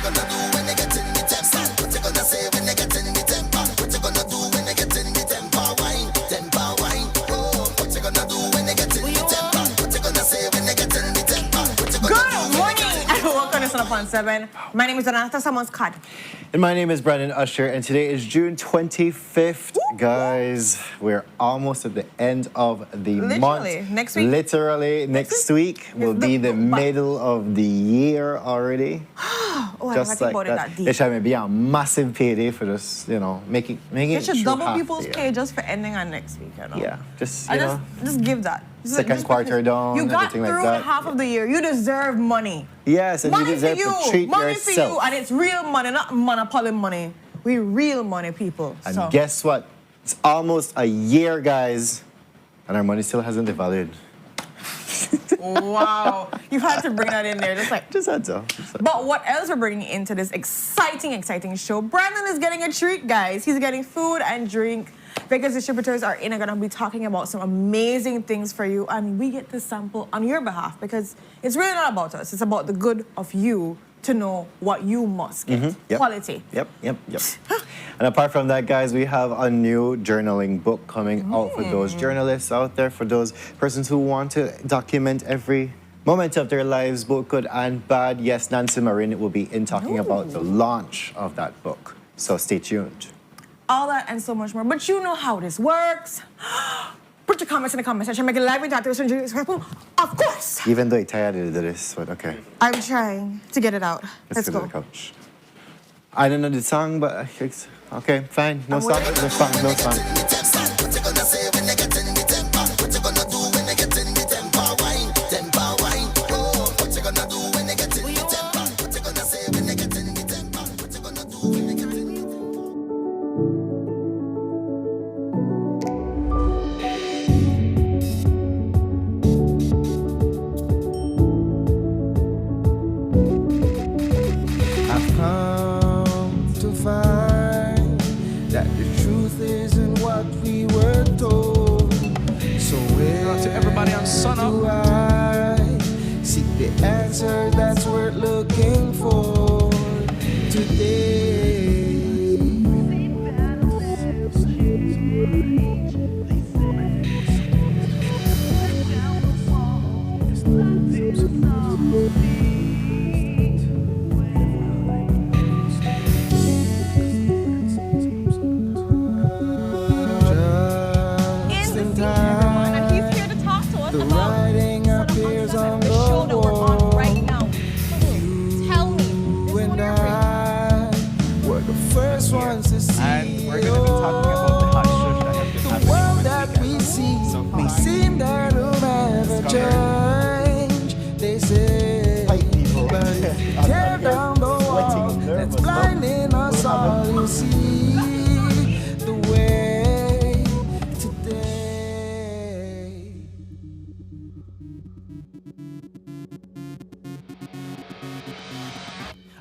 Sunup. My name is Donata Samonskad. And my name is Brandon Usher, and today is June 25th. Guys, we're almost at the end of the month. Next week. Literally, next week will be the middle of the year already. Oh, just I like that. Deep. It should be a massive payday for just, making it. They should double people's pay just for ending on next week, Yeah, just give that. Second quarter down, you got everything through like that. half of the year. You deserve money. Yes, and money you deserve to treat money yourself. For you, and it's real money, not monopoly money. We real money people. And guess what? It's almost a year, guys, and our money still hasn't devalued. Wow, you had to bring that in there, just had to. But what else we're bringing into this exciting show? Brandon is getting a treat, guys. He's getting food and drink. Vegas distributors are in and going to be talking about some amazing things for you, and we get to sample on your behalf because it's really not about us. It's about the good of you to know what you must get. Yep. Quality. Yep. And apart from that, guys, we have a new journaling book coming out for those journalists out there, for those persons who want to document every moment of their lives, both good and bad. Yes, Nancy Marin will be in talking about the launch of that book. So stay tuned. All that and so much more. But you know how this works. Put your comments in the comment section. Make it live and of course. Even though you're tired of this, but okay. I'm trying to get it out. Let's go. To the couch. I don't know the song, but it's okay, fine. No song. Sunup. Seek the answer that's worth looking for today.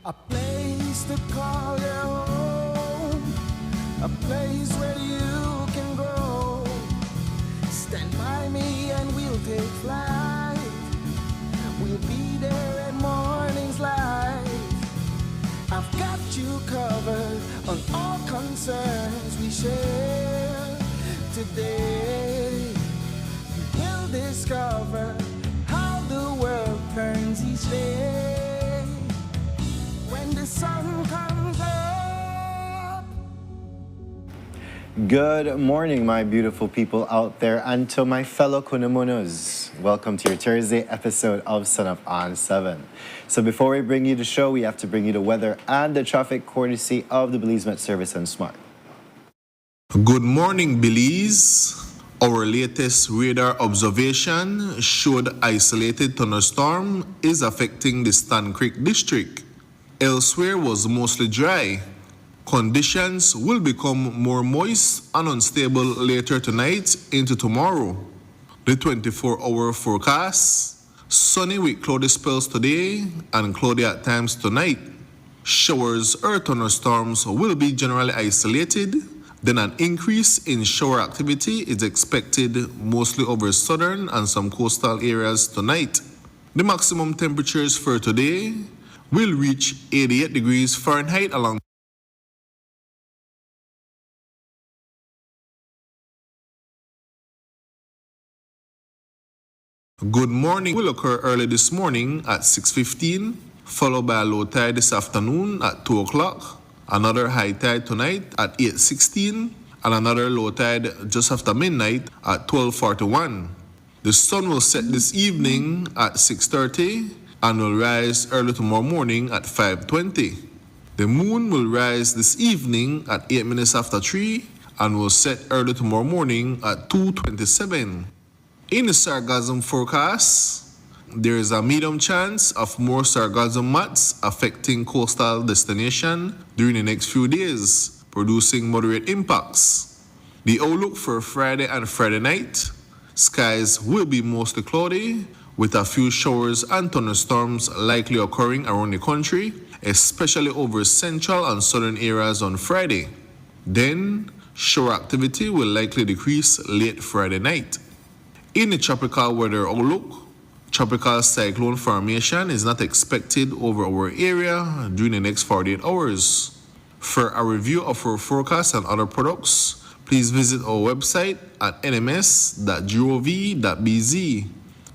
A place to call your home, a place where you can grow. Stand by me and we'll take flight. We'll be there at morning's light. I've got you covered on all concerns we share today. You will discover how the world turns each day. When the sun comes up. Good morning, my beautiful people out there, and to my fellow Kunamunos. Welcome to your Thursday episode of Sunup on 7. So before we bring you the show, we have to bring you the weather and the traffic courtesy of the Belize Met Service and Smart. Good morning, Belize. Our latest radar observation showed isolated thunderstorm is affecting the Stan Creek district. Elsewhere was mostly dry. Conditions will become more moist and unstable later tonight into tomorrow. The 24-hour forecast, sunny with cloudy spells today and cloudy at times tonight. Showers or thunderstorms will be generally isolated. Then an increase in shower activity is expected mostly over southern and some coastal areas tonight. The maximum temperatures for today will reach 88 degrees Fahrenheit along. Good morning will occur early this morning at 6:15, followed by a low tide this afternoon at 2 o'clock, another high tide tonight at 8:16, and another low tide just after midnight at 12:41. The sun will set this evening at 6:30 and will rise early tomorrow morning at 5:20. The moon will rise this evening at 8 minutes after 3 and will set early tomorrow morning at 2:27. In the sargassum forecast, there is a medium chance of more sargassum mats affecting coastal destination during the next few days, producing moderate impacts. The outlook for Friday and Friday night, skies will be mostly cloudy, with a few showers and thunderstorms likely occurring around the country, especially over central and southern areas on Friday. Then, shower activity will likely decrease late Friday night. In the tropical weather outlook, tropical cyclone formation is not expected over our area during the next 48 hours. For a review of our forecast and other products, please visit our website at nms.gov.bz.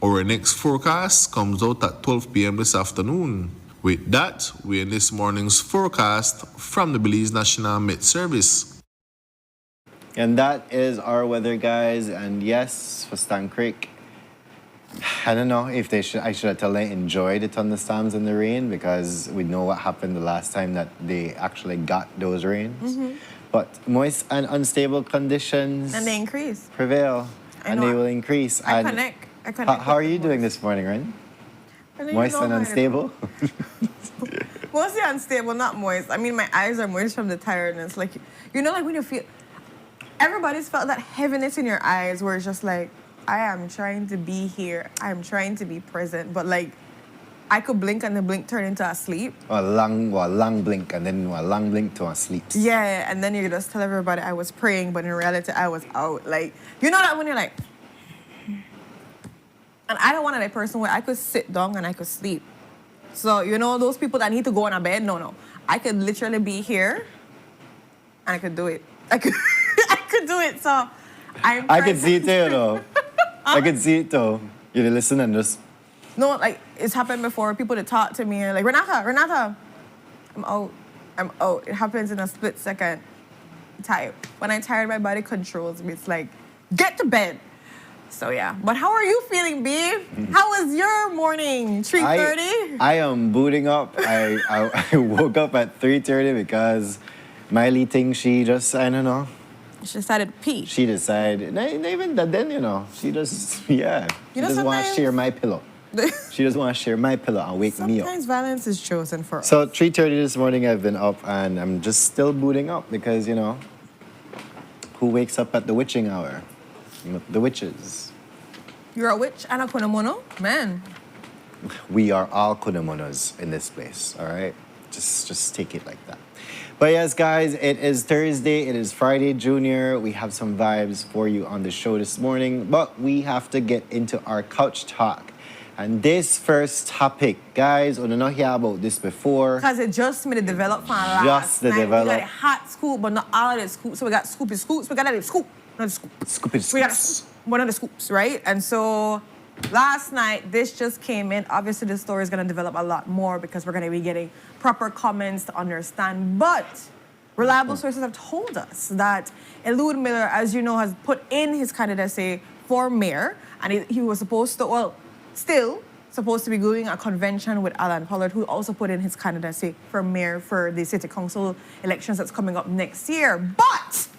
Our next forecast comes out at 12 p.m. this afternoon. With that, we end this morning's forecast from the Belize National Met Service. And that is our weather, guys. And yes, for Stan Creek, I don't know if I should tell them enjoy the thunderstorms and the rain, because we know what happened the last time that they actually got those rains. But moist and unstable conditions And they increase. prevail, I and know. they will increase. I And connect. how are you doing this morning, Ren? Moist and unstable? Mostly unstable, not moist. I mean, my eyes are moist from the tiredness. Like, you know, like when you feel... Everybody's felt that heaviness in your eyes where it's just like, I am trying to be here. I'm trying to be present. But like, I could blink and the blink turn into a sleep. A long blink, and then a long blink to a sleep. Yeah, and then you just tell everybody I was praying, but in reality, I was out. Like, you know that when you're like... And I don't want that person where I could sit down and I could sleep. So, you know, those people that need to go on a bed, no. I could literally be here and I could do it. I could do it. So I could see it too, though. I could see it too. You listen and just... No, like, it's happened before. People that talk to me are like, Renata, I'm out. It happens in a split second. I'm tired. When I'm tired, my body controls me. It's like, get to bed. So yeah. But how are you feeling, B? How was your morning? 3:30? I am booting up. I woke up at 3:30 because Miley thinks she just, I don't know. She decided to pee. She decided, not even that then, you know. She just, yeah. She You know, just want to sometimes- share my pillow. She just want to share my pillow and wake me up. Sometimes violence is chosen for us. So 3:30 this morning I've been up and I'm just still booting up because, you know, who wakes up at the witching hour? The witches. You're a witch and a kunamono? Man. We are all kunamonos in this place, all right? Just take it like that. But yes, guys, it is Thursday. It is Friday, Junior. We have some vibes for you on the show this morning, but we have to get into our couch talk. And this first topic, guys, I don't know hear about this before. Because it just made it develop from last Just the night. develop. We got a hot scoop, but not all of the scoops. So we got scoopy scoops. We got a scoop. Not a scoop. Scoopy We got scoops. one of the scoops, right? And so last night, this just came in. Obviously, the story is going to develop a lot more because we're going to be getting proper comments to understand. But reliable sources have told us that Elude Miller, as you know, has put in his candidacy for mayor. And he was supposed to, well, still supposed to be doing a convention with Alan Pollard, who also put in his candidacy for mayor for the city council elections that's coming up next year. But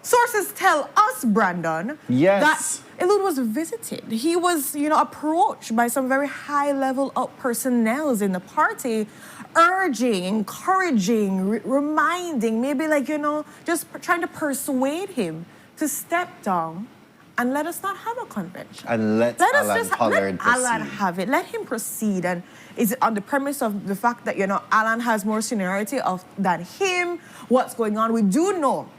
sources tell us, Brandon, Yes. that Elude was visited. He was, approached by some very high-level up personnel in the party, urging, encouraging, reminding, maybe just trying to persuade him to step down and let us not have a convention. And let Alan Pollard let Alan proceed. have it. Let him proceed. And is it on the premise of the fact that, Alan has more seniority than him? What's going on? We do know.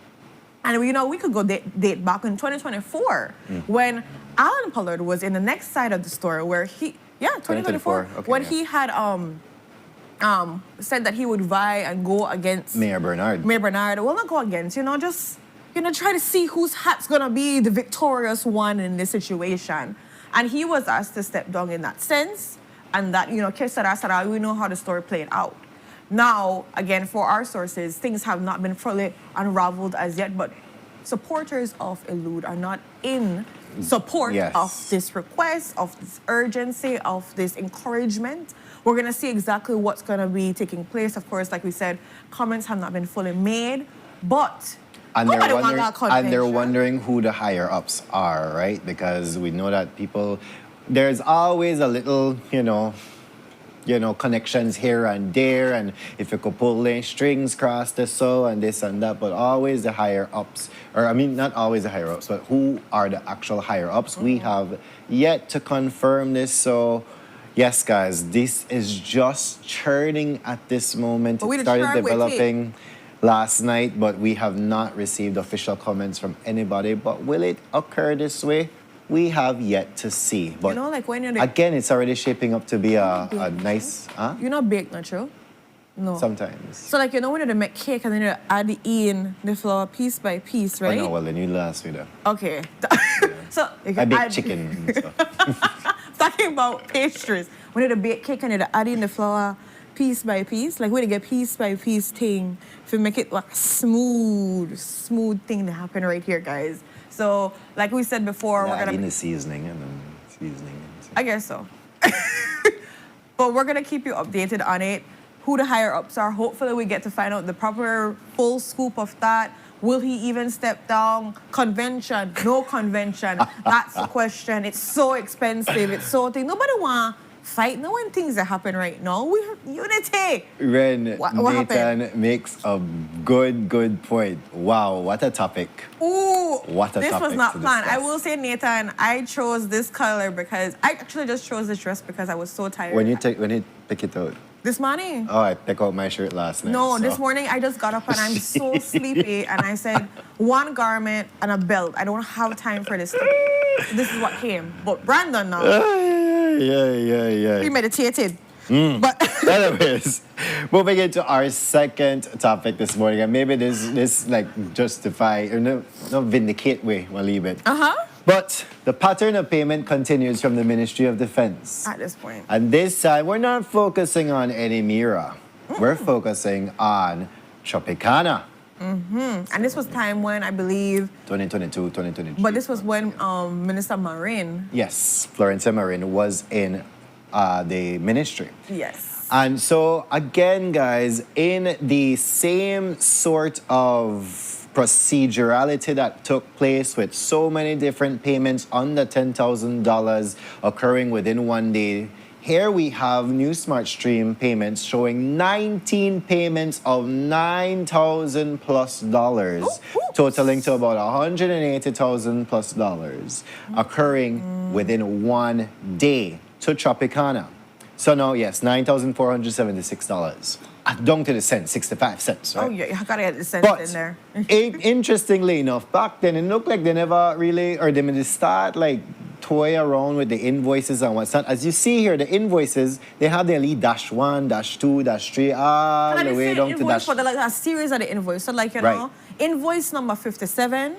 And we could go date back in 2024 when Alan Pollard was in the next side of the story where 2024. Okay, when yeah. he had said that he would vie and go against Mayor Bernard. Mayor Bernard. Well, not go against, just, try to see whose hat's going to be the victorious one in this situation. And he was asked to step down in that sense. And that, we know how the story played out. Now, again, for our sources, things have not been fully unraveled as yet, but supporters of Elude are not in support of this request, of this urgency, of this encouragement. We're going to see exactly what's going to be taking place. Of course, like we said, comments have not been fully made, but and they're wondering who the higher-ups are, right? Because we know that there's always a little, connections here and there, and if you could pull the strings cross the so and this and that, but always the higher-ups, not always the higher-ups, but who are the actual higher-ups? We have yet to confirm this, so yes, guys, this is just churning at this moment. It started developing last night, but we have not received official comments from anybody, but will it occur this way? We have yet to see. But when you're again, it's already shaping up to be a nice... You're not baked, not true? No. Sometimes. So when you make cake and then you add in the flour piece by piece, right? Oh, no, well, then you last with that. Okay. So I bake chicken and stuff. Talking about pastries. When you bake cake and you add in the flour piece by piece, when you get piece by piece thing, to make it like smooth thing to happen right here, guys. So, like we said before, we're gonna the seasoning and then seasoning. I guess so. But we're gonna keep you updated on it. Who the higher ups are. Hopefully, we get to find out the proper full scoop of that. Will he even step down? Convention? No convention? That's the question. It's so expensive. It's so thing. Nobody want fight. No one things that happen right now. We have unity. Ren, what Nathan makes a good point. Wow, what a topic. Ooh, what a this topic was not to planned. discuss. I will say, Nathan, I chose this color because I actually just chose this dress because I was so tired. When you pick it out. This morning. Oh, I picked out my shirt last night. No, this morning I just got up and I'm so sleepy and I said, one garment and a belt. I don't have time for this. This is what came. But Brandon now. Yeah. Premeditated. But anyways, moving into our second topic this morning, and maybe this justify or no vindicate way, we'll leave it. But the pattern of payment continues from the Ministry of Defense. At this point. And this time, we're not focusing on any Mira. We're focusing on Tropicana. And this was time when I believe 2022, 2023. But this was when Minister Marin. Yes, Florencia Marin was in the ministry. Yes. And so, again, guys, in the same sort of procedurality that took place with so many different payments under $10,000 occurring within one day, here we have New Smart Stream payments showing 19 payments of $9,000 plus dollars, totaling to about $180,000 plus dollars occurring within one day to Tropicana. So now, yes, $9,476. Down to the cents, 65 cents, right? Oh, yeah, you gotta get the cents in there. Interestingly enough, back then, it looked like they never really, or they may start toy around with the invoices and what's not. As you see here, the invoices, they have their lead -1, -2, -3, all the way down to dash. For a series of the invoice. So know, invoice number 57.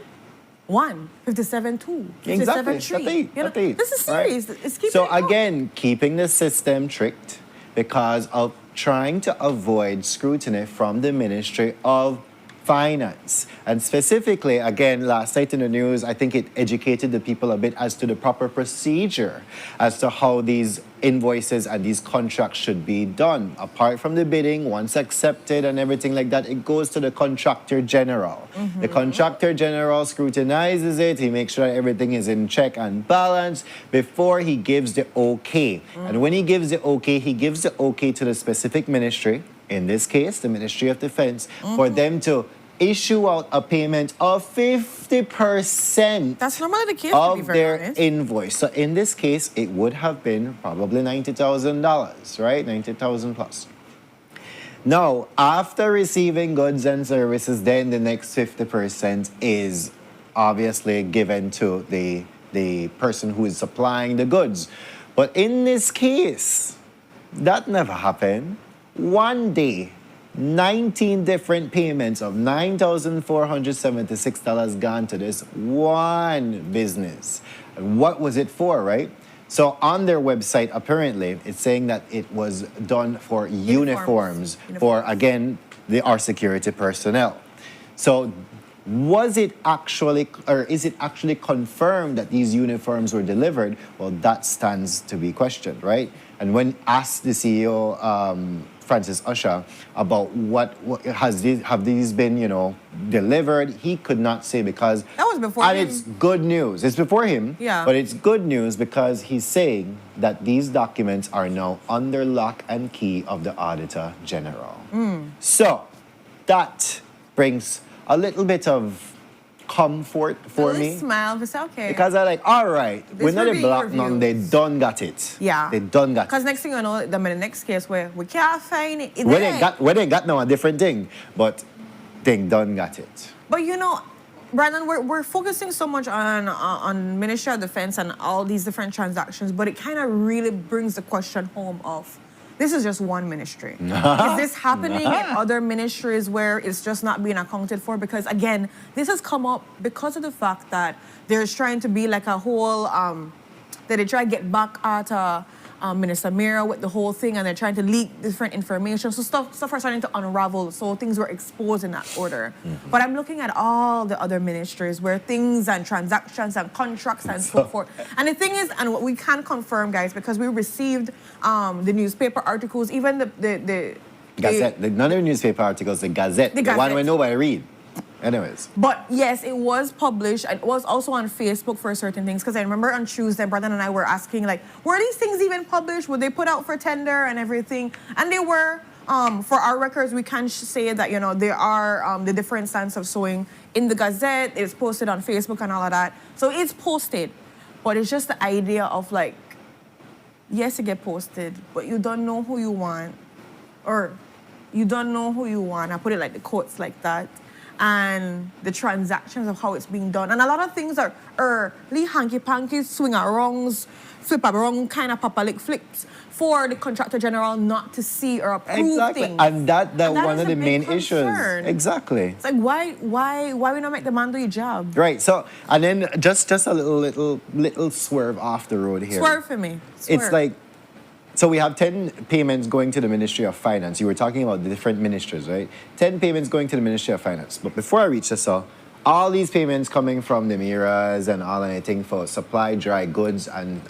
1, 57, 2, 57, 3. This is serious. Right? It's keeping so it again, keeping the system tricked because of trying to avoid scrutiny from the Ministry of Finance. And specifically, again, last night in the news, I think it educated the people a bit as to the proper procedure as to how these invoices and these contracts should be done. Apart from the bidding, once accepted and everything like that, it goes to the contractor general. The contractor general scrutinizes it. He makes sure that everything is in check and balance before he gives the okay. And when he gives the okay, he gives the okay to the specific ministry, in this case, the Ministry of Defense, for them to issue out a payment of 50% That's normally the case, of to be very their honest. invoice. So in this case, it would have been probably $90,000, right? 90,000 plus. Now, after receiving goods and services, then the next 50% is obviously given to the person who is supplying the goods. But in this case, that never happened. one day, 19 different payments of $9,476 gone to this one business. And what was it for, right? So on their website, apparently, it's saying that it was done for uniforms. For, again, our security personnel. So was it actually, or is it actually confirmed that these uniforms were delivered? Well, that stands to be questioned, right? And when asked the CEO, Francis Usher, about what have these been, delivered, he could not say because that was before and him. it's good news. It's before him, yeah. But it's good news because he's saying that these documents are now under lock and key of the Auditor General. So that brings a little bit of comfort for me. Smile, it's okay. Because I'm like, all right, we're not a black none, they done got it. Yeah. They done got it. Because next thing you know, the next case where we can't find it. Where they got now a different thing, but they done got it. But Brandon, we're focusing so much on Ministry of Defense and all these different transactions, but it kind of really brings the question home of, this is just one ministry. Is this happening in other ministries where it's just not being accounted for? Because again, this has come up because of the fact that there's trying to be like a whole, that they try to get back at Minister Mira with the whole thing, and they're trying to leak different information. So stuff are starting to unravel, so things were exposed in that order. But I'm looking at all the other ministries where things and transactions and contracts and so forth. And the thing is, and what we can confirm, guys, because we received the newspaper articles, even the Gazette, none of the newspaper articles, the Gazette, the one where nobody read. Anyways. But yes, it was published, and it was also on Facebook for certain things. Because I remember on Tuesday, Brandon and I were asking, like, were these things even published? Were they put out for tender and everything? And they were. For our records, we can say that, there are the different stands of sewing in the Gazette. It's posted on Facebook and all of that. So it's posted. But it's just the idea of, like, yes, it get posted, but you don't know who you want. Or you don't know who you want. I put it like the quotes like that. And the transactions of how it's being done. And a lot of things are early hanky-panky, swing-arongs, flip-around kind of papalik flips for the Contractor General not to see or approve things. And that one of the main concern. issues. Exactly. It's like, why we not make the man do your job? Right. So, and then just a little swerve off the road here. Swerve for me. Swerve. It's like, so we have 10 payments going to the Ministry of Finance. You were talking about the different ministries, right? 10 payments going to the Ministry of Finance. But before I reach this, all these payments coming from the Miras and all anything for supply dry goods and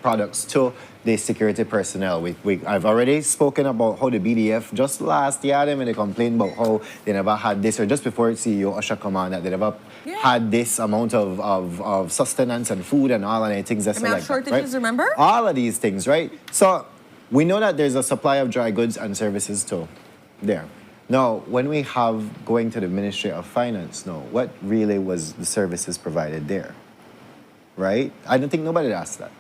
products to the security personnel. I've already spoken about how the BDF just last year when they complained about how they never had this, or just before CEO Usher come on, that they never had this amount of sustenance and food and all and things like that. Shortages, right? remember? All of these things, right? So we know that there's a supply of dry goods and services too there. Now, when we have going to the Ministry of Finance, what really was the services provided there? Right? I don't think nobody asked that.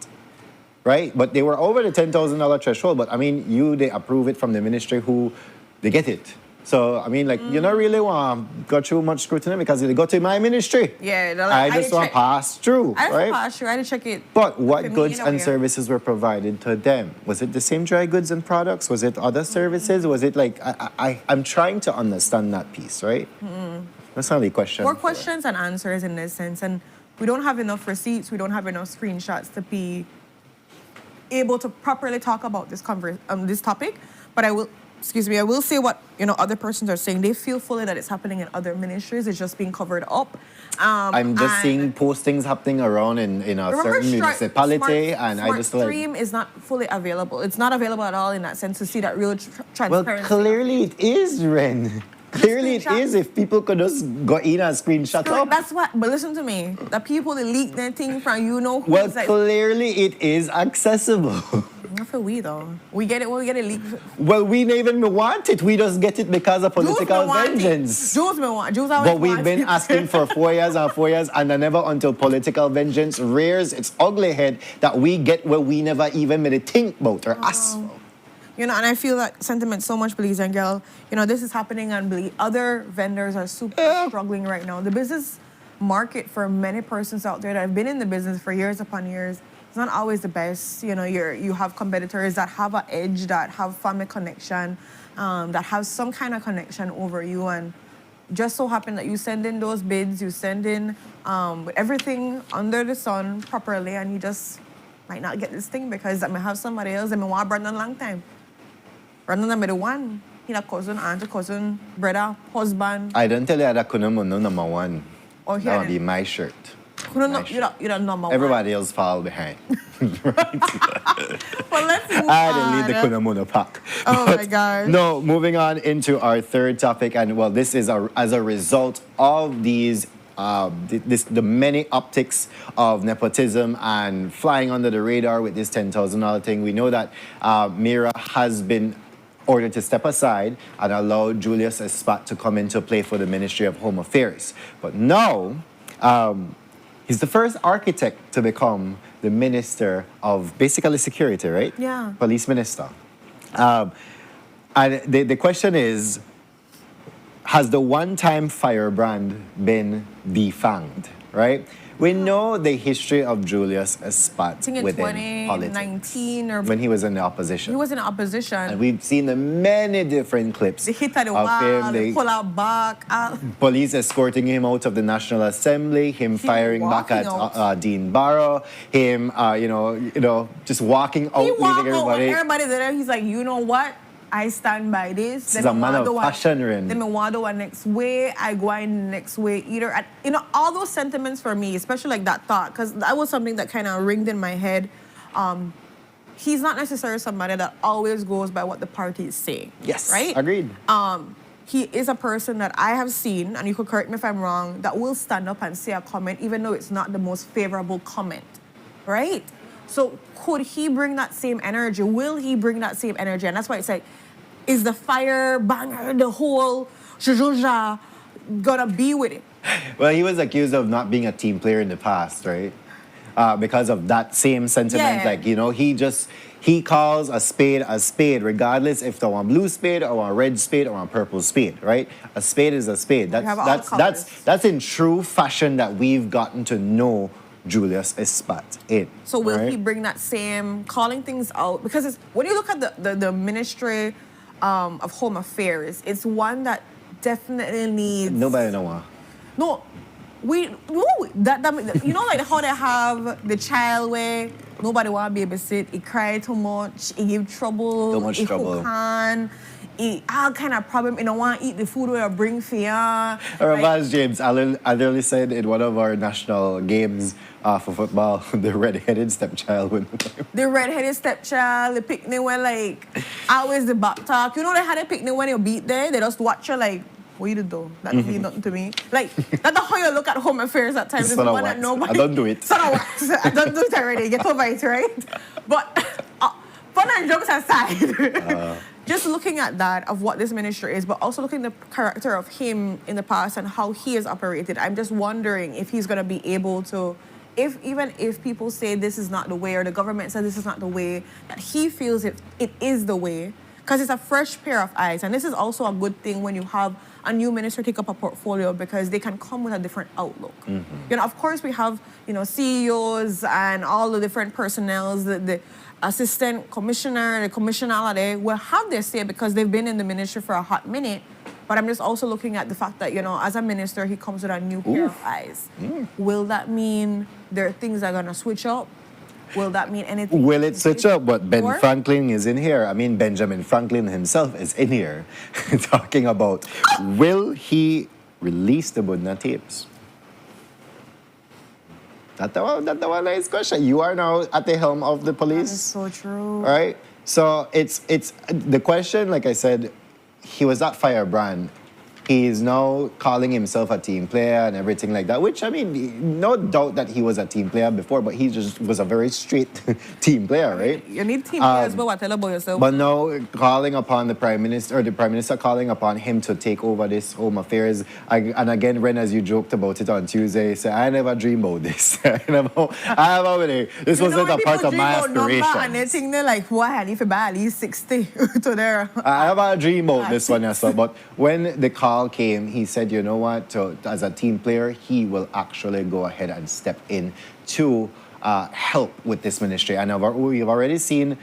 Right? But they were over the $10,000 threshold. But I mean, they approve it from the ministry who they get it. So, I mean, like, you don't really want to go through much scrutiny because they go to my ministry. Yeah. I just want to pass through. I right? pass through. I had to check it. But what goods and services were provided to them? Was it the same dry goods and products? Was it other services? Was it like, I'm trying to understand that piece, right? That's not the question. More questions and answers in this sense. And we don't have enough receipts. We don't have enough screenshots to be able to properly talk about this topic. But I will say what other persons are saying. They feel fully that it's happening in other ministries. It's just being covered up. I'm just seeing postings happening around in a certain municipality, and I just like. Stream is not fully available. It's not available at all in that sense to see that real transparency. Well, clearly it is, Ren. Clearly it is. If people could just go in and screenshot up. That's what. But listen to me. The people that leak their thing from Well, clearly it is accessible. Not for we though. We get it leaked. Well, we don't even want it. We just get it because of political vengeance. Jews always But we've been asking for 4 years and 4 years, and never until political vengeance rears its ugly head that we get where we never even made a think about or ask for. And I feel that sentiment so much, Belize and girl. This is happening on Belize. Other vendors are super struggling right now. The business market for many persons out there that have been in the business for years upon years it's not always the best. You know, you have competitors that have an edge, that have family connection, that have some kind of connection over you, and just so happen that you send in those bids, you send in with everything under the sun properly, and you just might not get this thing because I may have somebody else. I may want Brandon long time. Brandon I may the one. He a cousin, aunt, cousin, brother, husband. I don't tell you that Kunamuno number one. Or That would be my shirt. You're the number one. Everybody else fall behind. Well, let's move I didn't lead the on. Kunamuno pack. Oh my gosh. No, moving on into our third topic, and well, this is as a result of these the many optics of nepotism and flying under the radar with this $10,000 thing. We know that Mira has been ordered to step aside and allow Julius Espat to come into play for the Ministry of Home Affairs. But now, he's the first architect to become the Minister of basically security, right? Yeah. Police Minister. And the question is, has the one-time firebrand been defanged, right? We know the history of Julius Espat I think in within politics. 2019 or When he was in the opposition. he was in opposition. And we've seen the many different clips They hit at the of wall, him, they the pull out back. police escorting him out of the National Assembly, him firing back walking at out. Dean Barrow, him, just walking out, He leaving walked out when everybody. everybody's there. He's like, you know what? I stand by this. He's a man of passion, Ren. Then me want to next way. I go in next way either. And, all those sentiments for me, especially like that thought, because that was something that kind of ringed in my head. He's not necessarily somebody that always goes by what the party is saying. Yes, right? agreed. He is a person that I have seen, and you could correct me if I'm wrong, that will stand up and say a comment, even though it's not the most favorable comment, right? So could he bring that same energy? Will he bring that same energy? And that's why it's like, is the fire banger, the whole zhuzhuzha gonna be with it? Well, he was accused of not being a team player in the past, right? Because of that same sentiment. Yeah. He calls a spade, regardless if they're on blue spade or on red spade or on purple spade, right? A spade is a spade. have all That's colours. that's in true fashion that we've gotten to know Julius Espat in. So will right? he bring that same calling things out? Because when you look at the Ministry of Home Affairs, it's one that definitely needs... Nobody know. No, that you know, like how they have the child where nobody want to babysit, he cry too much, he give trouble, Too much he trouble. can, he all kind of problem, he don't want to eat the food where I bring for ya. As James Adderley said in one of our national games for football, the red-headed stepchild win. The red-headed stepchild, the picnic where like always the back talk. You know they had a picnic when you beat there, they just watch you like, what you do? That don't mean nothing to me. Like, that's how you look at Home Affairs at times. It's son of one that wax. nobody... I don't do it. Son of wax. I don't do it already. Get over it, right? But fun and jokes aside, just looking at that, of what this ministry is, but also looking at the character of him in the past and how he has operated, I'm just wondering if he's going to be able to, even if people say this is not the way, or the government says this is not the way, that he feels it is the way, because it's a fresh pair of eyes. And this is also a good thing when you have a new minister take up a portfolio, because they can come with a different outlook. Of course, we have, CEOs and all the different personnels, the assistant commissioner, the commissioner, all of they will have their say because they've been in the ministry for a hot minute. But I'm just also looking at the fact that, as a minister, he comes with a new pair of eyes. Will that mean there are things that are going to switch up? Will that mean anything? Will it switch up? But Ben Or- Franklin is in here. I mean, Benjamin Franklin himself is in here talking about, will he release the Budna tapes? That's the one nice question. You are now at the helm of the That police. is so true. All right? So it's the question, like I said, he was that firebrand. He is now calling himself a team player and everything like that, which, I mean, no doubt that he was a team player before, but he just was a very straight team player, right? You need team players, but what tell about yourself? But now calling upon the Prime Minister, or the Prime Minister calling upon him to take over this Home Affairs. And again, Ren, as you joked about it on Tuesday, said, I never dreamed about this. This wasn't a part of my aspiration. And they think they're like, why? I need to buy at least 60 to their... I have a dream about this one, yes, sir. But when the call came, he said, as a team player, he will actually go ahead and step in to help with this ministry. And we've already seen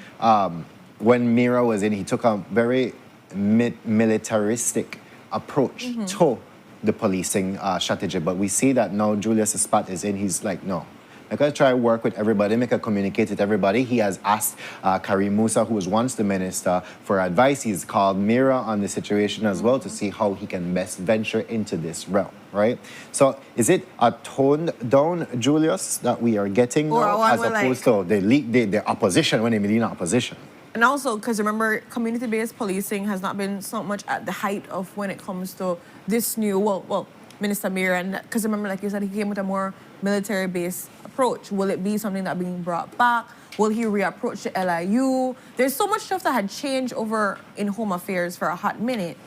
when Mira was in, he took a very militaristic approach to the policing strategy. But we see that now Julius' spot is in, he's like, no. I gotta try to work with everybody, make a communicate with everybody. He has asked Karim Musa, who was once the minister, for advice. He's called Mira on the situation as well to see how he can best venture into this realm, right? So is it a toned down Julius that we are getting Or now, one as where, opposed to the opposition when they mean opposition? And also, because remember, community-based policing has not been so much at the height of when it comes to this new, well, Minister Mira, and because remember, like you said, he came with a more military-based approach. Will it be something that being brought back? Will he reapproach the LIU? There's so much stuff that had changed over in Home Affairs for a hot minute.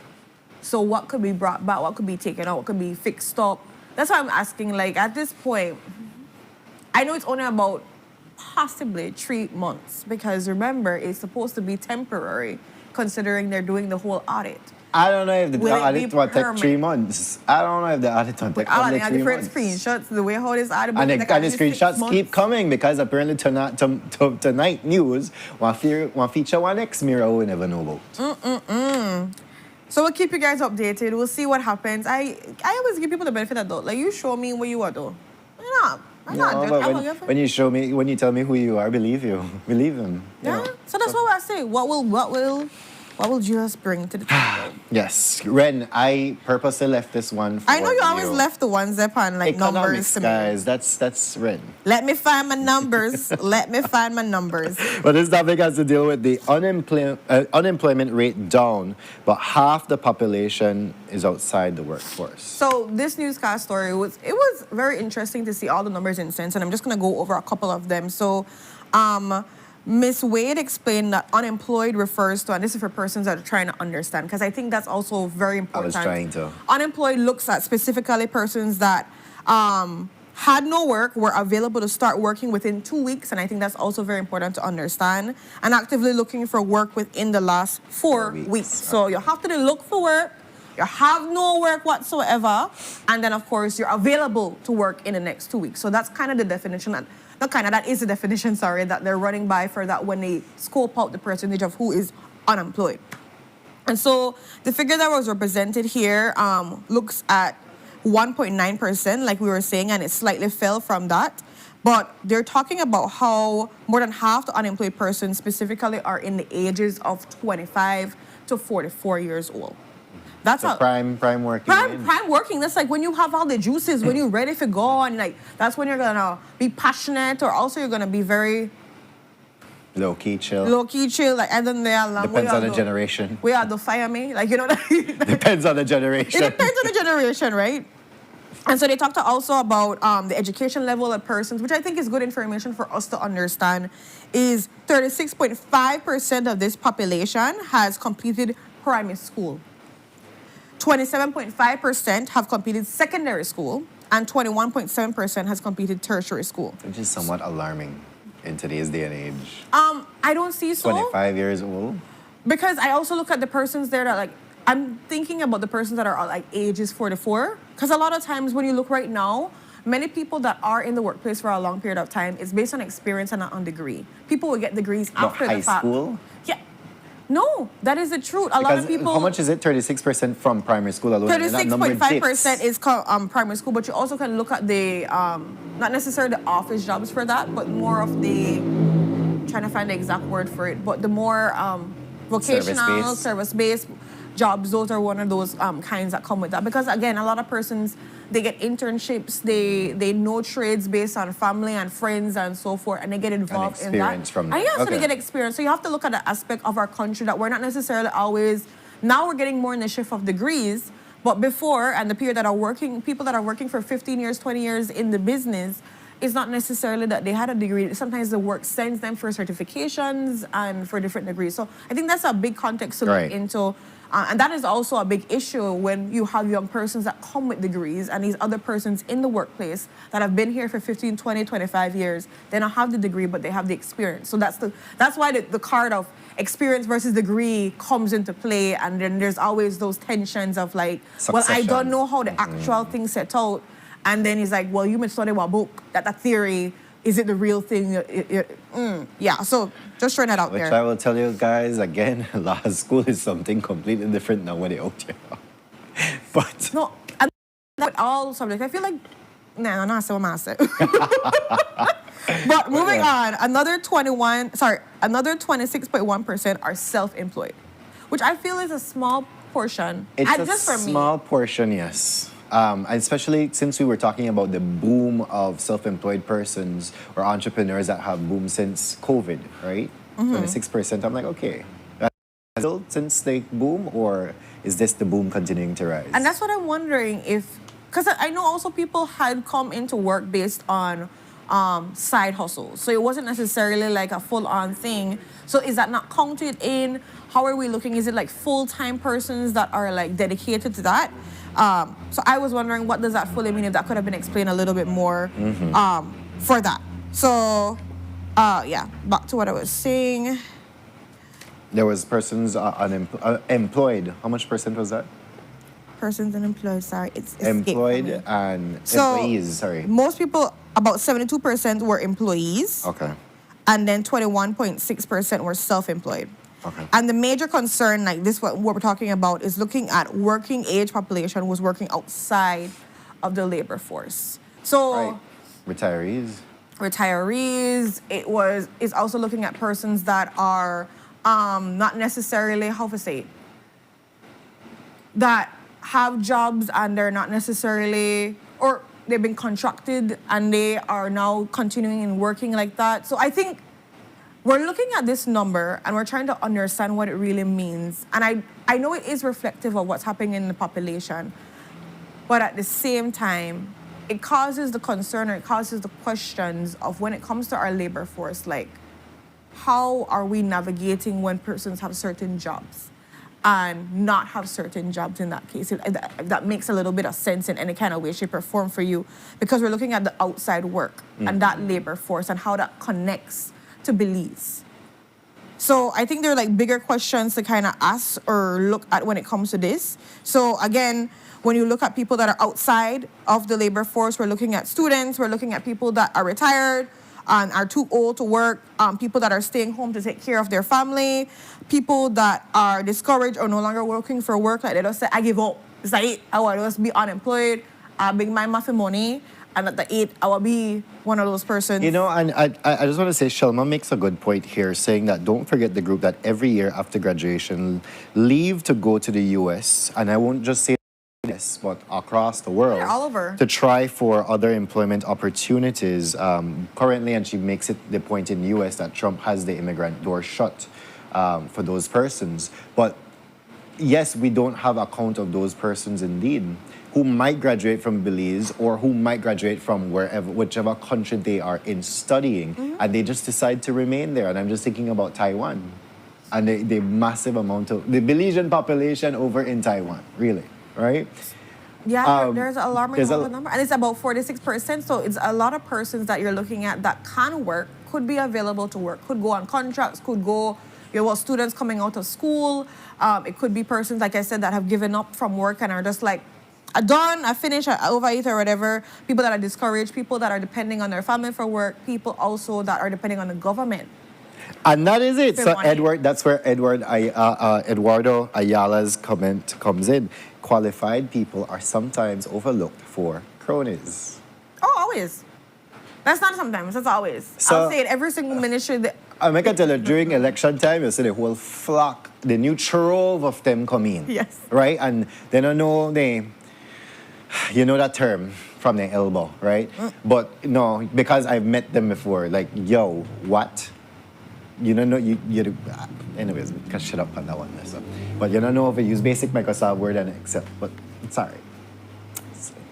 So what could be brought back? What could be taken out? What could be fixed up? That's why I'm asking, like, at this point, I know it's only about possibly 3 months, because remember, it's supposed to be temporary, considering they're doing the whole audit. I don't know if the Will it audit be will take 3 permanent? months. I don't know if the audit will take I only think 3 different months. screenshots, the way how this audit And the screenshots keep coming because apparently tonight news, one feature one ex Mira we never know about. So we'll keep you guys updated. We'll see what happens. I always give people the benefit of the doubt. Like, you show me where you are, though. I'm not No, doing but I'm when, not gonna- when you show me, when you tell me who you are, believe you. Believe him. you Yeah. know. So that's what I say. What will Jesus bring to the table? Yes, Ren, I purposely left this one for I know you always left the ones up on like numbers Economics, to me. guys. That's Ren. Let me find my numbers. Let me find my numbers. But this topic has to deal with the unemployment rate down, but half the population is outside the workforce. So this newscast story was very interesting to see all the numbers in sense, and I'm just gonna go over a couple of them. So Ms. Wade explained that unemployed refers to, and this is for persons that are trying to understand, because I think that's also very important. trying to. Unemployed looks at specifically persons that had no work, were available to start working within 2 weeks, and I think that's also very important to understand, and actively looking for work within the last 4 weeks. So you have to look for work, you have no work whatsoever, and then of course you're available to work in the next 2 weeks. So that's kind of the definition, that is the definition, that they're running by for that when they scope out the percentage of who is unemployed. And so the figure that was represented here looks at 1.9%, like we were saying, and it slightly fell from that. But they're talking about how more than half the unemployed persons specifically are in the ages of 25 to 44 years old. That's So prime working. prime working. That's like when you have all the juices, when you're ready to go, and like that's when you're gonna be passionate, or also you're gonna be very Low key chill. Like and then they are Depends on the generation. We are the fire me, like you know. Depends on the generation. It depends on the generation, right? And so they talked also about the education level of persons, which I think is good information for us to understand, is 36.5% of this population has completed primary school. 27.5% have completed secondary school, and 21.7% has completed tertiary school. Which is somewhat alarming in today's day and age. I don't see so. 25 years old. Because I also look at the persons there that I'm thinking about the persons that are like ages 44. Because a lot of times when you look right now, many people that are in the workplace for a long period of time, it's based on experience and not on degree. People will get degrees after high the fact. school? Yeah. No, that is the truth. A lot of people. How much is it? 36% from primary school alone. and that number 36.5% dips. is primary school, but you also can look at the, not necessarily the office jobs for that, but more of the, I'm trying to find the exact word for it, but the more vocational, service-based jobs, those are one of those kinds that come with that. Because again, a lot of persons, they get internships, they know trades based on family and friends and so forth, and they get involved in that. Experience from that. And yeah, so they Okay. get experience. So you have to look at the aspect of our country that we're not necessarily always, now we're getting more in the shift of degrees, but before, and the people that are working for 15 years, 20 years in the business, it's not necessarily that they had a degree. Sometimes the work sends them for certifications and for different degrees. So I think that's a big context to look into. And that is also a big issue when you have young persons that come with degrees and these other persons in the workplace that have been here for 15, 20, 25 years. They don't have the degree, but they have the experience. So that's why the card of experience versus degree comes into play. And then there's always those tensions of like, well, I don't know how the actual thing set out. And then he's like, well, you may study a book, that theory, Is it the real thing? Yeah, so just throwing that out Which there. I will tell you guys, again, law school is something completely different now when they out here. But No, and with all subjects, I feel like, nah, not so massive. But moving on, another 26.1% are self-employed, which I feel is a small portion. it's and a just for me. small portion, yes. Especially since we were talking about the boom of self-employed persons or entrepreneurs that have boomed since COVID, right? 26%. I'm like, okay. Still since they boom, or is this the boom continuing to rise? And that's what I'm wondering if, because I know also people had come into work based on side hustles. So it wasn't necessarily like a full-on thing. So is that not counted in? How are we looking? Is it like full-time persons that are like dedicated to that? So I was wondering, what does that fully mean? If that could have been explained a little bit more for that. So yeah, back to what I was saying. There was persons employed. How much percent was that? Persons unemployed, sorry, it's Employed escaped and So, employees, sorry. Most people, about 72% were employees. Okay. And then 21.6% were self-employed. Okay. And the major concern, like this, what we're talking about, is looking at working age population was working outside of the labor force. So Right. Retirees. retirees, it's also looking at persons that are not necessarily, how to say, that have jobs and they're not necessarily, or they've been contracted and they are now continuing and working like that. So I think we're looking at this number and we're trying to understand what it really means. And I know it is reflective of what's happening in the population, but at the same time, it causes the concern, or it causes the questions of when it comes to our labor force, like, how are we navigating when persons have certain jobs and not have certain jobs in that case? That makes a little bit of sense in any kind of way, shape, or form for you, because we're looking at the outside work and that labor force and how that connects to Belize. So I think there are like bigger questions to kind of ask or look at when it comes to this. So again, when you look at people that are outside of the labor force, we're looking at students, we're looking at people that are retired and are too old to work, people that are staying home to take care of their family, people that are discouraged or no longer working for work, like they just say, I give up. It's like, I will just be unemployed, I'll bring my muffin money, and at the 8, I will be one of those persons. You know, and I just want to say, Shelma makes a good point here, saying that don't forget the group that every year after graduation leave to go to the US, and I won't just say this, but across the world, Yeah, all over. to try for other employment opportunities. Currently, and she makes it the point in the US that Trump has the immigrant door shut for those persons. But yes, we don't have a count of those persons indeed, who might graduate from Belize or who might graduate from whichever country they are in studying, and they just decide to remain there. And I'm just thinking about Taiwan and the massive amount of the Belizean population over in Taiwan, really, right? Yeah, there's an alarming there's a- number, and it's about 46%. So it's a lot of persons that you're looking at that can work, could be available to work, could go on contracts, could go, students coming out of school. It could be persons, like I said, that have given up from work and are just like, I'm done, I finished, I overeat or whatever. People that are discouraged, people that are depending on their family for work, people also that are depending on the government. And that is it. Fair So money. that's where Eduardo Ayala's comment comes in. Qualified people are sometimes overlooked for cronies. Oh, always. That's not sometimes, that's always. So- I'll say it every single ministry that, I make a tell you, during election time, you see the whole flock, the new trove of them come in. Yes. Right? And they don't know you know that term from the elbow, right? But no, because I've met them before, like, yo, what? You don't know, anyways, we can shut up on that one. So. But you don't know if you use basic Microsoft Word and Excel, but it's all right.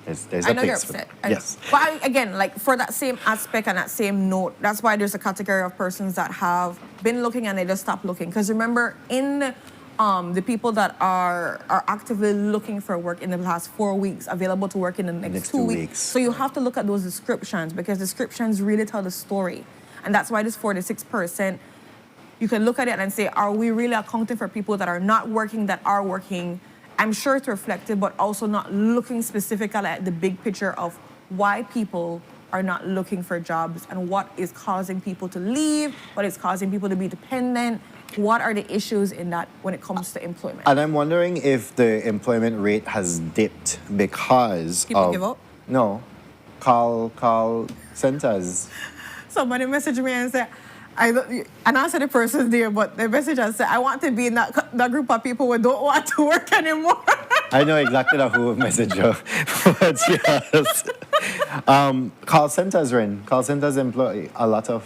There's I a know you're place for upset. it. Yes. But again, like for that same aspect and that same note, that's why there's a category of persons that have been looking and they just stop looking. Because remember, in the people that are actively looking for work in the last 4 weeks, available to work in the next 2 weeks. So you have to look at those descriptions, because descriptions really tell the story. And that's why this 46%, you can look at it and say, are we really accounting for people that are not working, that are working? I'm sure it's reflective, but also not looking specifically at the big picture of why people are not looking for jobs, and what is causing people to leave, what is causing people to be dependent, what are the issues in that when it comes to employment. And I'm wondering if the employment rate has dipped because People of... give up? No. Call centers. Somebody messaged me and said, and I said the person's there, but the message has said, I want to be in that group of people who don't want to work anymore. I know exactly who messaged you. But yes. Call centers, Ren. Call centers employ a lot of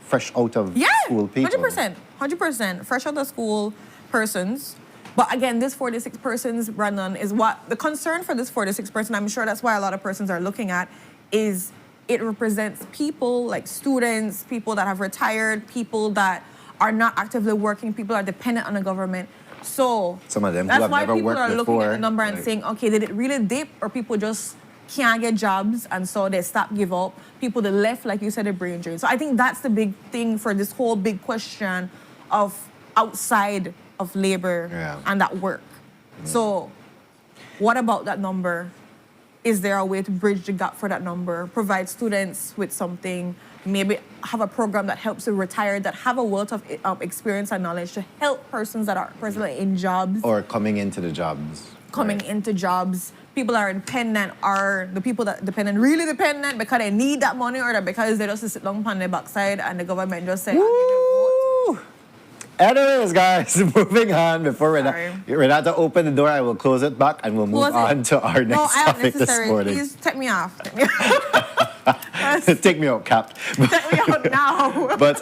fresh out of school people. 100%. Fresh out of school persons. But again, this 46 persons, Brandon, is what the concern for this 46 person, I'm sure that's why a lot of persons are looking at, is it represents people like students, people that have retired, people that are not actively working, people are dependent on the government. So some of them that's have why never people worked are looking before, at the number and saying, okay, did it really dip, or people just can't get jobs and so they stop, give up? People that left, like you said, a brain drain. So I think that's the big thing for this whole big question of outside of labor and that work. So what about that number? Is there a way to bridge the gap for that number? Provide students with something, maybe have a program that helps the retired that have a wealth of experience and knowledge to help persons that are presently in jobs. Or coming into the jobs. Into jobs. People that are dependent are the people that dependent, really dependent because they need that money, or that because they just sit down on their backside and the government just say, Anyways, guys, moving on. Before Renata open the door, I will close it back and we'll move on to our next topic this morning. Please take me off. Take me out, Cap. Take me out now. But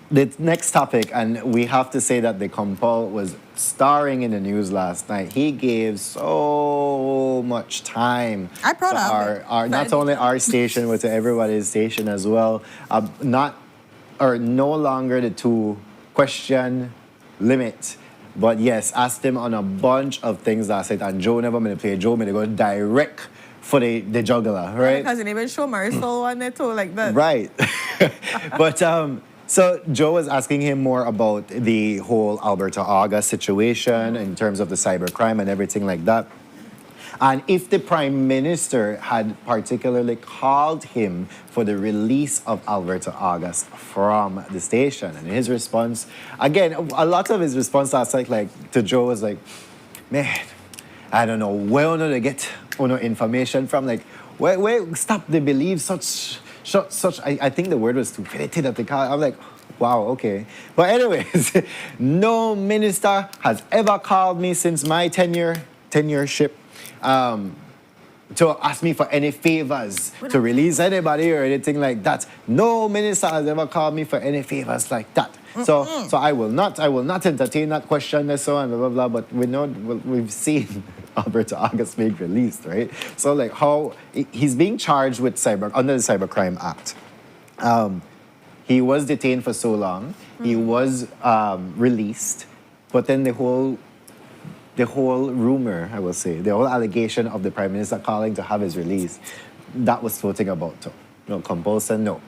the next topic, and we have to say that the Compal was starring in the news last night. He gave so much time to our not only our station, but to everybody's station as well. No longer the 2-question limit. But yes, asked him on a bunch of things last night. And Joe never going to play Joe, going to go direct for the juggler, right? Because he even show Marisol on it too, like that. Right. But so Joe was asking him more about the whole Alberta August situation in terms of the cybercrime and everything like that. And if the Prime Minister had particularly called him for the release of Alberta August from the station. And his response, again, a lot of his response last night, to Joe was like, man, I don't know where to get information from. Where stop they believe such I think the word was stupidity that they call it. I'm like, wow, okay. But anyways, no minister has ever called me since my tenureship to ask me for any favors, to release anybody or anything like that. No minister has ever called me for any favors like that. So I will not entertain that question and so on, blah, blah, blah. But we've seen Alberta August being released, right? So how he's being charged with under the Cybercrime Act. He was detained for so long. He was released, but then the whole rumor, I will say, the whole allegation of the Prime Minister calling to have his release, that was floating about too. No compulsion, no.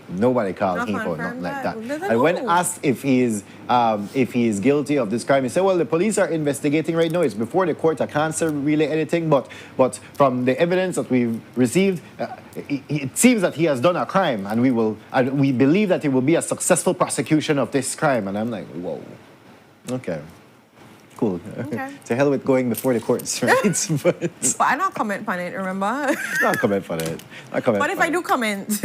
Nobody called him for nothing like that. And when asked if he is guilty of this crime, he said, well, the police are investigating right now. It's before the court. I can't say really anything, but from the evidence that we've received, it seems that he has done a crime, and we believe that it will be a successful prosecution of this crime. And I'm like, whoa, okay. Cool. Okay. To hell with going before the courts, right? But I don't comment on it, remember? Not comment on it. But if I do comment.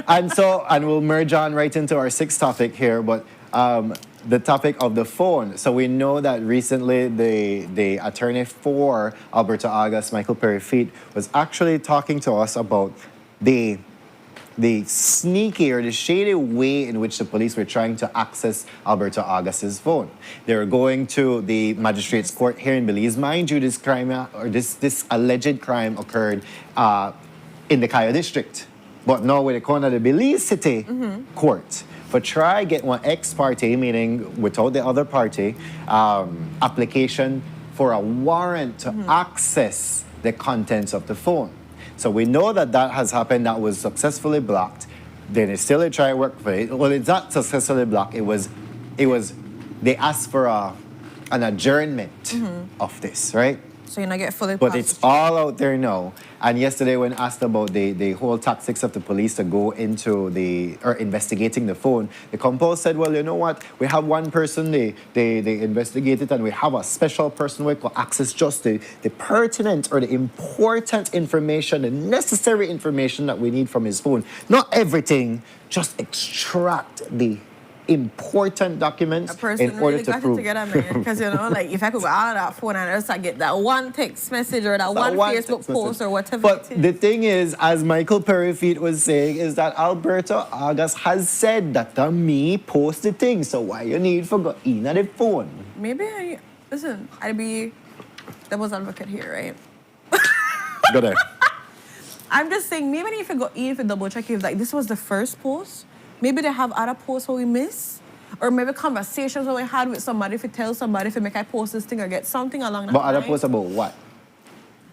And we'll merge on right into our 6th topic here, but the topic of the phone. So we know that recently the attorney for Alberta August, Michael Perry-Feet, was actually talking to us about the sneaky or the shady way in which the police were trying to access Alberta August's phone. They were going to the magistrate's court here in Belize. Mind you, this crime or this alleged crime occurred in the Kaya district, but now we're going to the Belize City court. For try get one ex parte, meaning without the other party, application for a warrant to access the contents of the phone. So we know that has happened. That was successfully blocked. Then it's still a try work for it. Well, it's not successfully blocked. It was. They asked for an adjournment of this, right? So you're not get fully But past it's the street. all out there now. And yesterday when asked about the whole tactics of the police to go into or investigating the phone, the compose said, well, you know what? We have one person, they investigate it, and we have a special person who can access just the pertinent or the important information, the necessary information that we need from his phone. Not everything, just extract the important documents A person in order really to got it prove. together, man. Because, you know, like, if I could go out of that phone and just like, get that one text message or that one Facebook text post message. or whatever But it is. the thing is, as Michael Perryfeet was saying, is that Alberto August has said that me post the thing. So why you need for go in on the phone? Maybe listen, I'd be devil's advocate here, right? Go there. I'm just saying, maybe if you go in for double check if like this was the first post, maybe they have other posts where we miss. Or maybe conversations that we had with somebody, if you tell somebody if you make I post this thing or get something along that But line. other posts about what?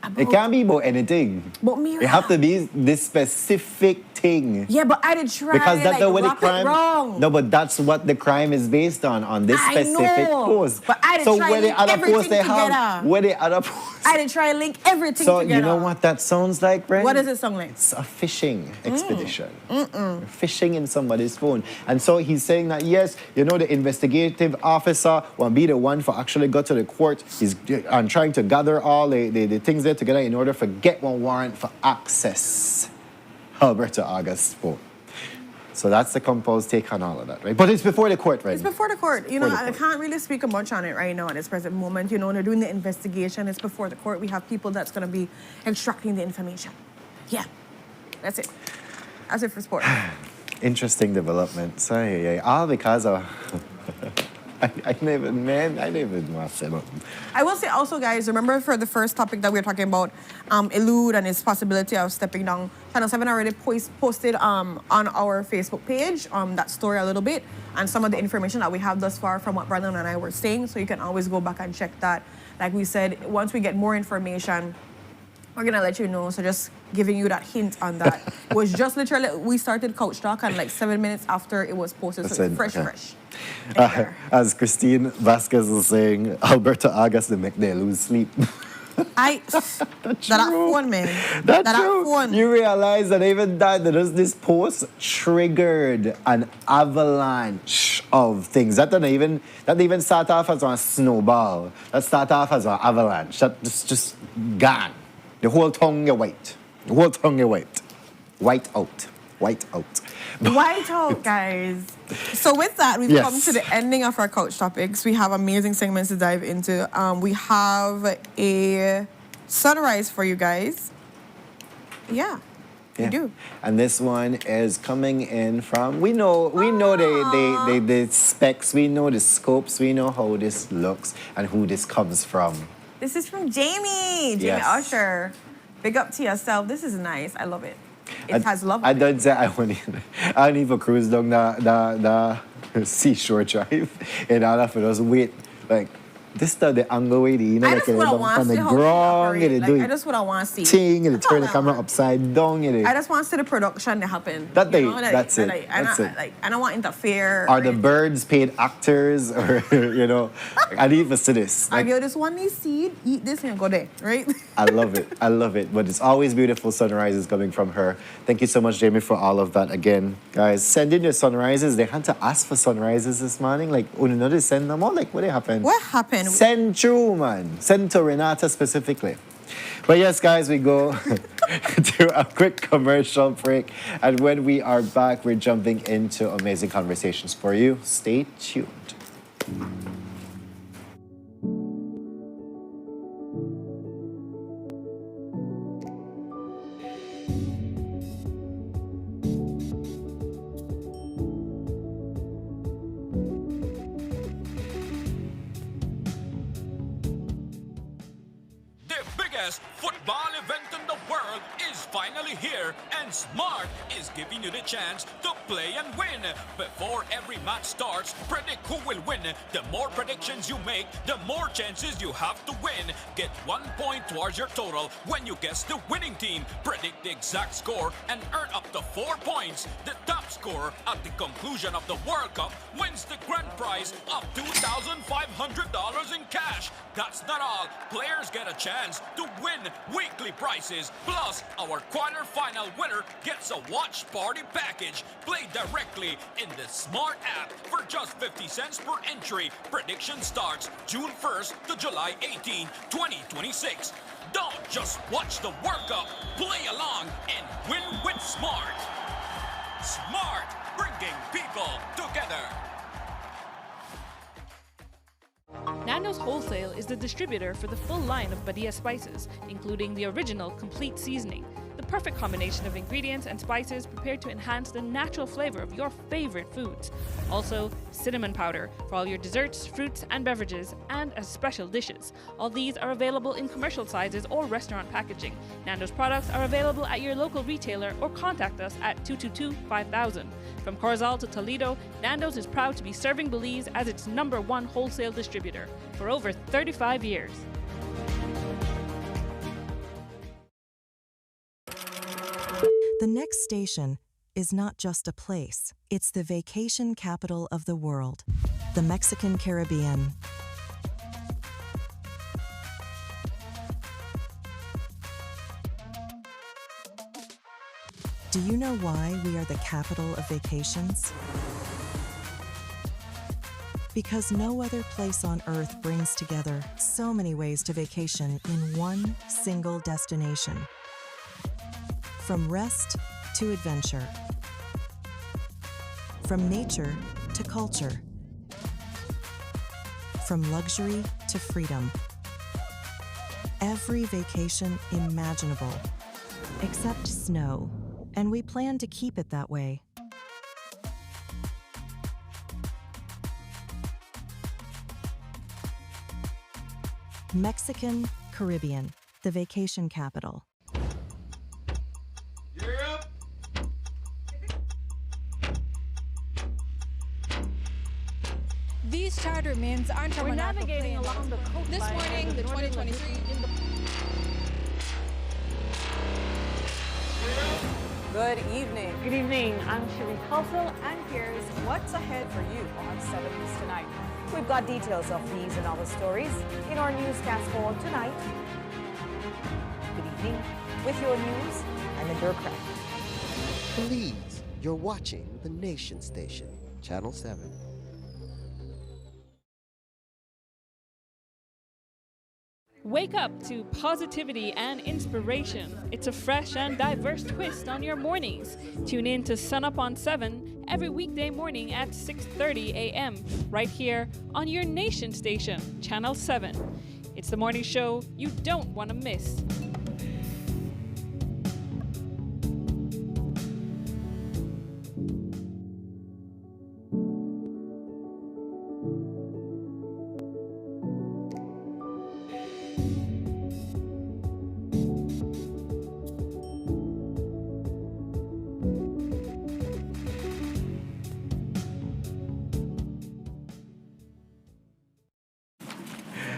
It About- can't be about anything. But me, It have to be this specific thing. Yeah, but I did try Because that's like, what the wrap crime. it wrong. No, but that's what the crime is based on this I specific know, post. but I did so try where the link other posts everything they have, together. where the other posts. I did try and link everything So together. you know what that sounds like, Brent? What does it sound like? It's a phishing expedition. Phishing in somebody's phone. And so he's saying that, yes, you know, the investigative officer will be the one for actually go to the court. He's and trying to gather all the things there together in order to get one warrant for access Alberto August's phone. So that's the composed take on all of that, right? But it's before the court, right? It's before the court. You know, Before the I court. can't really speak much on it right now at this present moment. You know, they're doing the investigation. It's before the court. We have people that's going to be extracting the information. Yeah, that's it. That's it for sport. Interesting developments. All because of... I never want to say nothing. I will say also, guys, remember for the first topic that we were talking about, Elude and his possibility of stepping down, Channel 7 already posted on our Facebook page that story a little bit and some of the information that we have thus far from what Brandon and I were saying, so you can always go back and check that. Like we said, once we get more information, we're going to let you know, so just giving you that hint on that. It was just literally, we started Couch Talk and like 7 minutes after it was posted, so it's fresh, Okay. fresh. As Christine Vasquez was saying, Alberto August they make they lose sleep. That phone, man. That's that true. phone. You realize that even that this post triggered an avalanche of things. That didn't even start off as a snowball. That start off as an avalanche. That just gone. The whole tongue you white. The whole tongue you white. White out. White out. White out, guys. So with that, we've Yes. come to the ending of our couch topics. We have amazing segments to dive into. We have a sunrise for you guys. Yeah, we do. And this one is coming in from we know the specs, we know the scopes, we know how this looks and who this comes from. This is from Jamie Yes. Usher. Big up to yourself. This is nice. I love it. It has love. I don't say I don't even cruise down the seashore drive in order for us wait like this is the angle way you know I like just would want on to see the how she ground operate. you Like, do I just would want to see. thing and turn the That's all I camera want. upside down you know. I just want to see the production that happen. That day, you know, like, that's it, Like, that's it. I don't want to interfere. Are the birds paid actors or you know I need to see this. I Like, give this one this seed, eat this and go there, right? I love it. But it's always beautiful sunrises coming from her. Thank you so much, Jamie, for all of that. Again, guys, send in your sunrises. They had to ask for sunrises this morning. Like, oh, no, they send them all. Like, what happened? What happened? Send through, man. Send to Renata specifically. But yes, guys, we go to a quick commercial break. And when we are back, we're jumping into amazing conversations for you. Stay tuned. The biggest football event in the world is finally finally here, and Smart is giving you the chance to play and win. Before every match starts, predict who will win. The more predictions you make, the more chances you have to win. Get 1 point towards your total when you guess the winning team. Predict the exact score and earn up to 4 points. The top scorer at the conclusion of the World Cup wins the grand prize of $2,500 in cash. That's not all. Players get a chance to win weekly prizes. Plus, our quarterfinal winner gets a watch party package. Play directly in the Smart app for just 50 cents per entry. Prediction starts June 1st to July 18, 2026. Don't just watch the World Cup. Play along and win with Smart. Smart, bringing people together. Nando's Wholesale is the distributor for the full line of Badia spices, including the original complete seasoning, the perfect combination of ingredients and spices prepared to enhance the natural flavor of your favorite foods. Also, cinnamon powder for all your desserts, fruits, and beverages, and as special dishes. All these are available in commercial sizes or restaurant packaging. Nando's products are available at your local retailer or contact us at 222-5000. From Corozal to Toledo, Nando's is proud to be serving Belize as its #1 wholesale distributor for over 35 years. The next station is not just a place, it's the vacation capital of the world, the Mexican Caribbean. Do you know why we are the capital of vacations? Because no other place on earth brings together so many ways to vacation in one single destination. From rest to adventure. From nature to culture. From luxury to freedom. Every vacation imaginable, except snow, and we plan to keep it that way. Mexican Caribbean, the vacation capital. These charter mints aren't from We're navigating along the coast. This morning, the 2023 Good evening. Good evening, I'm Shirley Tulsel. And here's what's ahead for you on 7 News Tonight. We've got details of these and other stories in our newscast for tonight. Good evening. With your news, I'm Indira Craig. Belize, you're watching the Nation Station, Channel 7. Wake up to positivity and inspiration. It's a fresh and diverse twist on your mornings. Tune in to Sunup on 7 every weekday morning at 6:30 a.m. right here on your Nation Station, Channel 7. It's the morning show you don't want to miss.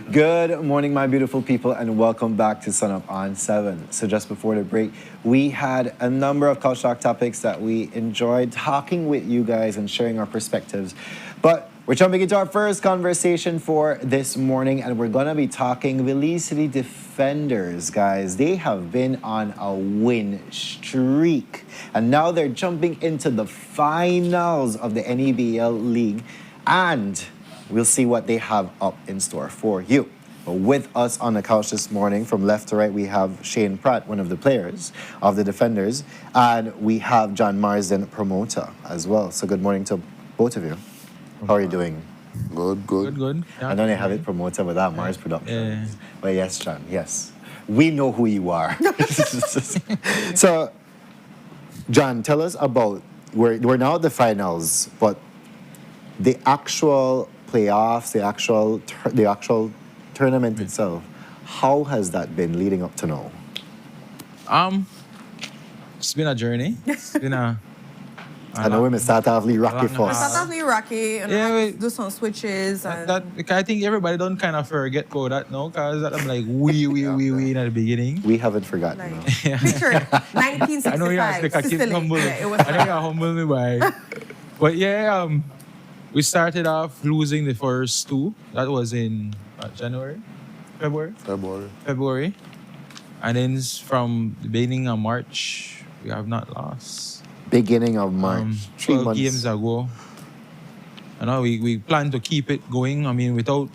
Good morning, my beautiful people, and welcome back to Sunup on 7. So just before the break, we had a number of culture shock topics that we enjoyed talking with you guys and sharing our perspectives. But we're jumping into our first conversation for this morning, and we're going to be talking Belize City Defenders, guys. They have been on a win streak, and now they're jumping into the finals of the NEBL League, and we'll see what they have up in store for you. But with us on the couch this morning, from left to right, we have Shane Pratt, one of the players of the Defenders, and we have John Marsden, promoter, as well. So good morning to both of you. How are you doing? Good. I know they have it promoter, but that Mars Productions. But yes, John, yes. We know who you are. So, John, tell us about, we're now at the finals, but the actual playoffs, the actual tournament itself, how has that been leading up to now? It's been a journey. It's been a I know we start off the rocky long first. It's not only rocky, and Yeah, wait. do some switches. And I think everybody don't kind of forget about that now, because I'm like we in the beginning. We haven't forgotten. like, no. picture it, 1965. I know you're not like a kid Sicily. humble. Yeah, it was I know you're humble me by. But yeah, we started off losing the first two. That was in February. And then from the beginning of March, we have not lost. Beginning of March. 3 12 months. games ago. And now we plan to keep it going. I mean, without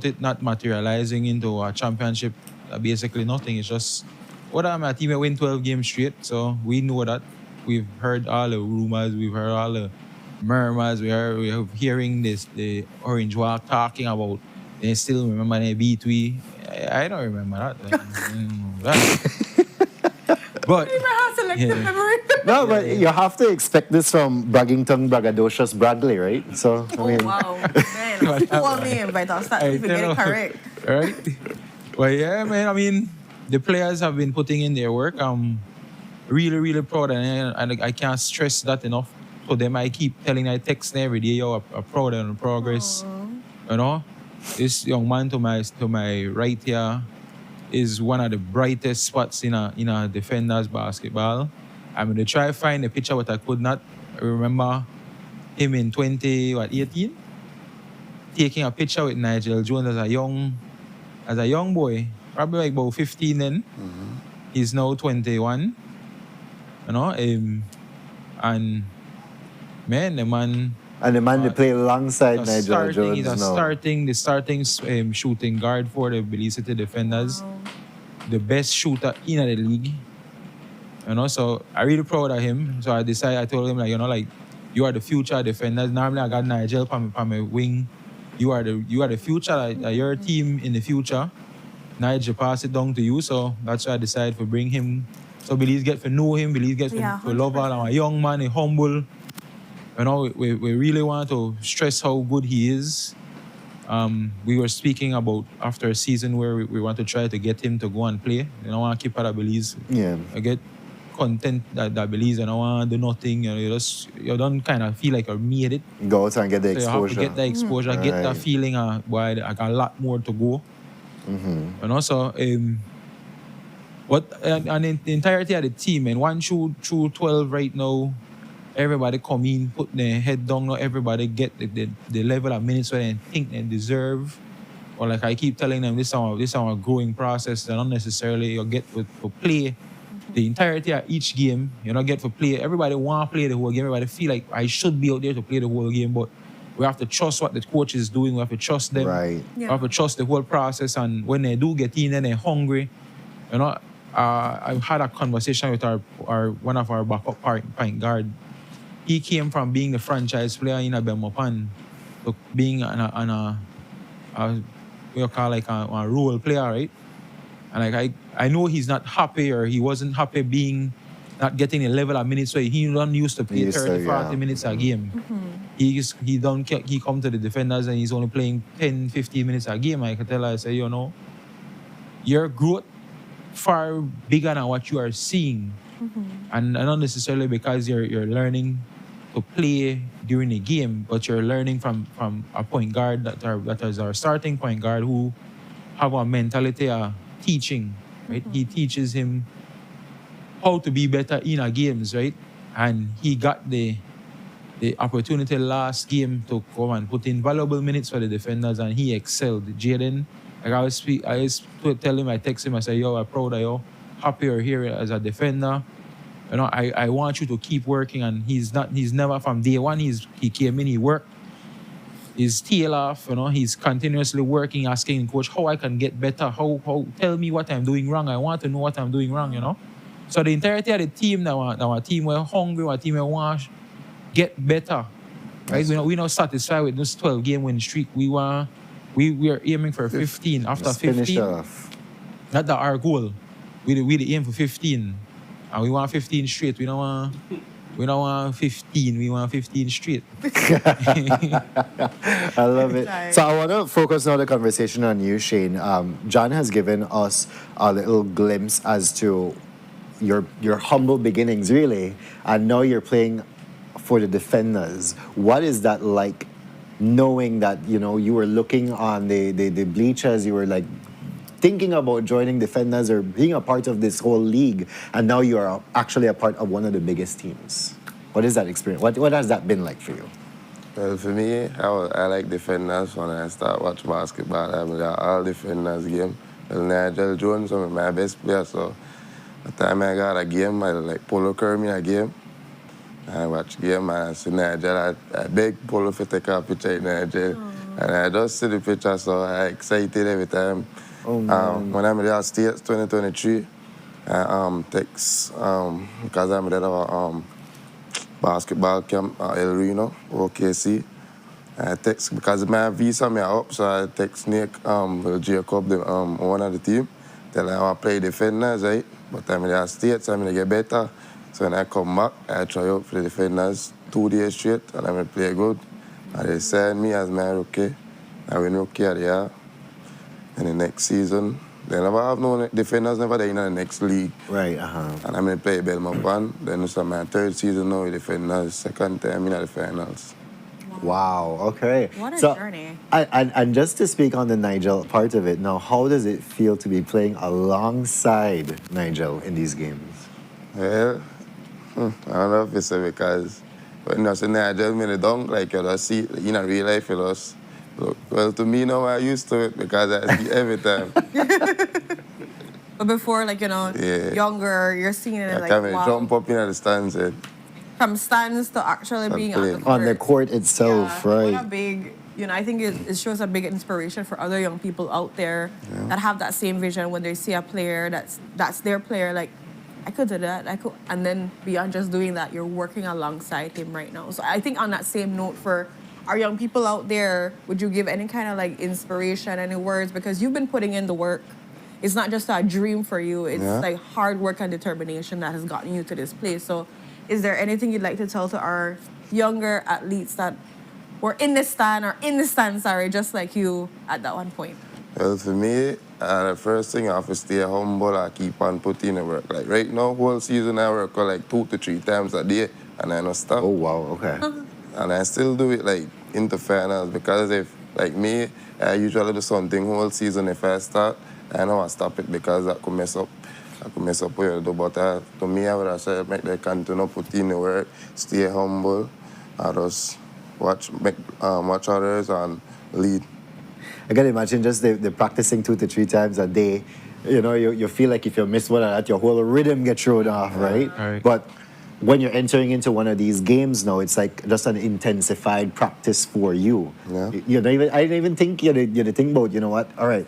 it not materializing into a championship, basically nothing. It's just, my team will win 12 games straight. So we know that. We've heard all the rumors. We've heard all the murmurs. We are hearing the Orange Walk talking about, they still remember the B3. I don't remember that. But You have selective memory. No, but you have to expect this from braggington, braggadocious Bradley, right? So, I mean, Wow, man, poor name, but I'll start to get it correct. Right? Well, yeah, man. I mean, the players have been putting in their work. I'm really, really proud, and I can't stress that enough. To them, I keep telling, I text them every day, yo, I'm proud of the progress. You know, this young man to my right here is one of the brightest spots in a defender's basketball. I'm going to try to find a picture, but I could not remember him in 2018, taking a picture with Nigel Jones as a young boy, probably like about 15 then. Mm-hmm. He's now 21, you know, and man, the man. And the man they play alongside Nigel Jones. He's the starting shooting guard for the Belize City Defenders. Wow. The best shooter in the league. You know, so I'm really proud of him. So I told him, like, you know, like, you are the future defenders. Normally I got Nigel from my wing. You are the future, like, your team in the future. Nigel pass it down to you. So that's why I decided to bring him. So Belize get to know him. Belize get to love him. I'm a young man, he's humble. You know, we really want to stress how good he is. We were speaking about after a season where we want to try to get him to go and play. You know, I want to keep out of Belize. Yeah. I get content that Belize, and I want to do nothing. You know, you don't kind of feel like you made it. Go out and get the exposure. You have to get the exposure, get that feeling of, boy, I got a lot more to go. Mm-hmm. You know, so, and in the entirety of the team, and 1 through 12 right now, everybody come in, put their head down, not everybody get the level of minutes where they think they deserve. Or like I keep telling them, this is our growing process, and not necessarily you get to play the entirety of each game. You don't get to play. Everybody want to play the whole game. Everybody feel like I should be out there to play the whole game, but we have to trust what the coach is doing. We have to trust them. Right. Yeah. We have to trust the whole process, and when they do get in and they're hungry, you know, I've had a conversation with our one of our backup point guard. He came from being the franchise player in a Belmopan to being a role player, right? And like I know he's not happy, or he wasn't happy being not getting a level of minutes, so he don't used to play 40 minutes a game. Mm-hmm. He come to the defenders and he's only playing 10, 15 minutes a game. I can tell her, I say, you know, your growth far bigger than what you are seeing. Mm-hmm. And not necessarily because you're learning to play during the game, but you're learning from a point guard that is our starting point guard who have a mentality of teaching, right? Mm-hmm. He teaches him how to be better in our games, right? And he got the opportunity last game to come and put in valuable minutes for the defenders, and he excelled. Jaden, like I always tell him, I text him, I say, yo, I'm proud of you, happy you're here as a defender. You know, I want you to keep working, and he's never from day one, he came in, he worked his tail off, you know, he's continuously working, asking the coach how I can get better, how tell me what I'm doing wrong. I want to know what I'm doing wrong, you know. So the entirety of the team, our team were hungry, our team want to get better. Right? We're not satisfied with this 12-game win streak. We were aiming for 15. After 15, that's our goal. We aim for 15. And we want 15 straight. We don't want 15. We want 15 straight. I love it. So I want to focus now the conversation on you, Shane. John has given us a little glimpse as to your humble beginnings, really, and now you're playing for the Defenders. What is that like, knowing that you were looking on the bleachers, you were like thinking about joining Defenders or being a part of this whole league, and now you are actually a part of one of the biggest teams? What is that experience? What has that been like for you? Well, for me, I like Defenders when I start watch basketball. I mean, all Defenders game. Well, Nigel Jones was my best player, so the time I got a game, I like Polo Kerr a game. I watch game and I see Nigel. I beg Polo to take a picture with Nigel. And I just see the picture, so I excited every time. When I'm in the States 2023, I text, because I'm at a basketball camp at El Reno, OKC. I text, because my visa me up, so I text Nick, Jacob, the owner of the team, tell him I want to play Defenders, right? But I'm in the States, I'm going to get better. So when I come back, I try out for the Defenders 2 days straight, and I'm going to play good. And they signed me as my rookie. I win rookie of the year. In the next season, they never have no Defenders, never there in the next league. Right, And I'm going to play Belmont Pan. Then it's my 3rd season now with Defenders, 2nd time in the finals. Wow, okay. What a journey. And just to speak on the Nigel part of it, now, how does it feel to be playing alongside Nigel in these games? Well, I don't know if it's because when I say Nigel made a dunk, like you just see in a real life, you just look. Well, to me now, I'm used to it because I see every time. But before, younger, you're seeing it like, wow. Jump up in the stands. From stands to actually being on the court. On the court itself, right. What a big, I think it shows a big inspiration for other young people out there that have that same vision when they see a player that's their player, like, I could do that, and then beyond just doing that, you're working alongside him right now. So I think on that same note, for our young people out there, would you give any kind of like inspiration, any words? Because you've been putting in the work. It's not just a dream for you. It's like hard work and determination that has gotten you to this place. So is there anything you'd like to tell to our younger athletes that were in the stand, just like you at that one point? Well, for me, the first thing I have to stay humble and keep on putting in the work. Like right now, whole season I work like 2 to 3 times a day, and I don't stop. Oh, wow, okay. And I still do it like into finals, because if, like me, I usually do something whole season. If I start, I know I stop it because I could mess up. What you do, but to me, I would have said, make the continue put in the work, stay humble, and just watch others and lead. I can imagine just the practicing 2 to 3 times a day. You feel like if you miss one of that, your whole rhythm gets thrown off, right? Right. But when you're entering into one of these games now, it's like just an intensified practice for you. Yeah. I didn't even think you think about, what, all right,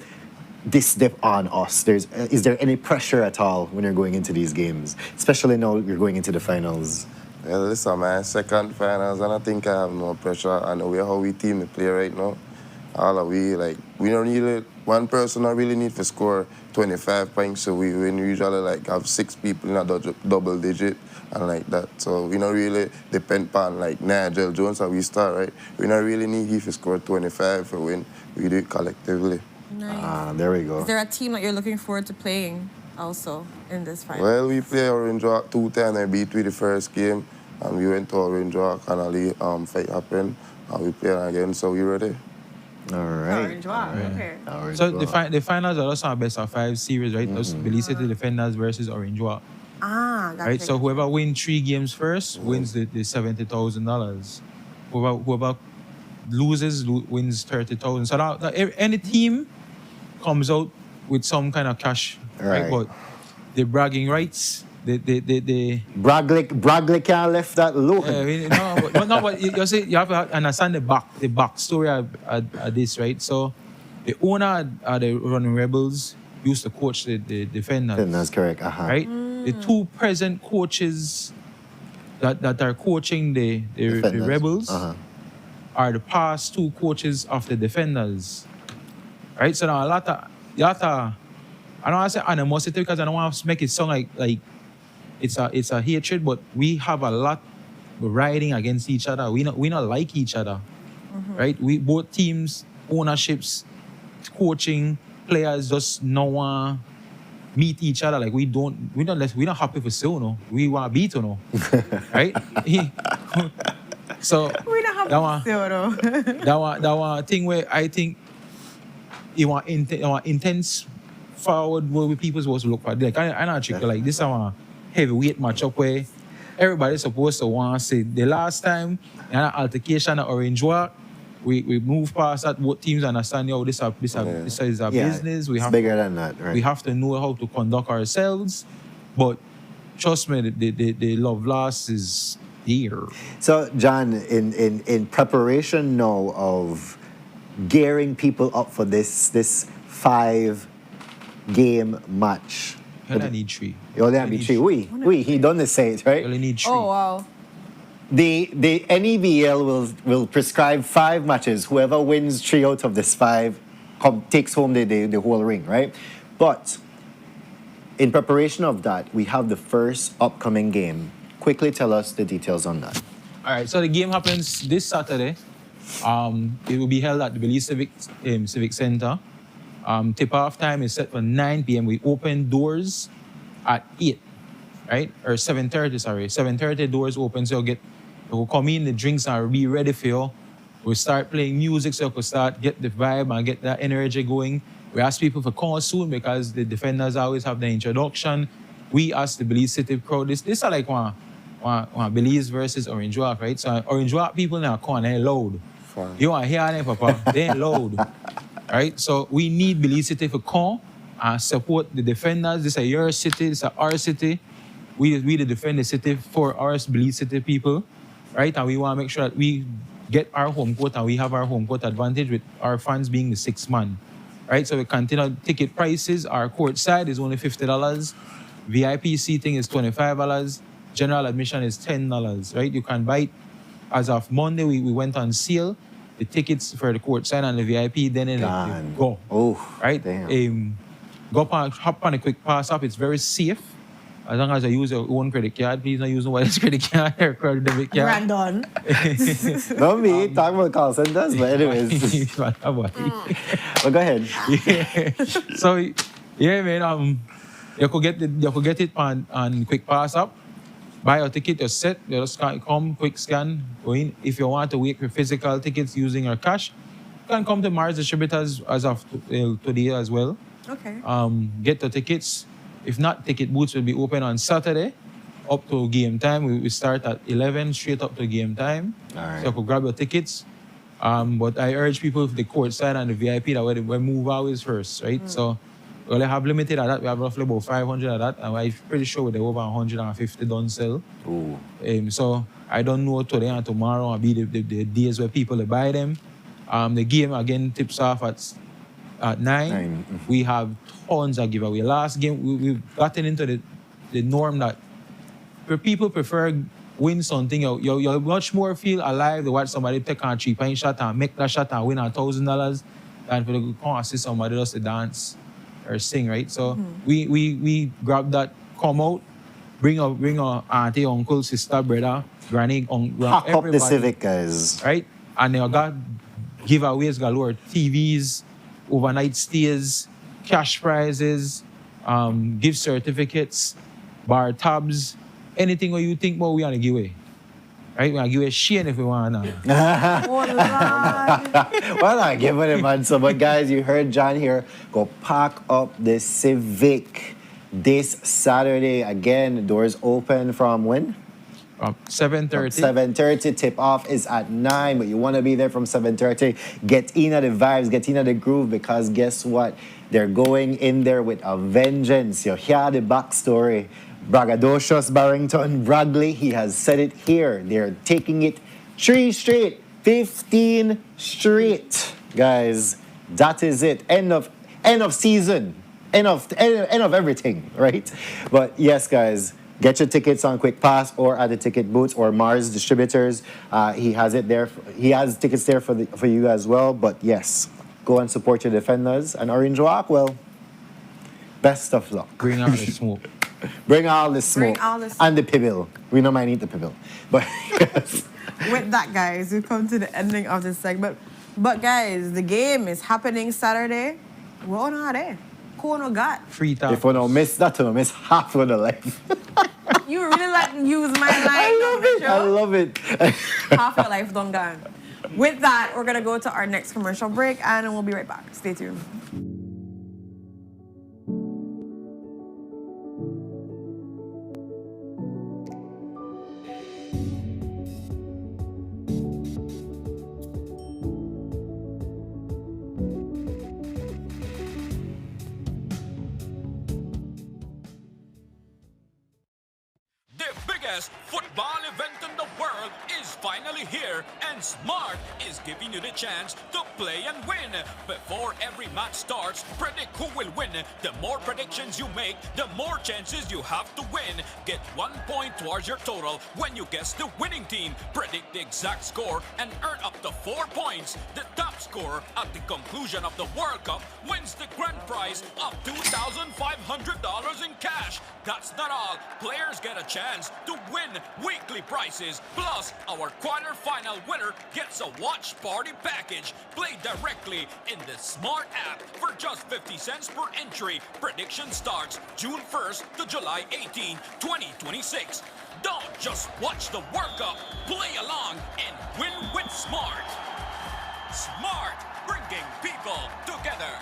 this dip on us. Is there any pressure at all when you're going into these games, especially now you're going into the finals? Well, this is my 2nd finals, and I think I have no pressure. I know how we team to play right now. All of we don't really, one person don't really need to score 25 points, so we usually have 6 people in a double digit and like that. So we don't really depend on Nigel Jones, how we start, right? We don't really need him to score 25 to win. We do it collectively. Nice. There we go. Is there a team that you're looking forward to playing also in this fight? Well, we play Orange Rock 2 times. I beat with the first game, and we went to Orange Rock, and fight happened, and we play again, so we ready. All right. Orange Rock, okay. So the finals are also a best of 5 series, right? Those Belize City Defenders versus Orange Rock. Gotcha. Right? So whoever wins 3 games first wins the $70,000. Whoever loses wins $30,000. So now any team comes out with some kind of cash, right? But the bragging rights, the Braglick can't left that alone. But you see, you have to understand the backstory of this, right? So the owner of the Running Rebels used to coach the Defenders. That's correct. Right? The 2 present coaches that are coaching the Rebels are the past 2 coaches of the Defenders. Right? So now you have to, I don't want to say animosity because I don't want to make it sound like it's a hatred, but we have a lot riding against each other. We not like each other. Right? We both teams, ownerships, coaching, players just no one meet each other. Like we not happy for so no. We want to beat no. Right? So We don't have that zero. that one thing where I think you want intense forward where people supposed to look for. Like I not trick like this one heavyweight matchup where everybody's supposed to want to say the last time in an altercation at Orange Walk, we move past that. Both teams understand this is our business. We it's have bigger than that, right? We have to know how to conduct ourselves. But trust me, the love lost is here. So, John, in preparation now of gearing people up for this 5-game match. You only need 3. You only need 3. He done the say, right? You only need 3. Oh wow. The NEBL will prescribe 5 matches. Whoever wins 3 out of this 5 takes home the whole ring, right? But in preparation of that, we have the first upcoming game. Quickly tell us the details on that. All right, so the game happens this Saturday. It will be held at the Belize Civic Center. Tip-off time is set for 9 p.m. We open doors at 8, right? Or 7:30, sorry. 7:30 doors open, so we'll come in, the drinks are be ready for you. We'll start playing music so we can start get the vibe and get that energy going. We ask people for call soon because the defenders always have the introduction. We ask the Belize City crowd, this is like one Belize versus Orange Walk, right? So Orange Walk people now come and loud. Fine. You want to hear them, Papa? They ain't loud. Right? So we need Belize City to come and support the defenders. This is your city, this is our city. We defend the city for our Belize City people, right? And we want to make sure that we get our home court and we have our home court advantage with our fans being the 6th man, right? So we continue ticket prices. Our court side is only $50. VIP seating is $25. General admission is $10, right? You can buy it. As of Monday, we went on sale. The tickets for the court side and the VIP, then they go. Oh, right? Damn. Hop on a quick pass up. It's very safe. As long as I use your own credit card, please not use nobody's credit card or credit debit card. Brandon. Not me, talking about call centers, but anyways. Well, go ahead. Yeah. So, yeah, man, you could get it on quick pass up. Buy your ticket, you're set, you just come, quick scan, go in. If you want to wait for physical tickets using your cash, you can come to Mars Distributors as of today as well. Okay. Get the tickets. If not, ticket booths will be open on Saturday up to game time. We start at 11 straight up to game time. All right. So you could grab your tickets. But I urge people for the court side and the VIP that we move always first, right? So we only have limited at that. We have roughly about 500 at that. And I'm pretty sure we're over 150 done sell. Ooh. So I don't know today and tomorrow will be the days where people will buy them. The game again tips off at 9. Mm-hmm. We have tons of giveaway. Last game, we've gotten into the norm that people prefer win something. You'll much more feel alive to watch somebody take a 3-point shot and make that shot and win $1,000 than for to come and see somebody else to dance or sing, right? So we grab that, come out, bring our auntie, uncle, sister, brother, granny, Pack everybody. up the Civic, guys. Right? And they got giveaways galore, TVs, overnight stays, cash prizes, gift certificates, bar tabs, anything what you think about we want to give away. Right? We want to give away shit if we want now. Well, I'm giving it, man. So, but guys, you heard John here. Go pack up the Civic this Saturday. Again, doors open from when? 7:30. 7:30. Tip off is at 9, but you want to be there from 7:30. Get in at the vibes, get in at the groove, because guess what? They're going in there with a vengeance. You hear the backstory. Braggadocious Barrington Bradley, he has said it here. They're taking it 3 straight, 15 straight. Guys, that is it. End of season. End of everything, right? But yes, guys, get your tickets on Quick Pass or at the ticket booths or Mars Distributors. He has it there. He has tickets there for you as well. But yes, go and support your defenders. And Orange Walk, well, best of luck. Bring out the smoke. Bring all the smoke. Bring all the smoke. And the pibble. We don't mind eat the pibble. But yes. With that, guys, we've come to the ending of this segment. But guys, the game is happening Saturday. We're on our day. who no got? Free tacos. If you don't miss that, you miss half of the life. You really like use my line. I love it. Half your life done gone. With that, we're gonna go to our next commercial break and we'll be right back. Stay tuned. The biggest football event in the world is finally here, and Smart is giving you the chance to play and win. Before every match starts, predict who will win. The more predictions you make, the more chances you have to win. Get 1 point towards your total when you guess the winning team. Predict the exact score and earn up to 4 points. The top scorer at the conclusion of the World Cup wins the grand prize of $2,500 in cash. That's not all. Players get a chance to win weekly prizes. Plus, our quarter-final winner gets a watch party package. Play directly in the Smart app for just 50 cents per entry. Prediction starts June 1st to July 18, 2026. Don't just watch the World Cup. Play along and win with Smart. Smart, bringing people together.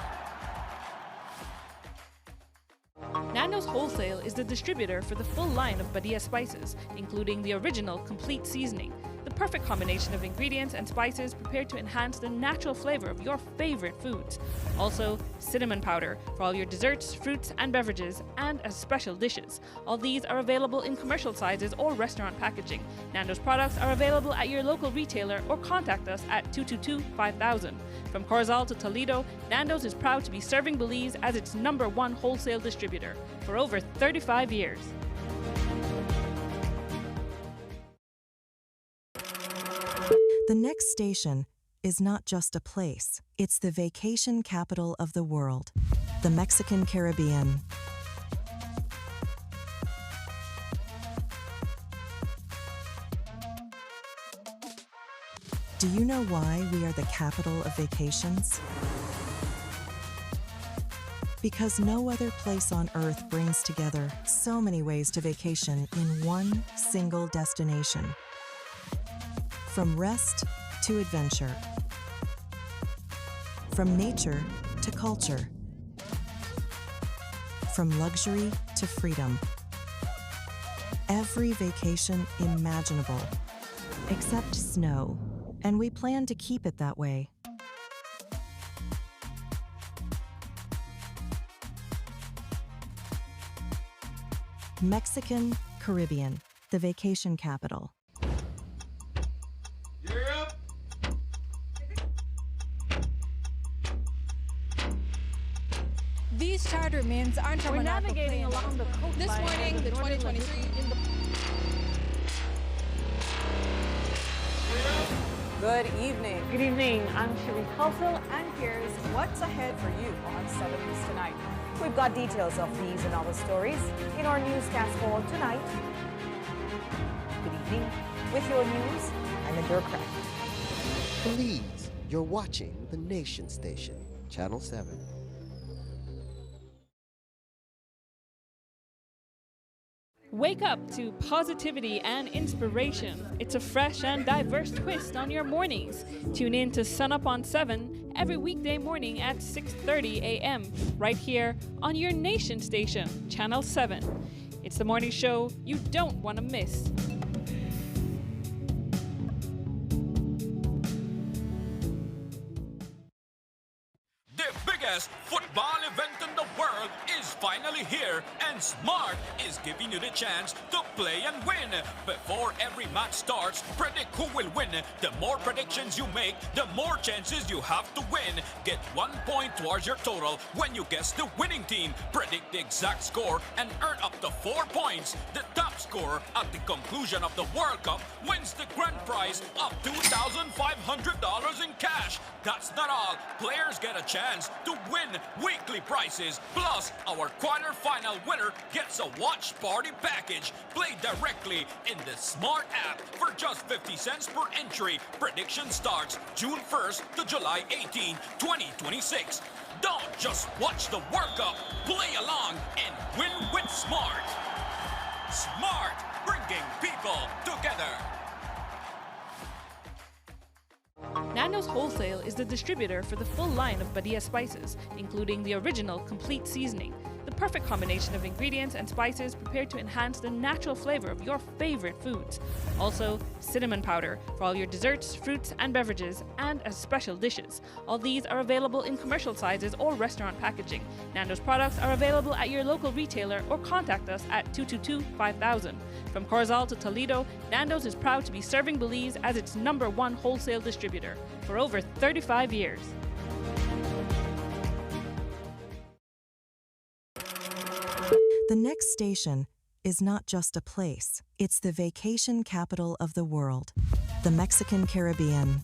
Nando's Wholesale is the distributor for the full line of Badia spices, including the original complete seasoning, the perfect combination of ingredients and spices prepared to enhance the natural flavor of your favorite foods. Also, cinnamon powder for all your desserts, fruits, and beverages, and as special dishes. All these are available in commercial sizes or restaurant packaging. Nando's products are available at your local retailer or contact us at 222-5000. From Corozal to Toledo, Nando's is proud to be serving Belize as its #1 wholesale distributor for over 35 years. The next station is not just a place, it's the vacation capital of the world, the Mexican Caribbean. Do you know why we are the capital of vacations? Because no other place on Earth brings together so many ways to vacation in one single destination. From rest to adventure. From nature to culture. From luxury to freedom. Every vacation imaginable, except snow, and we plan to keep it that way. Mexican Caribbean, the vacation capital. These charter means aren't We're navigating along the coastline. This morning, the 2023 Good evening. Good evening. I'm Shireen Khalsil, And here's what's ahead for you on 7 News tonight. We've got details of these and other stories in our newscast for tonight. Good evening. With your news, I'm Indira Crack. Belize, you're watching the Nation Station, Channel 7. Wake up to positivity and inspiration. It's a fresh and diverse twist on your mornings. Tune in to Sunup on 7 every weekday morning at 6:30 a.m. right here on your Nation Station, Channel 7. It's the morning show you don't want to miss. The biggest football event in the world is finally here, and Smart is giving you the chance to play and win. Before every match starts, predict who will win. The more predictions you make, the more chances you have to win. Get 1 point towards your total when you guess the winning team. Predict the exact score and earn up to 4 points. The top top scorer at the conclusion of the World Cup wins the grand prize of $2,500 in cash. That's not all. Players get a chance to win weekly prizes. Plus, our quarter-final winner gets a watch party package. Play directly in the Smart app for just 50 cents per entry. Prediction starts June 1st to July 18, 2026. Don't just watch the World Cup. Play along and win with Smart. Smart, bringing people together. Nando's Wholesale is the distributor for the full line of Badia spices, including the original complete seasoning, the perfect combination of ingredients and spices prepared to enhance the natural flavor of your favorite foods. Also, cinnamon powder for all your desserts, fruits, and beverages, and as special dishes. All these are available in commercial sizes or restaurant packaging. Nando's products are available at your local retailer or contact us at 222-5000. From Corozal to Toledo, Nando's is proud to be serving Belize as its #1 wholesale distributor for over 35 years. The next station is not just a place, it's the vacation capital of the world, the Mexican Caribbean.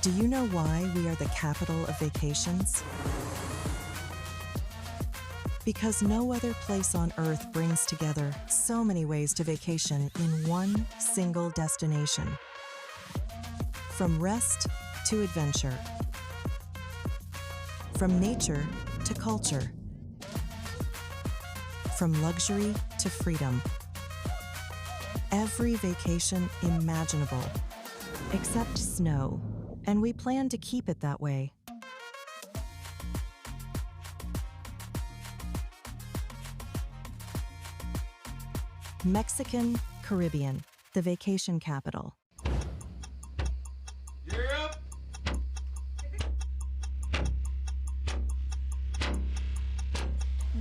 Do you know why we are the capital of vacations? Because no other place on earth brings together so many ways to vacation in one single destination. From rest to adventure. From nature to culture. From luxury to freedom. Every vacation imaginable, except snow, and we plan to keep it that way. Mexican Caribbean, the vacation capital.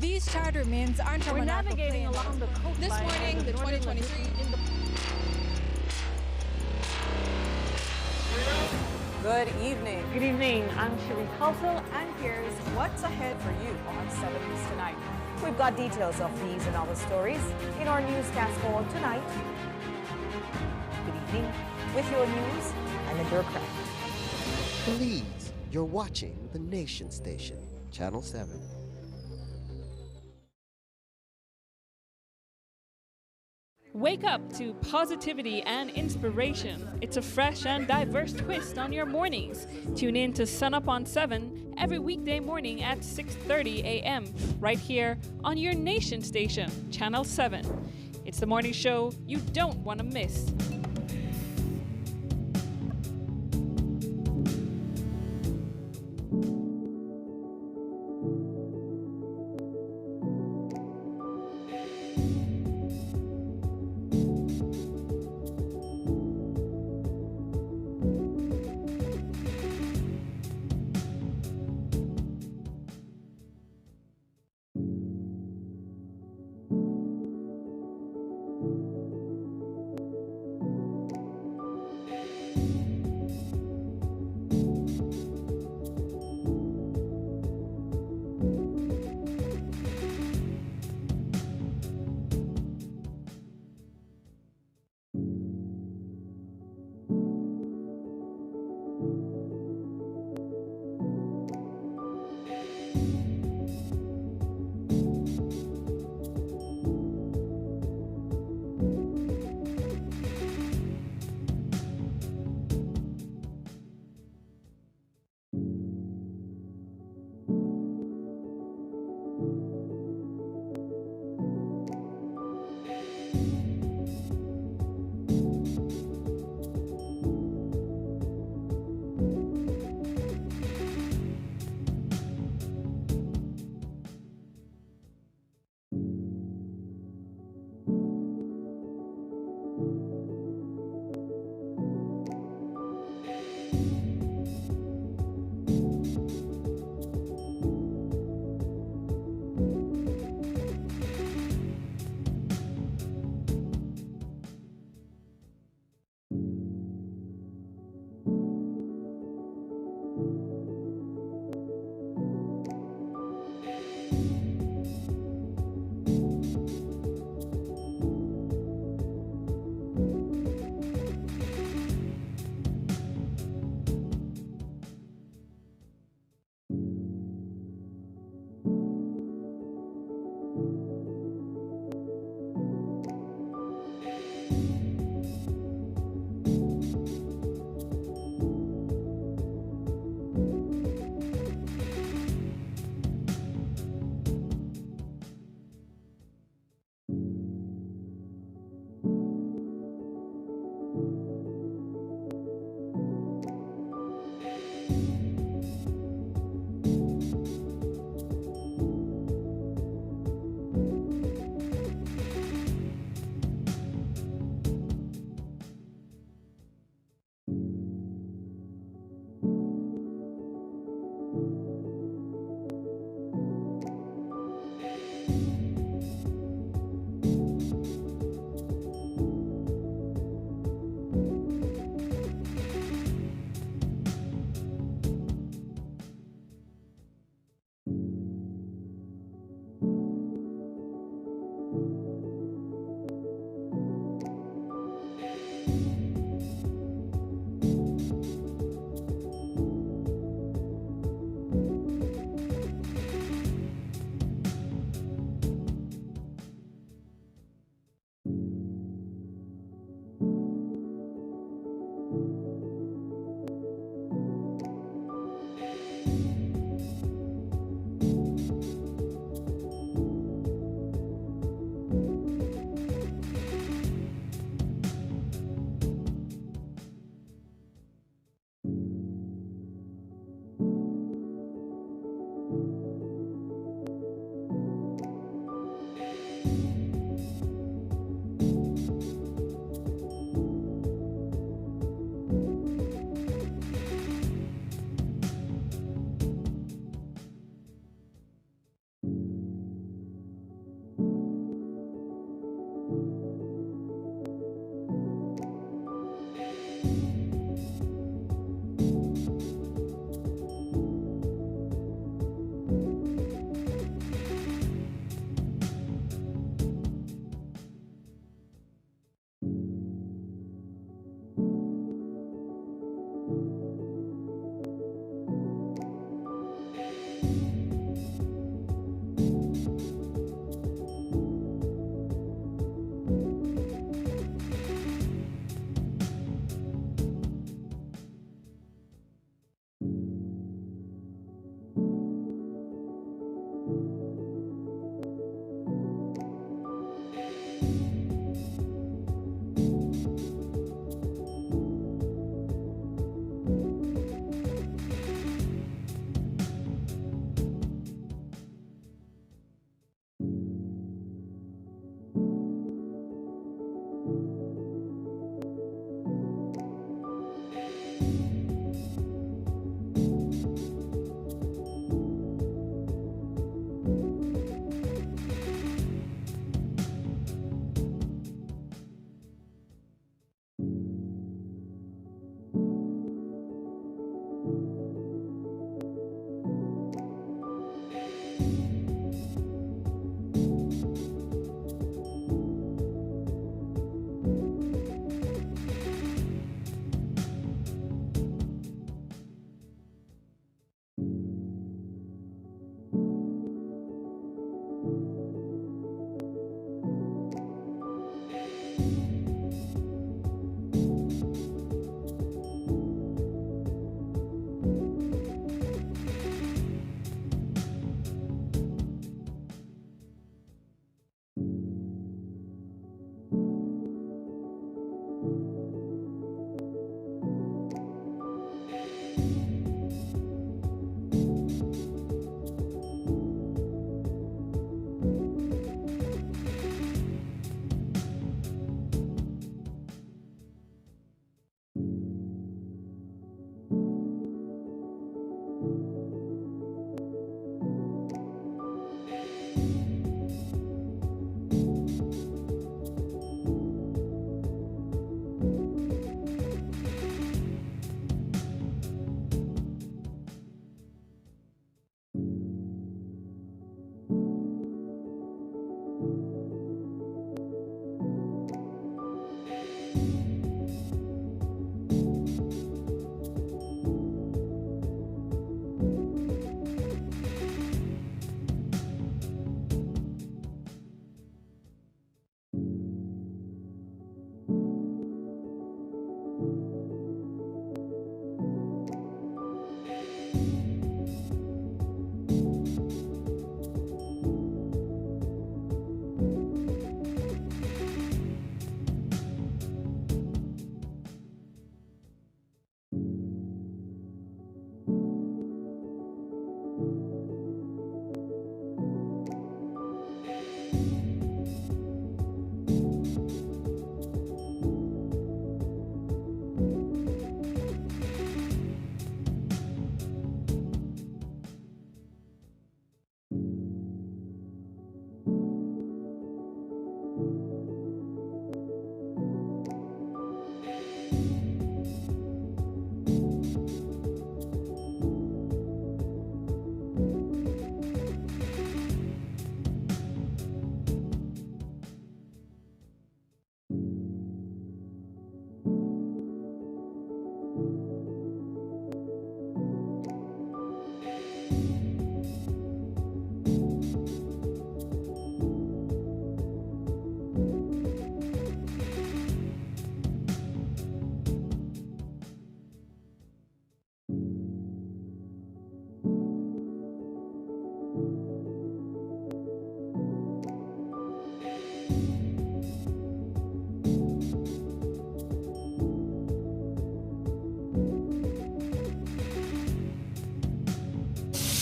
These charter means aren't We're navigating along the coastline. This morning, the 2023 Good evening. Good evening. I'm Cherie Halsell, And here's what's ahead for you on 7 News Tonight. We've got details of these and other stories in our newscast for tonight. Good evening. With your news, I'm Indira Craft. Belize, you're watching the Nation Station, Channel 7. Wake up to positivity and inspiration. It's a fresh and diverse twist on your mornings. Tune in to Sunup on 7 every weekday morning at 6:30 a.m. right here on your Nation Station, Channel 7. It's the morning show you don't want to miss.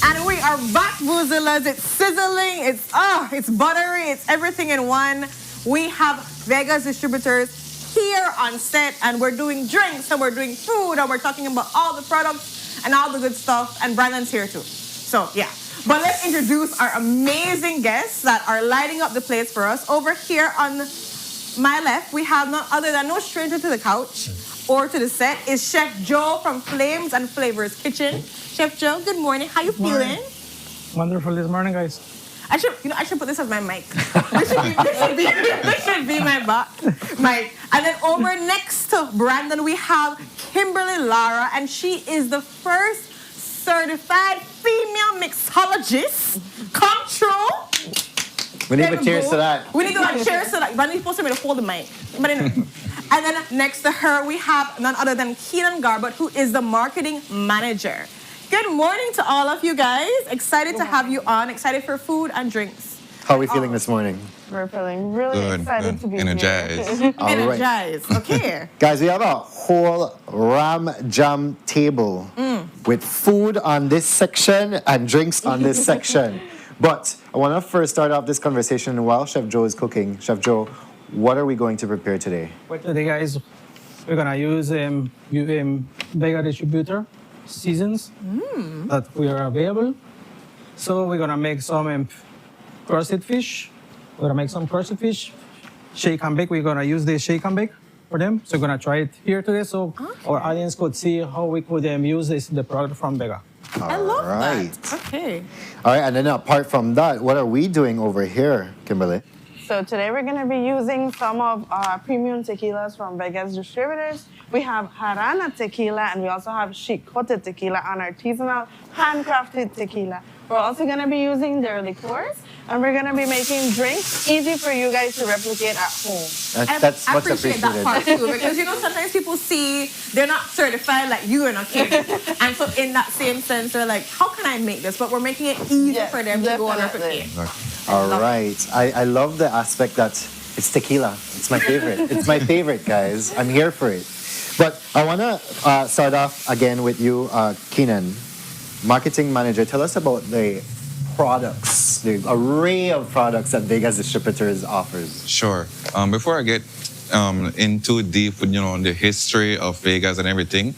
And we are back, Boozillers. It's sizzling, it's buttery, it's everything in one. We have Vegas distributors here on set, and we're doing drinks, and we're doing food, and we're talking about all the products and all the good stuff, and Brandon's here too. So, yeah. But let's introduce our amazing guests that are lighting up the place for us. Over here on my left, we have none other than no stranger to the couch or to the set is Chef Joe from Flames and Flavors Kitchen. Chef Joe, good morning. How you feeling? Wonderful this morning, guys. I should put this as my mic. This should be my mic. And then over next to Brandon, we have Kimberly Lara, and she is the first certified female mixologist. Come true. We need to cheers to that. We need to cheers to that. Brandon's supposed to be to hold the mic. But anyway. And then next to her, we have none other than Keenan Garbutt, who is the marketing manager. Good morning to all of you guys. Excited to have you on. Excited for food and drinks. How are we feeling this morning? We're feeling really excited to be Energized. here. All right. Energized. Okay. Guys, we have a whole ram jam table with food on this section and drinks on this section. But I want to first start off this conversation while Chef Joe is cooking. Chef Joe, what are we going to prepare today? Well, today, guys, we're gonna use Vega distributor seasons that we are available. So we're gonna make some crusted fish. We're gonna make some crusted fish, shake and bake. We're gonna use the shake and bake for them. So we're gonna try it here today, so our audience could see how we could use the product from Vega. I love that. Okay. All right, and then apart from that, what are we doing over here, Kimberly? So today we're going to be using some of our premium tequilas from Vegas distributors. We have Harana tequila and we also have Chicote tequila, an artisanal handcrafted tequila. We're also going to be using their liqueurs and we're going to be making drinks easy for you guys to replicate at home. That's I much appreciate that part too, because sometimes people see they're not certified like you and okay, and so in that same sense they're like, how can I make this? But we're making it easy for them to go and replicate. All right. I love the aspect that it's tequila. It's my favorite. It's my favorite, guys. I'm here for it. But I want to start off again with you, Keenan, marketing manager. Tell us about the products, the array of products that Vegas Distributors offers. Sure. Before I get in too deep with the history of Vegas and everything,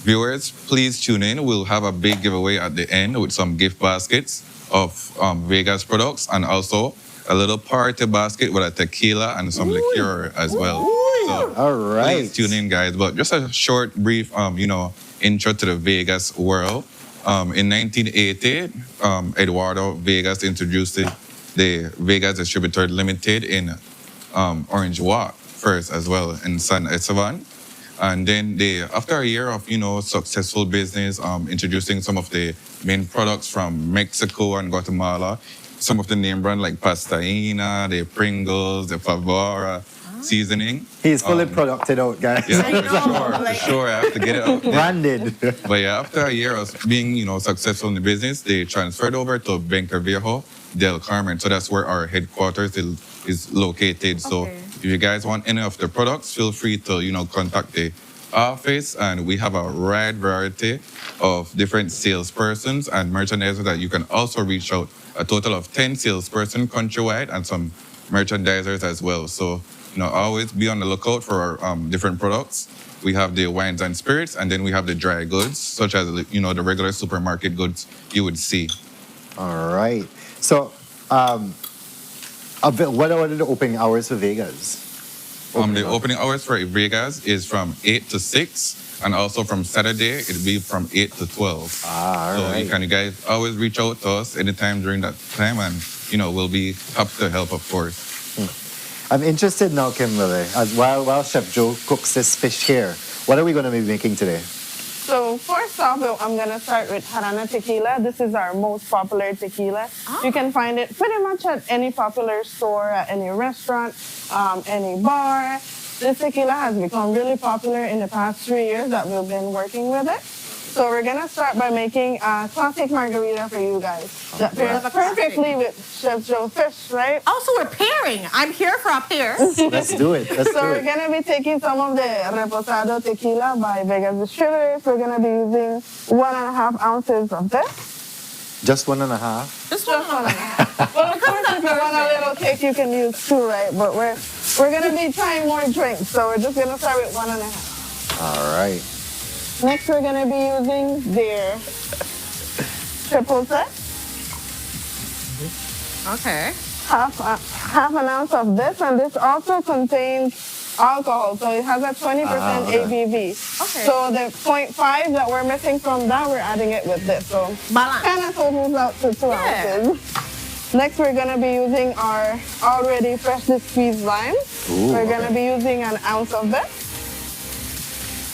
viewers, please tune in. We'll have a big giveaway at the end with some gift baskets of Vegas products and also a little party basket with a tequila and some liqueur as well. So all right. Please tune in, guys. But just a short, brief, intro to the Vegas world. In 1980, Eduardo Vegas introduced the Vegas Distributor Limited in Orange Walk first as well in San Esteban. And then after a year of, successful business, introducing some of the main products from Mexico and Guatemala, some of the name brand like Pastaina, the Pringles, the Favara seasoning. He's fully producted out, guys. Yeah, for sure. I have to get it out. Branded. But yeah, after a year of being, successful in the business, they transferred over to Banca Viejo del Carmen. So that's where our headquarters is located. So if you guys want any of the products, feel free to, contact the office. And we have a wide variety of different salespersons and merchandisers that you can also reach out. A total of 10 salespersons countrywide and some merchandisers as well. So, always be on the lookout for our different products. We have the wines and spirits, and then we have the dry goods, such as, the regular supermarket goods you would see. All right. So, what are the opening hours for Vegas? The opening hours for Vegas is from 8 to 6, and also from Saturday, it'll be from 8 to 12. So you guys always reach out to us anytime during that time, and, we'll be happy to help, of course. I'm interested now, Kimberly, as while Chef Joe cooks this fish here, what are we going to be making today? So first off, I'm going to start with Harana tequila. This is our most popular tequila. You can find it pretty much at any popular store, at any restaurant, any bar. This tequila has become really popular in the past 3 years that we've been working with it. So we're going to start by making a classic margarita for you guys. That pairs perfectly with Chef Joe's fish, right? Also, we're pairing. I'm here for a pair. Let's do it. We're going to be taking some of the Reposado tequila by Vegas Distributors. We're going to be using 1.5 ounces of this. Just 1.5? Just 1.5. Well, of course, if you want a little cake, you can use 2, right? But we're going to be trying more drinks, so we're just going to start with 1.5. All right. Next, we're going to be using their triple set. Okay. Half an ounce of this, and this also contains alcohol, so it has a 20% ABV. Okay. So the 0.5 that we're missing from that, we're adding it with this. So balance. Kind of totals out to 2 ounces. Next, we're going to be using our already freshly squeezed lime. We're going to be using 1 ounce of this.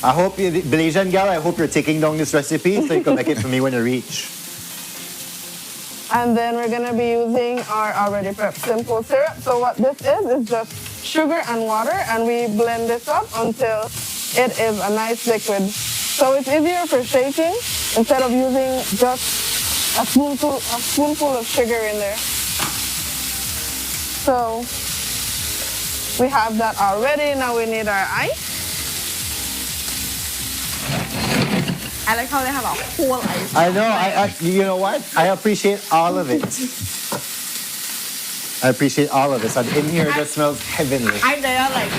I hope, Belizean gal, I hope you're taking down this recipe so you can make it for me when you reach. And then we're going to be using our already prepped simple syrup. So what this is just sugar and water, and we blend this up until it is a nice liquid. So it's easier for shaking instead of using just a spoonful of sugar in there. So we have that already. Now we need our ice. I like how they have a whole ice. I know. You know what? I appreciate all of it. I appreciate all of this. And in here, it just smells heavenly. I there like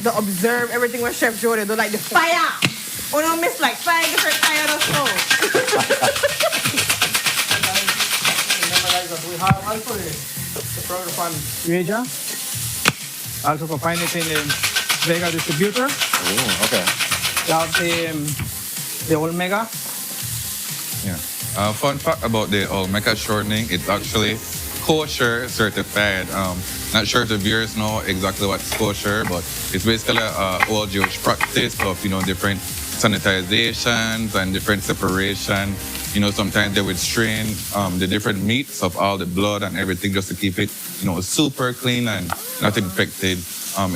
the observe everything with Chef Joe. They do like the fire. Oh no, miss like 5 different fire of stove. We have also the product from Reja. Also can find it in the Vega distributor. Oh, okay. We have the Omega. Yeah. Fun fact about the Olmeca shortening, it's actually kosher certified. Not sure if the viewers know exactly what's kosher, but it's basically a old Jewish practice of, different sanitizations and different separation. Sometimes they would strain the different meats of all the blood and everything just to keep it, super clean and not infected.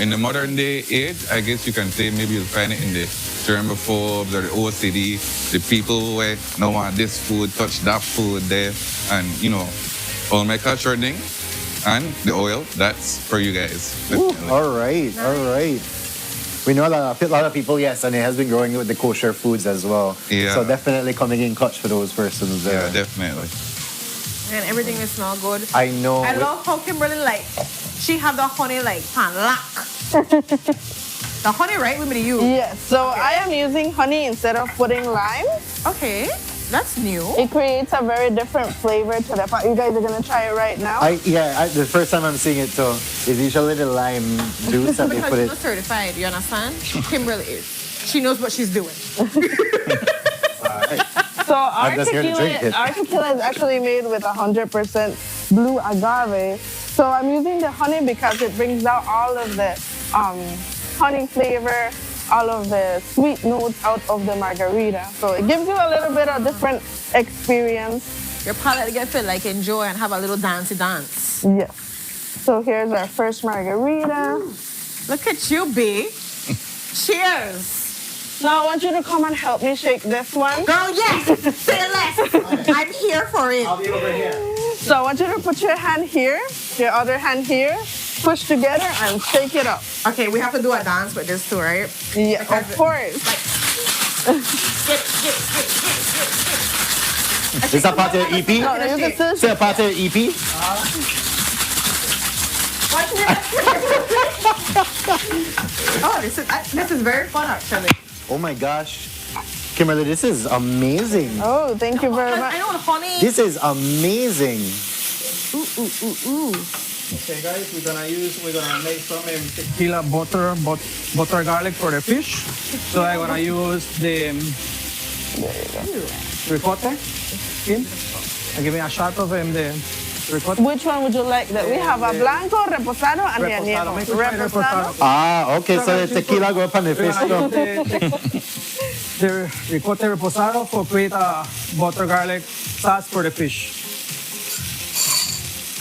In the modern day age, I guess you can say maybe you'll find it in the germaphobes or the OCD, the people who don't want this food, touch that food there, and Olmeca shortening and the oil, that's for you guys. Ooh, all right. We know a lot of people, yes, and it has been growing with the kosher foods as well. Yeah. So definitely coming in clutch for those persons there. Yeah, definitely. And everything will smell good. I know. I love how Kimberly she have the honey pan lock. The honey, right? We made you. Yes. So I am using honey instead of putting lime. Okay. That's new. It creates a very different flavor to the pot. You guys are gonna try it right now. The first time I'm seeing it, so it's usually the lime juice that they Because put she's it. not certified, you understand? Kimberly is. She knows what she's doing. So our I'm just here to drink it. tequila is actually made with 100% blue agave. So I'm using the honey because it brings out all of the honey flavor, all of the sweet notes out of the margarita. So it gives you a little bit of different experience. Your palate gets to enjoy and have a little dancey dance. Yes. So here's our first margarita. Look at you, B. Cheers. Now I want you to come and help me shake this one. Girl, yes. Say less. I'm here for it. I'll be over here. So I want you to put your hand here, your other hand here, push together and shake it up. Okay, we have to do a dance with this too, right? Yeah, of course. Is that part of the EP? No, Is that part of the EP? Oh, this is very fun actually. Oh my gosh. Kimberly, this is amazing. Oh, thank you very much. I know honey. This is amazing. Ooh. Okay, guys, we're gonna make some tequila butter garlic for the fish. So I'm gonna use the ricotta skin. Give me a shot of the ricotta. Which one would you like? That we have a blanco, reposado, and the añejo. Reposado. Ah, okay, so the tequila go up on the fish. No? The ricotta reposado for create a butter garlic sauce for the fish.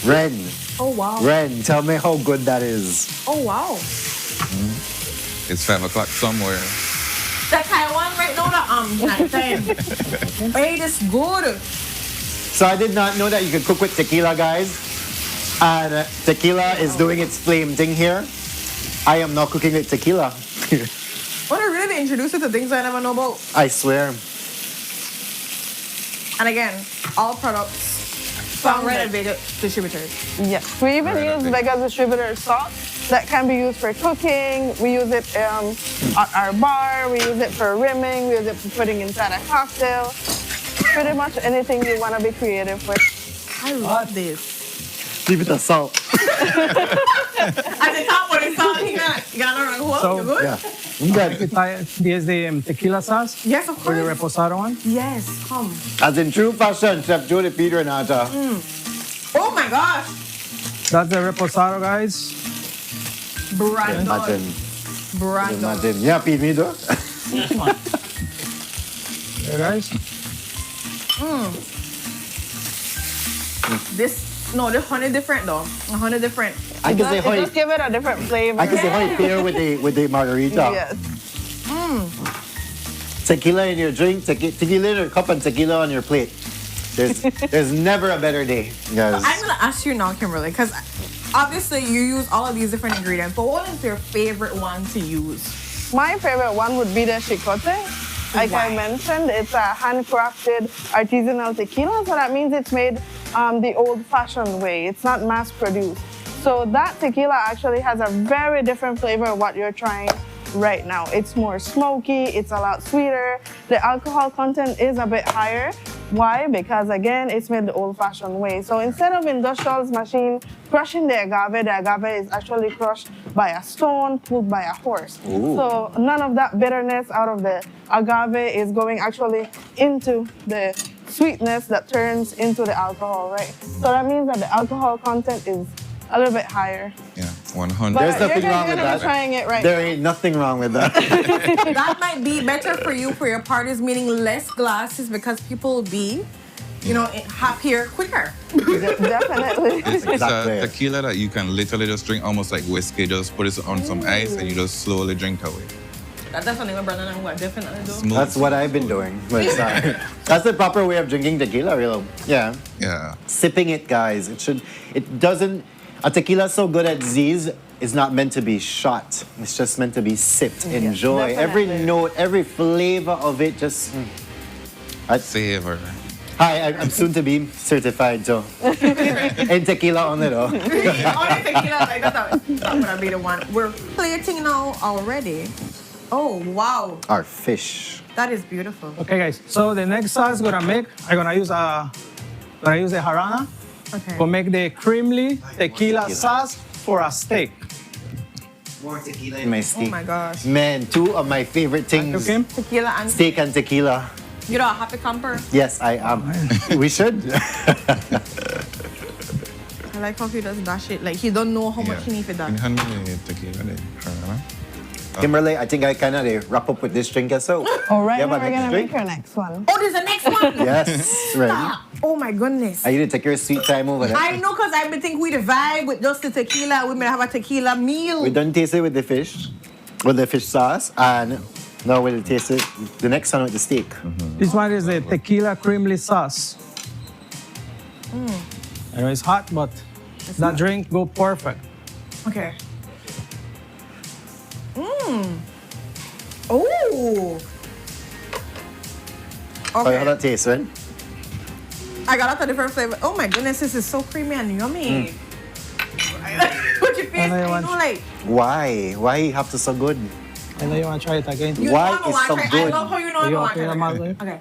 Ren. Oh wow. Ren, tell me how good that is. Oh wow. It's 5 o'clock somewhere. The Taiwan right now, night time. Hey, this good. So I did not know that you could cook with tequila, guys. And tequila is doing its flame thing here. I am not cooking with tequila. Want to really be introduced to things I never know about. I swear. And again, all products from Red and Vega distributors. Yes, we even use Vega distributor salt that can be used for cooking. We use it at our bar. We use it for rimming. We use it for putting inside a cocktail. Pretty much anything you want to be creative with. I love this. Leave it the salt. At the top when it's salt, you got So, you good? Yeah. I'm good. Here's the tequila sauce. Yes, of For the course. reposado one. Yes, come. As in true fashion, Chef Judy Peter Nata. Oh my gosh. That's the reposado, guys. Brandon. Imagine. Yeah, Pete, me though. There, guys. The honey different though. The honey different. I can say Just give it a different flavor. I can say honey pair with the margarita. Yes. Tequila in your drink, tequila in your cup, and tequila on your plate. There's never a better day, guys. I'm gonna ask you now, Kimberly, because obviously you use all of these different ingredients, but what is your favorite one to use? My favorite one would be the chicote. Like I mentioned, it's a handcrafted artisanal tequila, so that means it's made the old-fashioned way. It's not mass-produced. So that tequila actually has a very different flavor of what you're trying right now. It's more smoky, it's a lot sweeter. The alcohol content is a bit higher. Why? Because again, it's made the old-fashioned way. So instead of industrial's machine crushing the agave is actually crushed by a stone pulled by a horse. Ooh. So none of that bitterness out of the agave is going actually into the sweetness that turns into the alcohol, right? So that means that the alcohol content is a little bit higher. Yeah, 100. There's nothing wrong with that. Trying it right there ain't nothing wrong with that. That might be better for you for your parties, meaning less glasses because people will be, happier quicker. Definitely. It's a tequila that you can literally just drink almost like whiskey. Just put it on some ice and you just slowly drink away. That's definitely what Brandon and I definitely do. Smooth. That's what I've been doing. But that's the proper way of drinking tequila, really. Yeah. Yeah. Sipping it, guys. A tequila so good at Z's is not meant to be shot. It's just meant to be sipped. Enjoy. Every note, every flavor of it just... Savor. Hi, I'm soon to be certified too. In tequila only though. Only tequila, like that's gonna be the one. We're plating now already. Oh, wow. Our fish. That is beautiful. Okay, guys. So the next sauce I'm gonna use a harana. Okay. To make the creamy tequila sauce for a steak. More tequila in my steak. Oh my gosh. Man, two of my favorite things. Tequila and steak and tequila. You know a happy camper? Yes, I am. We should. I like how he does dash it. Like he don't know how much he needs to dash. Kimberly, I think I kind of wrap up with this drink as so. All right, Yeah, now but we're next gonna drink? make our next one. Oh, there's a next one. Yes, ready. Stop. Oh my goodness. I need to take your sweet time over there. I know, because I've been thinking we the vibe with just the tequila. We may have a tequila meal. We done taste it with the fish sauce, and now we'll taste it the next one with the steak. This one is the tequila creamy sauce. I know it's hot, but that drink go perfect. Okay. Oh. How Okay. that taste, right? I got a different flavor. Oh my goodness, this is so creamy and yummy. Put your face, I know you want- like. Why? Why you have to so good? I know you want to try it again. You Why know I is wanna so try. good? I love how you know I You want want to to try. try? Okay.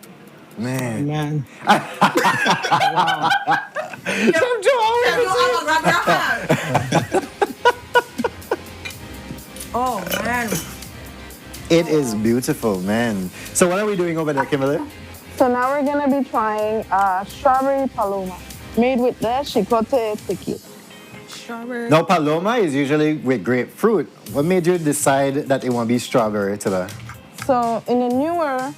Man. Man. Oh man. It is beautiful, man. So what are we doing over there, Kimberly? So now we're gonna be trying strawberry paloma made with the chicote tequila. Strawberry. Now, paloma is usually with grapefruit. What made you decide that it won't be strawberry today? So in the newer,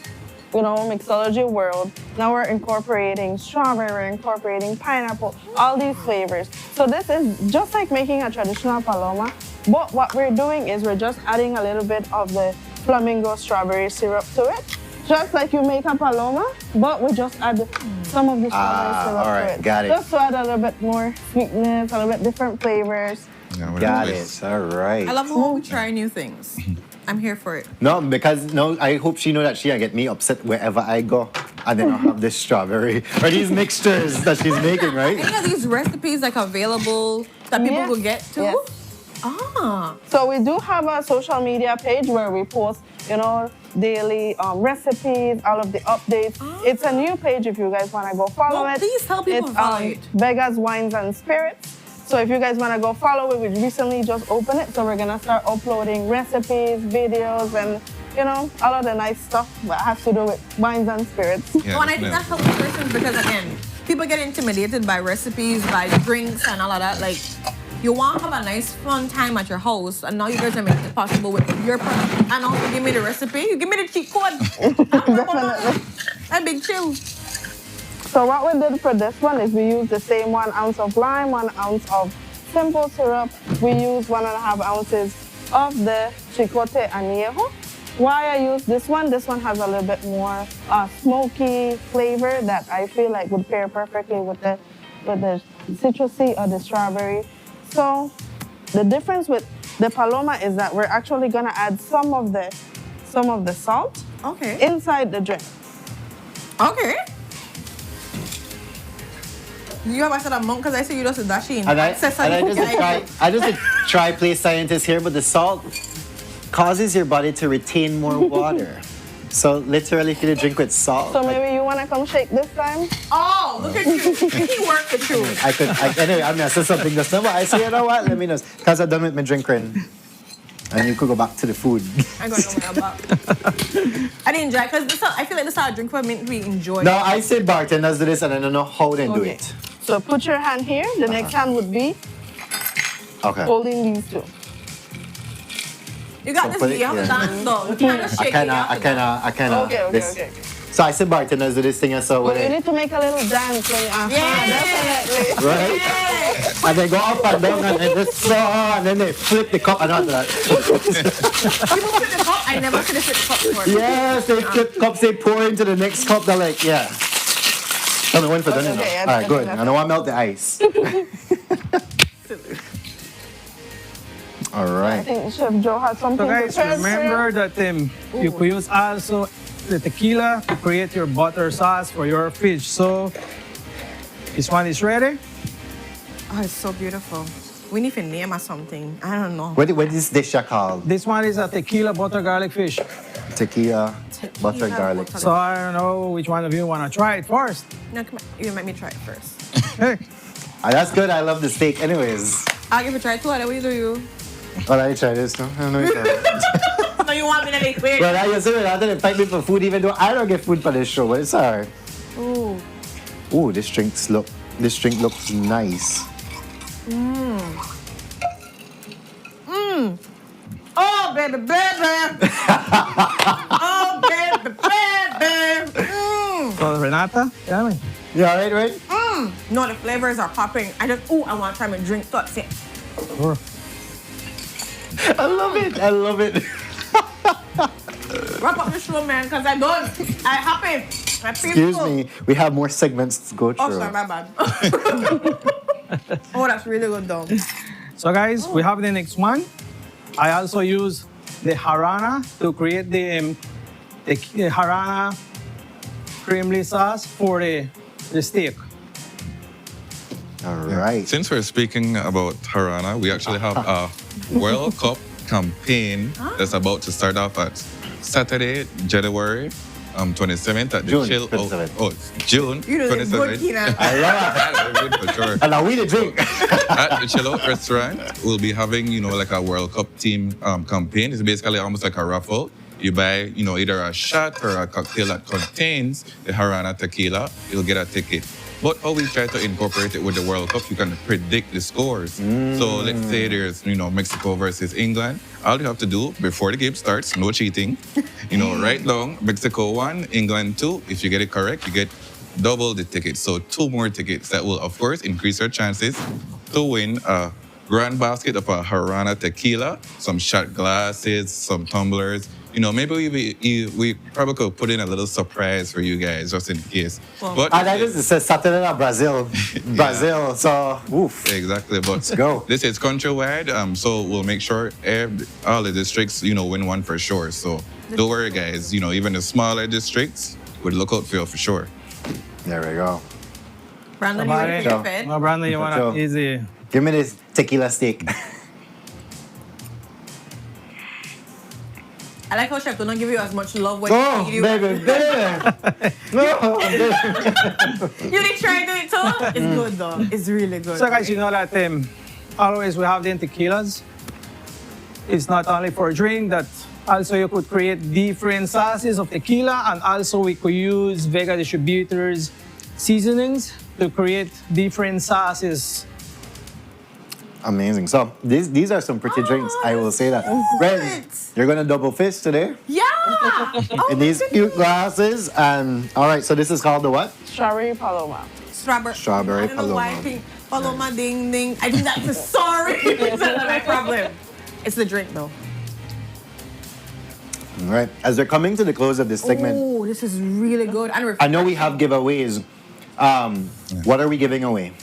mixology world, now we're incorporating strawberry, we're incorporating pineapple, all these flavors. So this is just like making a traditional paloma, but what we're doing is we're just adding a little bit of the flamingo strawberry syrup to it. Just like you make a paloma, but we just add some of the strawberry syrup all right, to it. got it. Just to add a little bit more sweetness, a little bit different flavors. Got it. All right. I love how we try new things. I'm here for it. No, because I hope she know that she get me upset wherever I go, and then I'll have this strawberry or these mixtures that she's making, right? Any of these recipes like available that people Yes. will get to? Yes. So we do have a social media page where we post, daily recipes, all of the updates. It's a new page if you guys want to go follow it. Please tell people It's follow it. Vegas Wines and Spirits. So if you guys want to go follow it, we recently just opened it. So we're going to start uploading recipes, videos, and, all of the nice stuff that has to do with wines and spirits. Oh, and I think that helps persons because, again, people get intimidated by recipes, by drinks, and all of that. Like, you want to have a nice, fun time at your house, and now you guys are making it possible with your product. And also give me the recipe. You give me the cheat code. Definitely. A big chill. So what we did for this one is we used the same 1 ounce of lime, 1 ounce of simple syrup. We used 1.5 ounces of the chicote añejo. Why I use this one has a little bit more smoky flavor that I feel like would pair perfectly with the citrusy or the strawberry. So the difference with the Paloma is that we're actually gonna add some of the salt inside the drink. Okay. You have a sort of monk because I see you just dash in. I just try play scientist here, but the salt causes your body to retain more water. So literally, if you drink with salt. So maybe you wanna come shake this time? Oh, look at you! He worked the truth. Anyway, I mean, I said something just now, but I say, you know what? Let me know, because I'm done with my drinking, and you could go back to the food. I'm gonna go back. I didn't enjoy because I feel like this is how a drink for me to be enjoyed. No, I say bartenders do this, and I don't know how they do it. So put your hand here. The next hand would be holding these two. You got this, you have to dance though. You can't just shake it. I kinda. Okay. So I said bartenders do this thing, and so Well, you need to make a little dance when definitely. right? And they go up and down, and they just and then they flip the cup and all that. People flip the cup. I never could have flipped the cup before. Yes, they flip cups, they pour into the next cup. They're like, yeah. I'm going for done now. All right, good. I know I melt the ice. All right. I think Chef Joe has something So guys, to share. remember that you could use also the tequila to create your butter sauce for your fish. So this one is ready. Oh, it's so beautiful. We need to name or something. I don't know. What is this dish called? This one is a tequila butter garlic fish. Tequila butter garlic. So I don't know which one of you want to try it first. No, come on. You let me try it first. That's good. I love the steak anyways. I'll give it a try too. What do you? Well, I try this now. I don't know you try it. No, you want me to make quick. Well, I used to fight me for food even though I don't get food for this show, but it's alright. Ooh. Ooh, this drink looks nice. Oh, baby, baby. Oh, baby, baby. So Renata, tell me. You alright, right? No, the flavors are popping. I want to try my drink. That's it. Sure. I love it. Wrap up the show, man, because I'm done. I'm happy. Excuse me, we have more segments to go through. Oh, sorry, my bad. Oh, that's really good, though. So guys, we have the next one. I also use the harana to create the harana creamy sauce for the steak. All right. Since we're speaking about Harana, we actually have a World Cup campaign that's about to start off at Saturday, January 27th at the June Chill 27th. June You know, 27th. I love Good for sure. it. And now we the drink. At the Chill Out restaurant, we'll be having, like a World Cup team campaign. It's basically almost like a raffle. You buy, either a shot or a cocktail that contains the Harana tequila, you'll get a ticket. But how we try to incorporate it with the World Cup, you can predict the scores. So let's say there's, Mexico versus England. All you have to do before the game starts, no cheating, write down Mexico 1, England 2. If you get it correct, you get double the tickets. So 2 more tickets that will, of course, increase your chances to win a grand basket of a Harana tequila, some shot glasses, some tumblers. Maybe we probably could put in a little surprise for you guys just in case. And I just said Saturday in Brazil. Brazil, so oof. Exactly, but let's go. This is countrywide, so we'll make sure all the districts, win one for sure. So don't worry, guys. Even the smaller districts would look out for you for sure. There we go. Brandon, you ready to get fed? No, Brandon, you want to easy. Give me this tequila steak. I like how Chef don't give you as much love when Oh, you baby. No, You did try to do it too? It's good though. It's really good. So guys, you know that always we have the tequilas. It's not only for a drink, that also you could create different sauces of tequila, and also we could use Vega Distributors seasonings to create different sauces. Amazing. So these are some pretty drinks. I will say that. Ren, you're gonna double fist today Yeah! in these cute glasses. And all right, so this is called the what? Strawberry Paloma. Strawberry I don't know why I Paloma. think Paloma ding ding. I think that's sorry. That's not my problem. It's the drink though. All right. As we're coming to the close of this segment, Oh, this is really good. And I know we have giveaways. What are we giving away?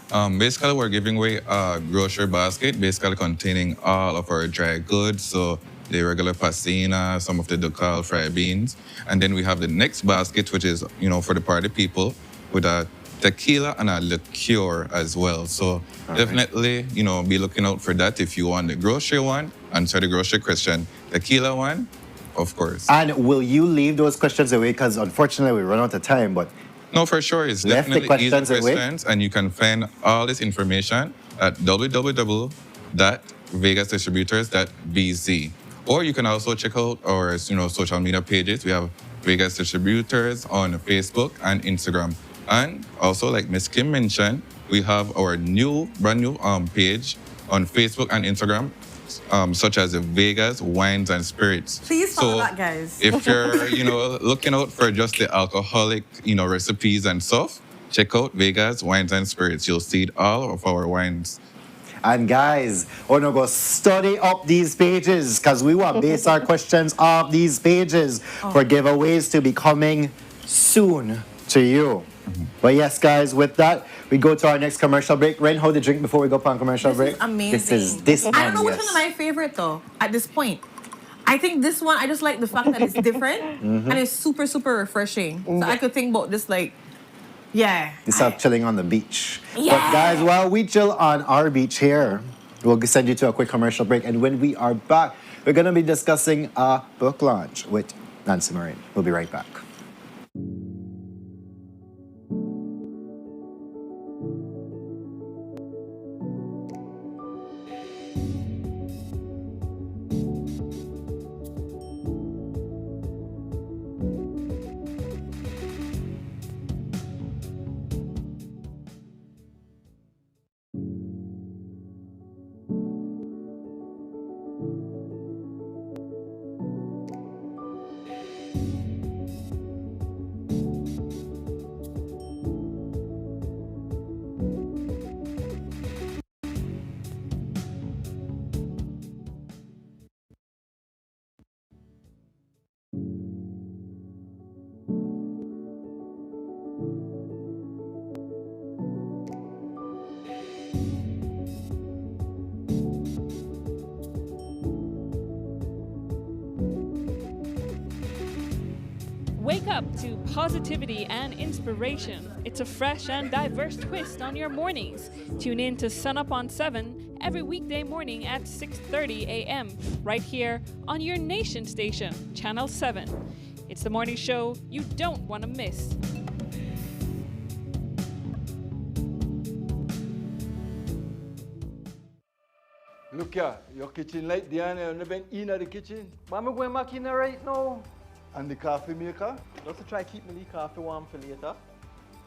Basically, we're giving away a grocery basket, basically containing all of our dry goods. So the regular pastina, some of the ducal fried beans. And then we have the next basket, which is, for the party people, with a tequila and a liqueur as well. So definitely, be looking out for that if you want the grocery one. Answer the grocery question. Tequila one, of course. And will you leave those questions away? Because unfortunately, we run out of time, but... No, for sure. It's left the definitely easy questions away? questions, and you can find all this information at www.vegasdistributors.bz. Or you can also check out our social media pages. We have Vegas Distributors on Facebook and Instagram. And also, like Miss Kim mentioned, we have our brand new page on Facebook and Instagram, such as the Vegas Wines and Spirits. Please follow that, guys. If you're, looking out for just the alcoholic, recipes and stuff, check out Vegas Wines and Spirits. You'll see all of our wines. And guys, we're going to go study up these pages because we want to base our questions off these pages for giveaways to be coming soon to you. But yes, guys, with that, we go to our next commercial break. Ren, hold the drink before we go on commercial break. Is amazing. I don't know which one's my favorite, though, at this point. I think this one, I just like the fact that it's different and it's super, super refreshing. So I could think about this, It's like chilling on the beach. Yeah. But guys, while we chill on our beach here, we'll send you to a quick commercial break. And when we are back, we're going to be discussing a book launch with Nancy Maureen. We'll be right back. Wake up to positivity and inspiration. It's a fresh and diverse twist on your mornings. Tune in to Sunup on 7 every weekday morning at 6:30 a.m. right here on your nation station, Channel 7. It's the morning show you don't want to miss. Look here, your kitchen light there and you never in the kitchen. But I'm going back in there right now. And the coffee maker? Just to try keep my coffee warm for later.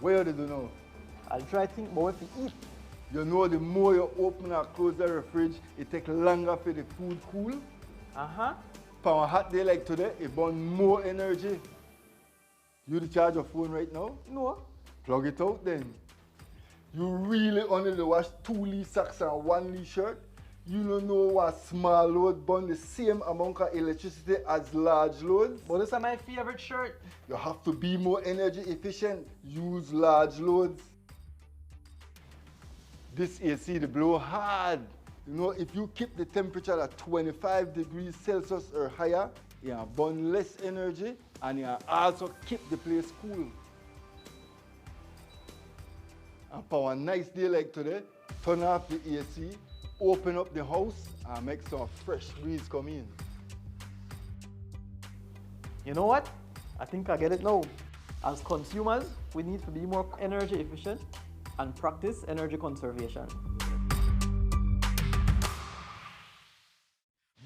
Where do you know? I'll try to think about what to eat. You know the more you open and close the fridge, it takes longer for the food cool. Uh-huh. For a hot day like today, it burns more energy. You charge your phone right now? No. Plug it out then. You really only wash 2 Lee socks and 1 Lee shirt? You don't know what small load burn the same amount of electricity as large loads? But this is my favorite shirt. You have to be more energy efficient. Use large loads. This AC, they blow hard. You know, if you keep the temperature at 25 degrees Celsius or higher, you burn less energy and you also keep the place cool. And for a nice day like today, turn off the AC, open up the house and make some fresh breeze come in. You know what? I think I get it now. As consumers, we need to be more energy efficient and practice energy conservation.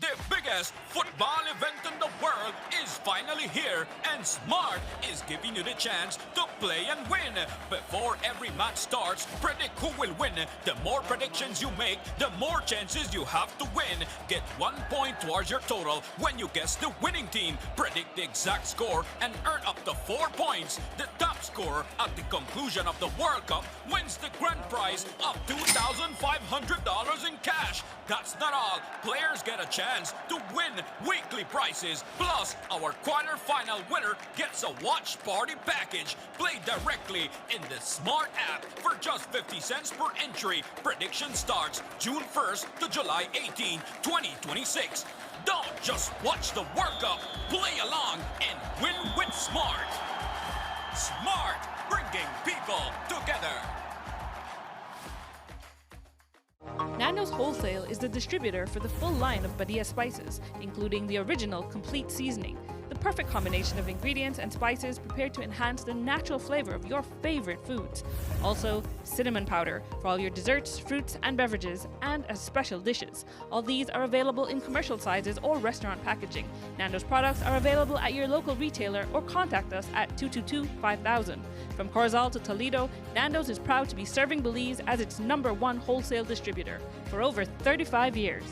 The biggest football event in the world is finally here, and Smart is giving you the chance to play and win. Before every match starts, predict who will win. The more predictions you make, the more chances you have to win. Get 1 point towards your total when you guess the winning team. Predict the exact score and earn up to 4 points. The top scorer at the conclusion of the World Cup wins the grand prize of $2,500 in cash. That's not all. Players get a chance to win weekly prizes. Plus, our quarterfinal winner gets a watch party package. Play directly in the Smart app for just 50 cents per entry. Prediction starts June 1st to July 18, 2026. Don't just watch the World Cup. Play along and win with Smart. Smart, bringing people together. Nando's Wholesale is the distributor for the full line of Badia spices, including the original complete seasoning, the perfect combination of ingredients and spices prepared to enhance the natural flavor of your favorite foods. Also, cinnamon powder for all your desserts, fruits, and beverages, and as special dishes. All these are available in commercial sizes or restaurant packaging. Nando's products are available at your local retailer or contact us at 222-5000. From Corozal to Toledo, Nando's is proud to be serving Belize as its #1 wholesale distributor for over 35 years.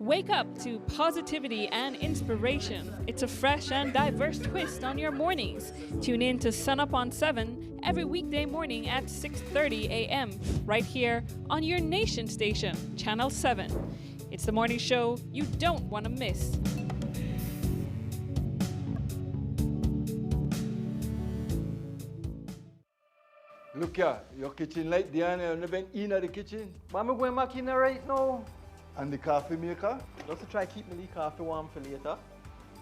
Wake up to positivity and inspiration. It's a fresh and diverse twist on your mornings. Tune in to Sunup on 7 every weekday morning at 6:30 a.m. right here on your nation station, Channel 7. It's the morning show you don't want to miss. Look here, your kitchen light there, and you've been in the kitchen. But I'm going back in there right now. And the coffee maker? Just to try keep my coffee warm for later.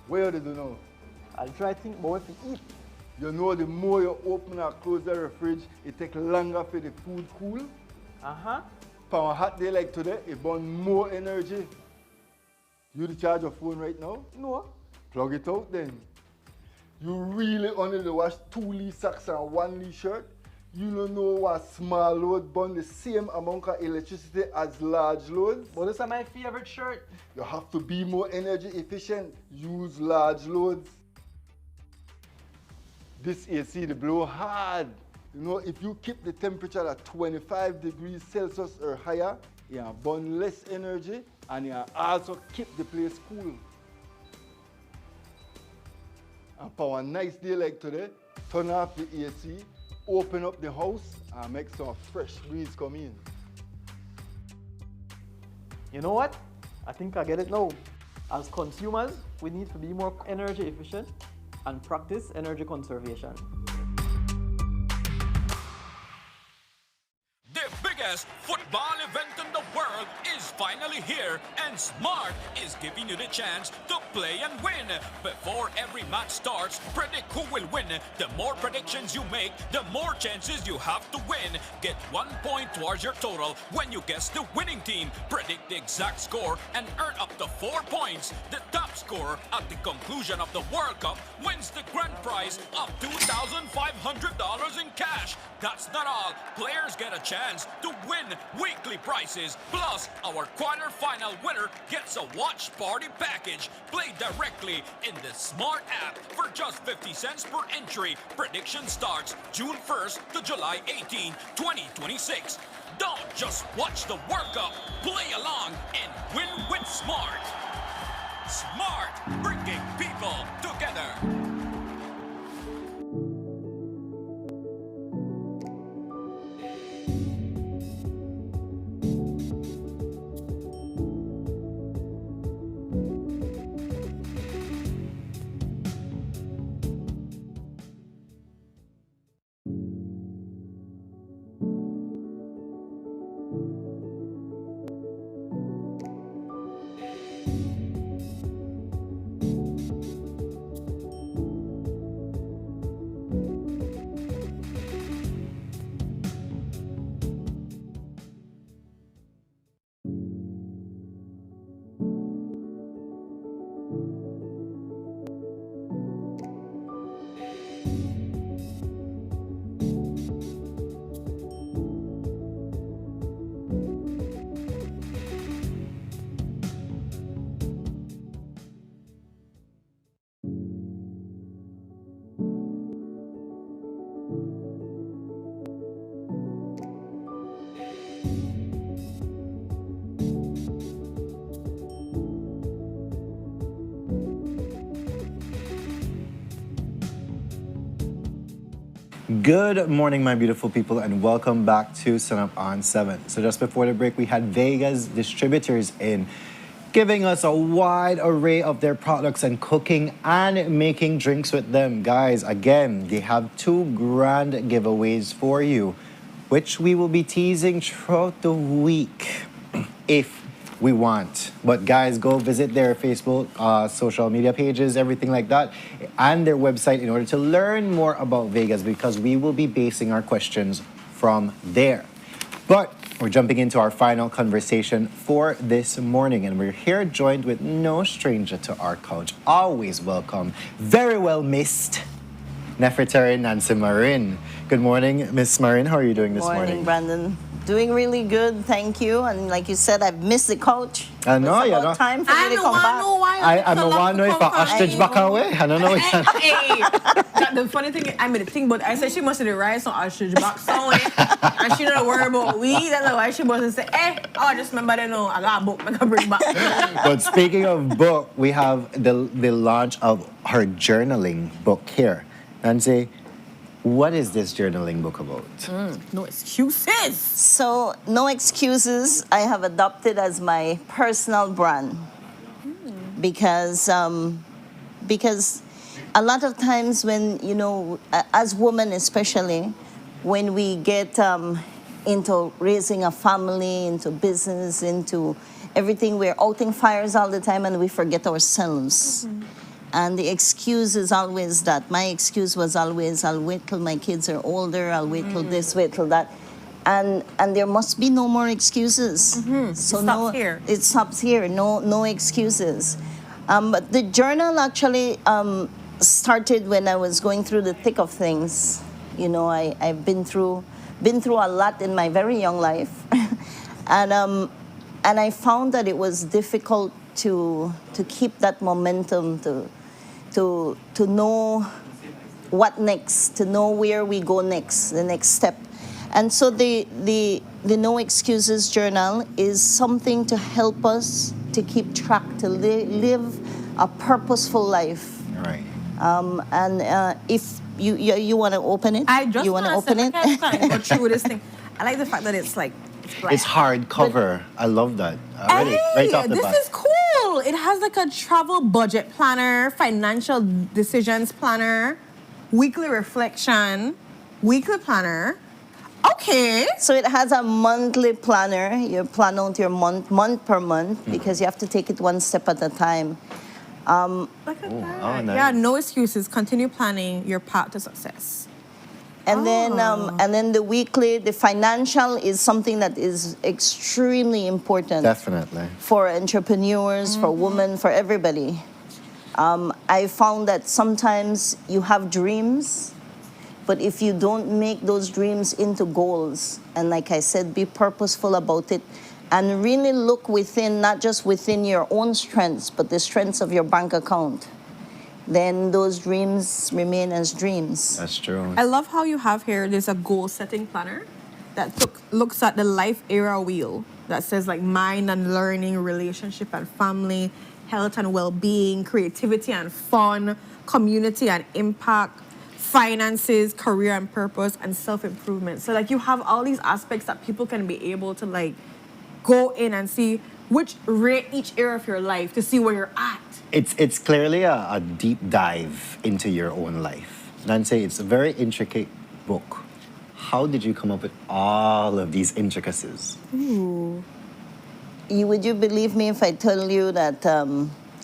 Where do you know? I'll try to think about what to eat. You know, the more you open or close the fridge, it takes longer for the food cool. Uh-huh. For a hot day like today, it burns more energy. You charge your phone right now? No. Plug it out then. You really only wash 2 socks and 1 shirt? You don't know what small load burn the same amount of electricity as large loads? But this is my favorite shirt. You have to be more energy efficient. Use large loads. This AC, they blow hard. You know, if you keep the temperature at 25 degrees Celsius or higher, you burn less energy and you also keep the place cool. And for a nice day like today, turn off the AC, open up the house and make some fresh breeze come in. You know what? I think I get it now. As consumers, we need to be more energy efficient and practice energy conservation. The biggest football event in the world is finally here, and Smart is giving you the chance to play and win. Before every match starts, predict who will win. The more predictions you make, the more chances you have to win. Get 1 point towards your total when you guess the winning team. Predict the exact score and earn up to 4 points. The top scorer at the conclusion of the World Cup wins the grand prize of $2,500 in cash. That's not all. Players get a chance to to win weekly prizes. Plus, our quarterfinal winner gets a watch party package. Play directly in the Smart app for just 50 cents per entry. Prediction starts June 1st to July 18, 2026. Don't just watch the World Cup. Play along and win with Smart. Smart, bringing people together. Good morning, my beautiful people, and welcome back to Sunup on 7. So just before the break, we had Vega's distributors in, giving us a wide array of their products and cooking and making drinks with them. Guys, again, they have 2 grand giveaways for you, which we will be teasing throughout the week if we want. But guys, go visit their Facebook, social media pages, everything like that, and their website in order to learn more about Vegas, because we will be basing our questions from there. But we're jumping into our final conversation for this morning, and we're here joined with no stranger to our couch. Always welcome, very well missed, Nefertari Nancy Marin. Good morning, Miss Marin. How are you doing this morning? Morning, Brandon. Doing really good, thank you. And like you said, I've missed the coach. I know, it's you about know. time for me to come back. I'm the one know if I ostrich back away. I don't know. The funny thing, I made a thing, but I said she must have the rice on ostrich back somewhere, and she don't worry about we. That's why she must say, I just remember they know I got a book, I can bring back. But speaking of book, we have the launch of her journaling book here. Nancy, what is this journaling book about? No excuses. So, No Excuses, I have adopted as my personal brand. Because a lot of times when, you know, as women especially, when we get into raising a family, into business, into everything, we're outing fires all the time and we forget ourselves. And the excuse is always that. My excuse was always, I'll wait till my kids are older, I'll wait till this, wait till that. And there must be no more excuses. So it stops here. No excuses. But the journal actually started when I was going through the thick of things. You know, I've been through a lot in my very young life. And I found that it was difficult to keep that momentum, to know what next, to know where we go next, the next step. And so the No Excuses journal is something to help us to keep track, to live a purposeful life. Right. And if you want to open it, I just you want to open it. I can't go through this thing. I like the fact that it's like It's hardcover. I love that. Already, right off the bat. This is cool. It has like a travel budget planner, financial decisions planner, weekly reflection, weekly planner. Okay. So it has a monthly planner. You plan out your month per month, because you have to take it one step at a time. Look at that. Nice. Yeah, no excuses. Continue planning your path to success. And then the weekly, the financial is something that is extremely important. Definitely. For entrepreneurs, for women, for everybody. I found that sometimes you have dreams, But if you don't make those dreams into goals, and like I said, be purposeful about it, and really look within, not just within your own strengths, but the strengths of your bank account, then those dreams remain as dreams. That's true. I love how you have here, there's a goal setting planner that looks at the life era wheel that says like mind and learning, relationship and family, health and well-being, creativity and fun, community and impact, finances, career and purpose, and self-improvement. So like you have all these aspects that people can be able to like go in and see which rate each area of your life to see where you're at. It's clearly a deep dive into your own life. Nancy, it's a very intricate book. How did you come up with all of these intricacies? Ooh. Would you believe me if I tell you that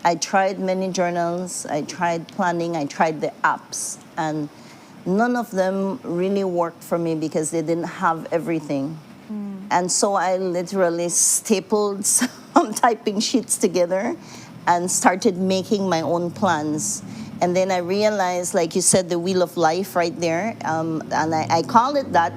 I tried many journals, I tried planning, I tried the apps, and none of them really worked for me because they didn't have everything. And so I literally stapled some typing sheets together and started making my own plans. And then I realized, like you said, the wheel of life right there. And I call it that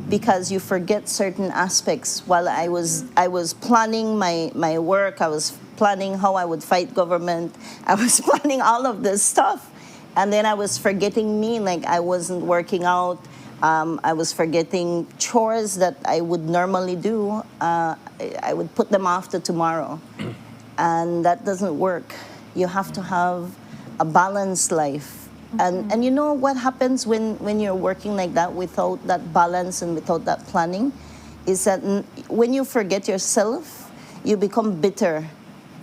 because you forget certain aspects. While I was planning my work, I was planning how I would fight government, I was planning all of this stuff. And then I was forgetting me, like I wasn't working out. I was forgetting chores that I would normally do. I would put them off to tomorrow. And that doesn't work. You have to have a balanced life. And you know what happens when you're working like that without that balance and without that planning is that when you forget yourself, you become bitter.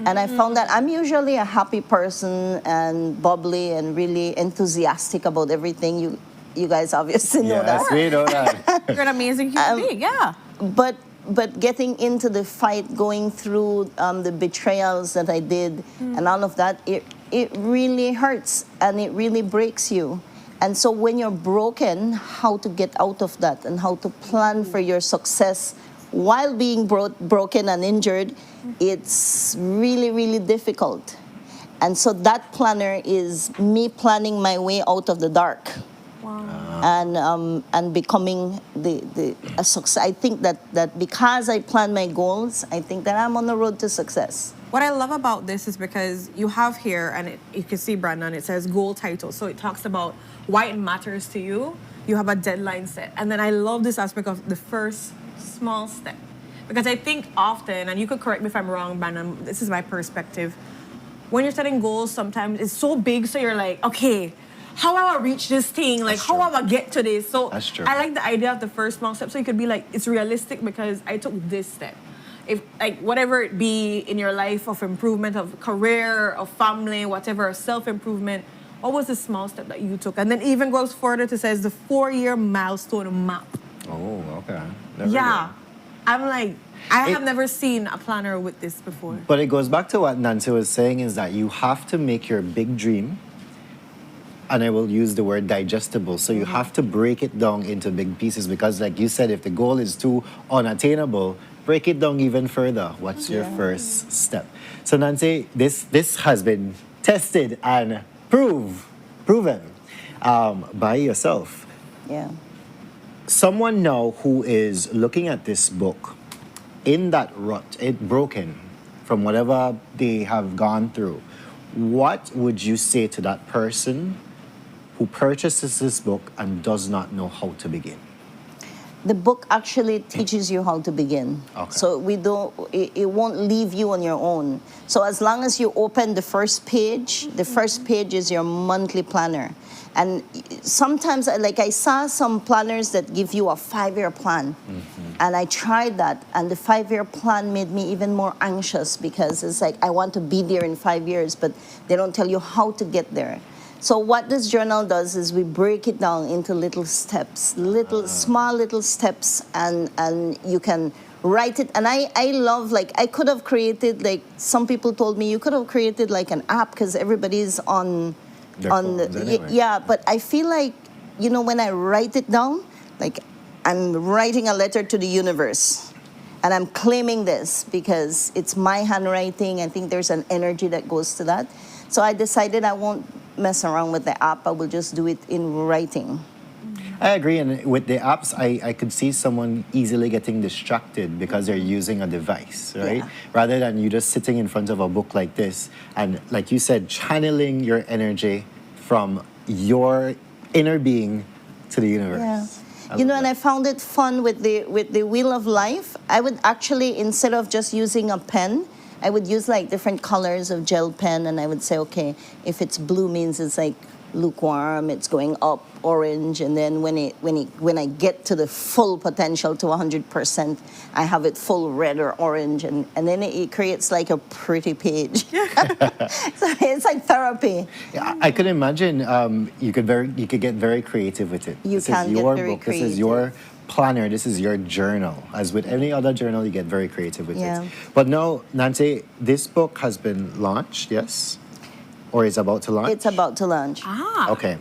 And I found that I'm usually a happy person and bubbly and really enthusiastic about everything. You guys obviously know that. Yes, we know that. You're an amazing human being, yeah. But getting into the fight, going through the betrayals that I did and all of that, it really hurts and it really breaks you. And so when you're broken, how to get out of that and how to plan for your success while being broken and injured, it's really, really difficult. And so that planner is me planning my way out of the dark. And becoming a success. I think that because I plan my goals, I think that I'm on the road to success. What I love about this is because you have here, and you can see, Brandon, it says goal title. So it talks about why it matters to you. You have a deadline set. And then I love this aspect of the first small step. Because I think often, and you could correct me if I'm wrong, Brandon, this is my perspective. When you're setting goals, sometimes it's so big, so you're like, okay, how will I reach this thing? Like, how will I get to this? So That's true. I like the idea of the first small step. So you could be like, it's realistic because I took this step. If like whatever it be in your life of improvement, of career, of family, whatever, self-improvement, what was the small step that you took? And then even goes further to says the 4-year milestone map. Oh, okay. Yeah. I'm like, I have never seen a planner with this before. But it goes back to what Nancy was saying is that you have to make your big dream, and I will use the word digestible. So you have to break it down into big pieces because like you said, if the goal is too unattainable, break it down even further. What's your first step? So Nancy, this has been tested and proven by yourself. Yeah. Someone now who is looking at this book in that rut, it broken from whatever they have gone through, what would you say to that person who purchases this book and does not know how to begin? The book actually teaches you how to begin. Okay. So it won't leave you on your own. So as long as you open the first page is your monthly planner. And sometimes, like I saw some planners that give you a 5-year plan. And I tried that, and the 5-year plan made me even more anxious because it's like, I want to be there in 5 years, but they don't tell you how to get there. So what this journal does is we break it down into little steps, small little steps, and you can write it. And I love, like, I could have created, like, some people told me you could have created like an app because everybody's on anyway. Yeah, but I feel like, you know, when I write it down, like I'm writing a letter to the universe. And I'm claiming this because it's my handwriting. I think there's an energy that goes to that. So I decided I won't mess around with the app. I will just do it in writing. I agree, and with the apps, I could see someone easily getting distracted because they're using a device, right? Yeah. Rather than you just sitting in front of a book like this and, like you said, channeling your energy from your inner being to the universe. Yeah. You know, and I found it fun with the Wheel of Life. I would actually, instead of just using a pen, I would use like different colors of gel pen, and I would say, okay, if it's blue means it's like lukewarm, it's going up, orange, and then when I get to the full potential to 100%, I have it full red or orange, and then it creates like a pretty page. So it's like therapy. Yeah, I could imagine you could get very creative with it. This is your book. This is your planner. This is your journal. As with any other journal, you get very creative with it. But now, Nancy, this book has been launched, yes? Or is about to launch? It's about to launch. Okay.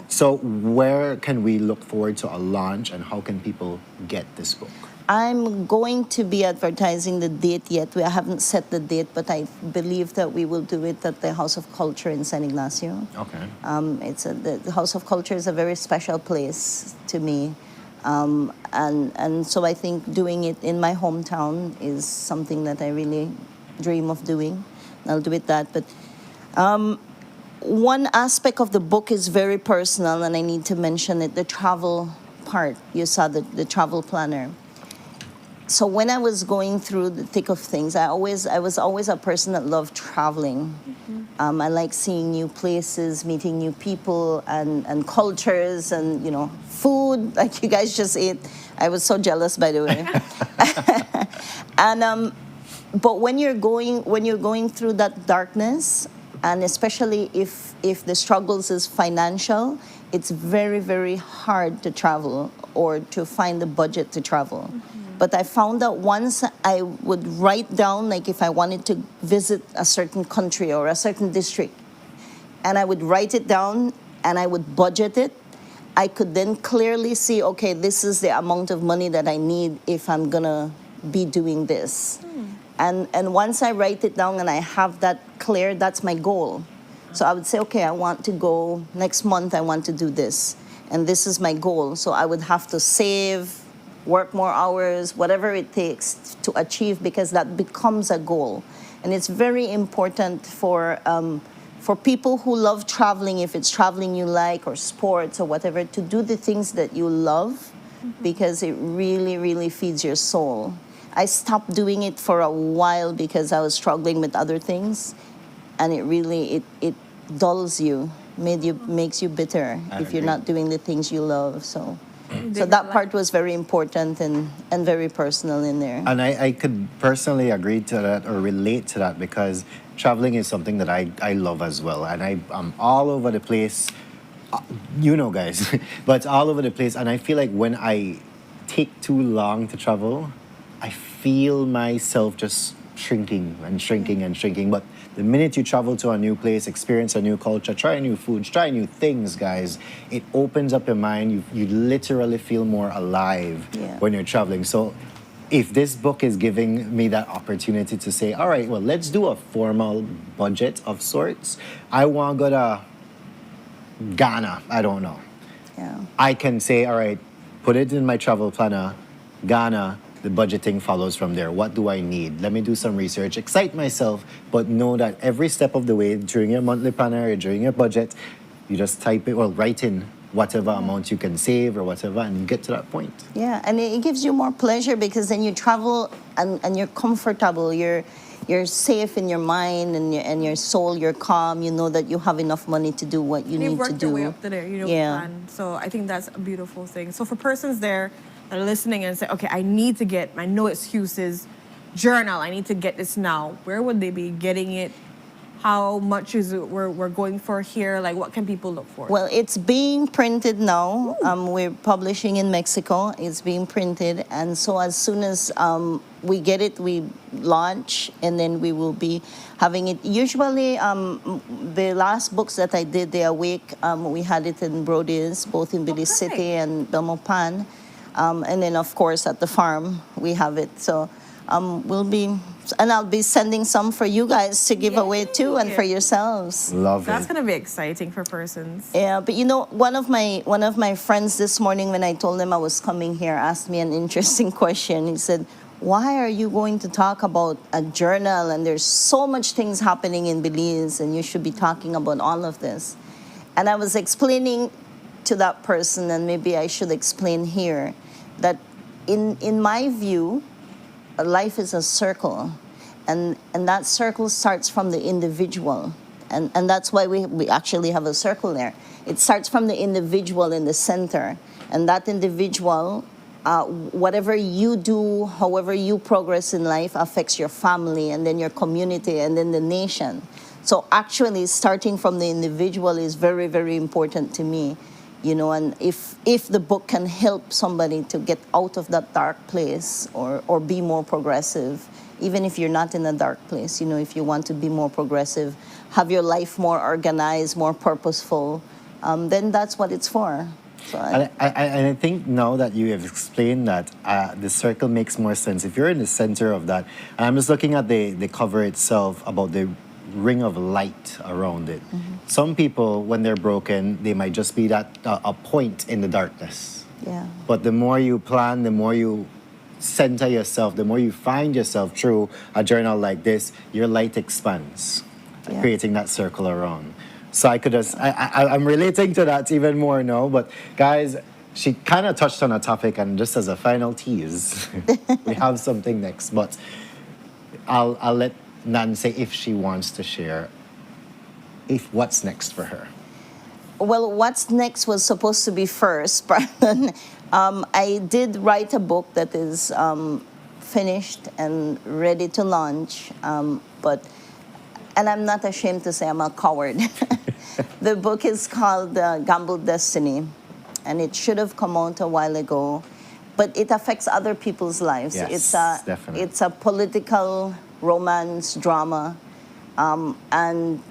So where can we look forward to a launch, and how can people get this book? I'm going to be advertising the date yet. I haven't set the date, but I believe that we will do it at the House of Culture in San Ignacio. Okay. The House of Culture is a very special place to me. And so I think doing it in my hometown is something that I really dream of doing. I'll do it that. But one aspect of the book is very personal, and I need to mention it, the travel part. You saw the travel planner. So when I was going through the thick of things, I was always a person that loved traveling. I like seeing new places, meeting new people and cultures, and food like you guys just ate. I was so jealous, by the way. But when you're going through that darkness, and especially if the struggles is financial, it's very, very hard to travel or to find the budget to travel. But I found that once I would write down, like if I wanted to visit a certain country or a certain district, and I would write it down and I would budget it, I could then clearly see, okay, this is the amount of money that I need if I'm gonna be doing this. And once I write it down and I have that clear, that's my goal. So I would say, okay, I want to go next month, I want to do this. And this is my goal. So I would have to save, work more hours, whatever it takes to achieve, because that becomes a goal. And it's very important for people who love traveling, if it's traveling you like or sports or whatever, to do the things that you love, because it really, really feeds your soul. I stopped doing it for a while because I was struggling with other things, and it really it dulls you, makes you bitter if you're not doing the things you love. So that part was very important and very personal in there. And I could personally agree to that or relate to that, because traveling is something that I love as well. And I'm all over the place, guys, but all over the place. And I feel like when I take too long to travel, I feel myself just shrinking and shrinking and shrinking. But the minute you travel to a new place, experience a new culture, try new foods, try new things, guys, it opens up your mind. You literally feel more alive when you're traveling. So if this book is giving me that opportunity to say, all right, well, let's do a formal budget of sorts. I want to go to Ghana. I don't know. I can say, all right, put it in my travel planner, Ghana. The budgeting follows from there. What do I need? Let me do some research, excite myself, but know that every step of the way during your monthly planner or during your budget, you just type it or write in whatever amount you can save or whatever, and you get to that point. Yeah, and it gives you more pleasure, because then you travel and you're comfortable. You're safe in your mind and your soul. You're calm. You know that you have enough money to do what you need to do. You've worked your way up to there, plan. So I think that's a beautiful thing. So for persons there that are listening and say, okay, I need to get my no excuses journal. I need to get this now. Where would they be getting it? How much is it we're going for here? Like, what can people look for? Well, it's being printed now. We're publishing in Mexico. It's being printed. And so as soon as we get it, we launch, and then we will be having it. Usually, the last books that I did, The Awake, we had it in Brody's, both in Belize City and Belmopan. And then, of course, at the farm, we have it. So we'll be, and I'll be sending some for you guys to give away too, and for yourselves. Love That's it. gonna be exciting for persons. Yeah, but you know, one of my friends this morning, when I told him I was coming here, asked me an interesting question. He said, "Why are you going to talk about a journal? And there's so much things happening in Belize, and you should be talking about all of this." And I was explaining to that person, and maybe I should explain here, that in my view, life is a circle, and that circle starts from the individual, and that's why we actually have a circle there. It starts from the individual in the center, and that individual, whatever you do, however you progress in life, affects your family, and then your community, and then the nation. So actually starting from the individual is very, very important to me. You know, and if the book can help somebody to get out of that dark place, or be more progressive, even if you're not in a dark place, you know, if you want to be more progressive, have your life more organized, more purposeful, then that's what it's for. So And I think now that you have explained that, the circle makes more sense. If you're in the center of that, and I'm just looking at the cover itself about the ring of light around it. Some people, when they're broken, they might just be that a point in the darkness. Yeah. But the more you plan, the more you center yourself, the more you find yourself through a journal like this, your light expands, creating that circle around. So I could just, I'm relating to that even more now. But guys, she kind of touched on a topic, and just as a final tease, we have something next. But I'll let Nancy, if she wants to share, what's next for her. Well, what's next was supposed to be first, Brandon. I did write a book that is finished and ready to launch, and I'm not ashamed to say I'm a coward. The book is called Gambled Destiny, and it should have come out a while ago, but it affects other people's lives. Yes, definitely. It's a political romance drama, and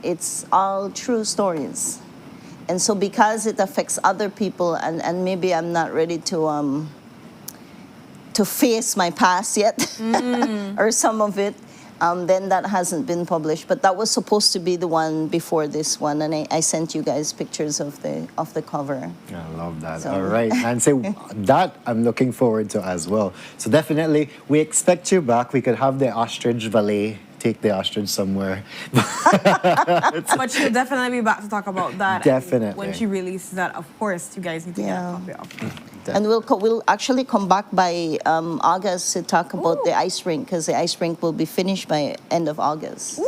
it's all true stories. And so because it affects other people, and maybe I'm not ready to face my past yet, or some of it, then that hasn't been published. But that was supposed to be the one before this one, and I sent you guys pictures of the cover. I love that. So. All right. And so that I'm looking forward to as well. So definitely, we expect you back. We could have the ostrich valet take the ostrich somewhere. But she'll definitely be back to talk about that. Definitely. And when she releases that, of course, you guys need to get a copy of it. And we'll actually come back by August to talk about the ice rink, because the ice rink will be finished by end of August.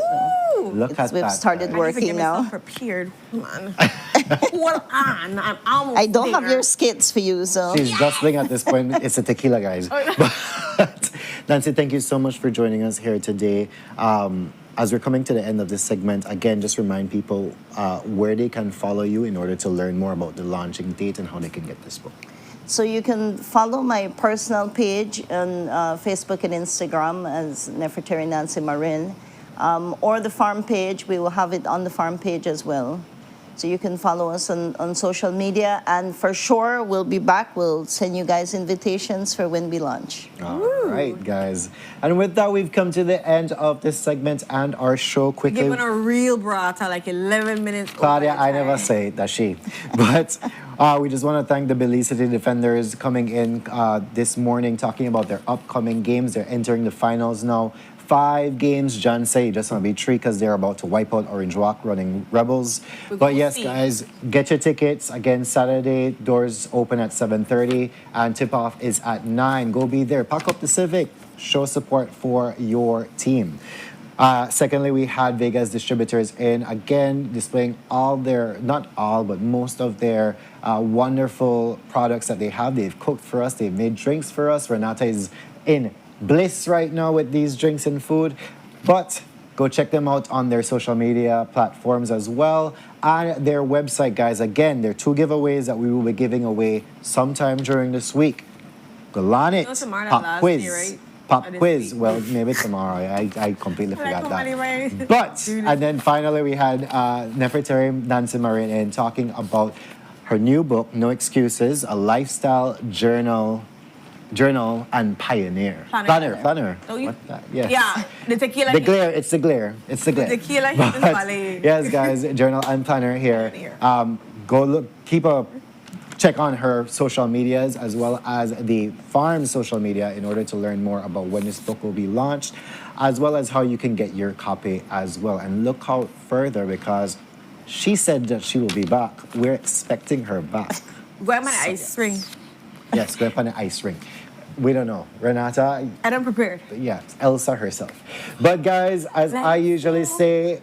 Look at we've that. started working now. Prepared, man. Hold on, I'm almost I don't have there. your skits for you, so. She's dustling at this point. It's a tequila, guys. But, Nancy, thank you so much for joining us here today. As we're coming to the end of this segment, again, just remind people where they can follow you in order to learn more about the launching date and how they can get this book. So you can follow my personal page on Facebook and Instagram as Nefertari Nancy Marin, or the farm page. We will have it on the farm page as well. So you can follow us on social media, and for sure we'll be back. We'll send you guys invitations for when we launch. All right, guys. And with that, we've come to the end of this segment and our show. Quickly, Giving a real brata, like 11 minutes. Claudia, I never say it, that's she. But we just want to thank the Belize City Defenders coming in this morning, talking about their upcoming games. They're entering the finals now. 5 games, John said it just want to be 3 because they're about to wipe out Orange Walk running Rebels. But yes, guys, get your tickets. Again, Saturday, doors open at 7:30 and tip-off is at 9. Go be there. Pack up the Civic. Show support for your team. Secondly, we had Vegas distributors in, again, displaying all their, not all, but most of their wonderful products that they have. They've cooked for us. They've made drinks for us. Renata is in bliss right now with these drinks and food. But go check them out on their social media platforms as well. And their website, guys. Again, there are 2 giveaways that we will be giving away sometime during this week. Go on it. Pop quiz. Right? Pop quiz. Well, maybe tomorrow. I completely forgot that. But, and then finally we had Nefertari Nancy Marin in talking about her new book, No Excuses, a lifestyle journal Journal and Pioneer. Planner. Don't you? What's that? Yes. Yeah, the tequila. The glare, it's the glare. It's the glare. The tequila hit this But, valley. yes, guys, Journal and Planner here. Go look, check on her social medias as well as the farm's social media in order to learn more about when this book will be launched, as well as how you can get your copy as well. And look out further because she said that she will be back. We're expecting her back. Go on my ice ring. Yes, go up on the ice ring. We don't know. Renata? I don't prepared. Yeah, Elsa herself. But guys, as I usually say,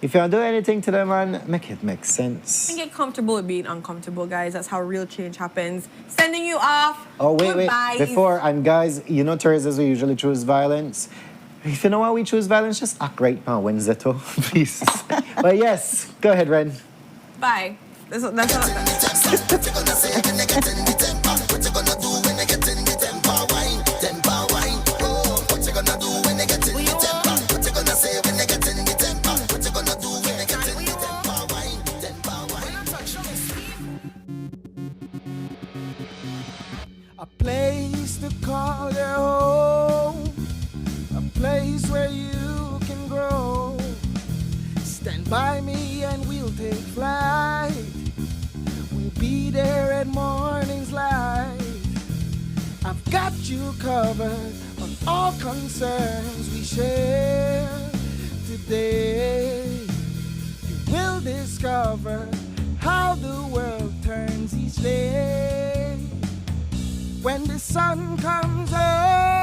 if you don't do anything to them, man, make it make sense. And get comfortable with being uncomfortable, guys. That's how real change happens. Sending you off. Oh, wait. Goodbyes. Before, and guys, you know Thursdays we usually choose violence. If you know why we choose violence, just act right on Wednesday too, please. But yes, go ahead, Ren. Bye. That's what A place to call your home, a place where you can grow. Stand by me and we'll take flight. We'll be there at morning's light. I've got you covered on all concerns we share today. You will discover how the world turns each day. When the sun comes up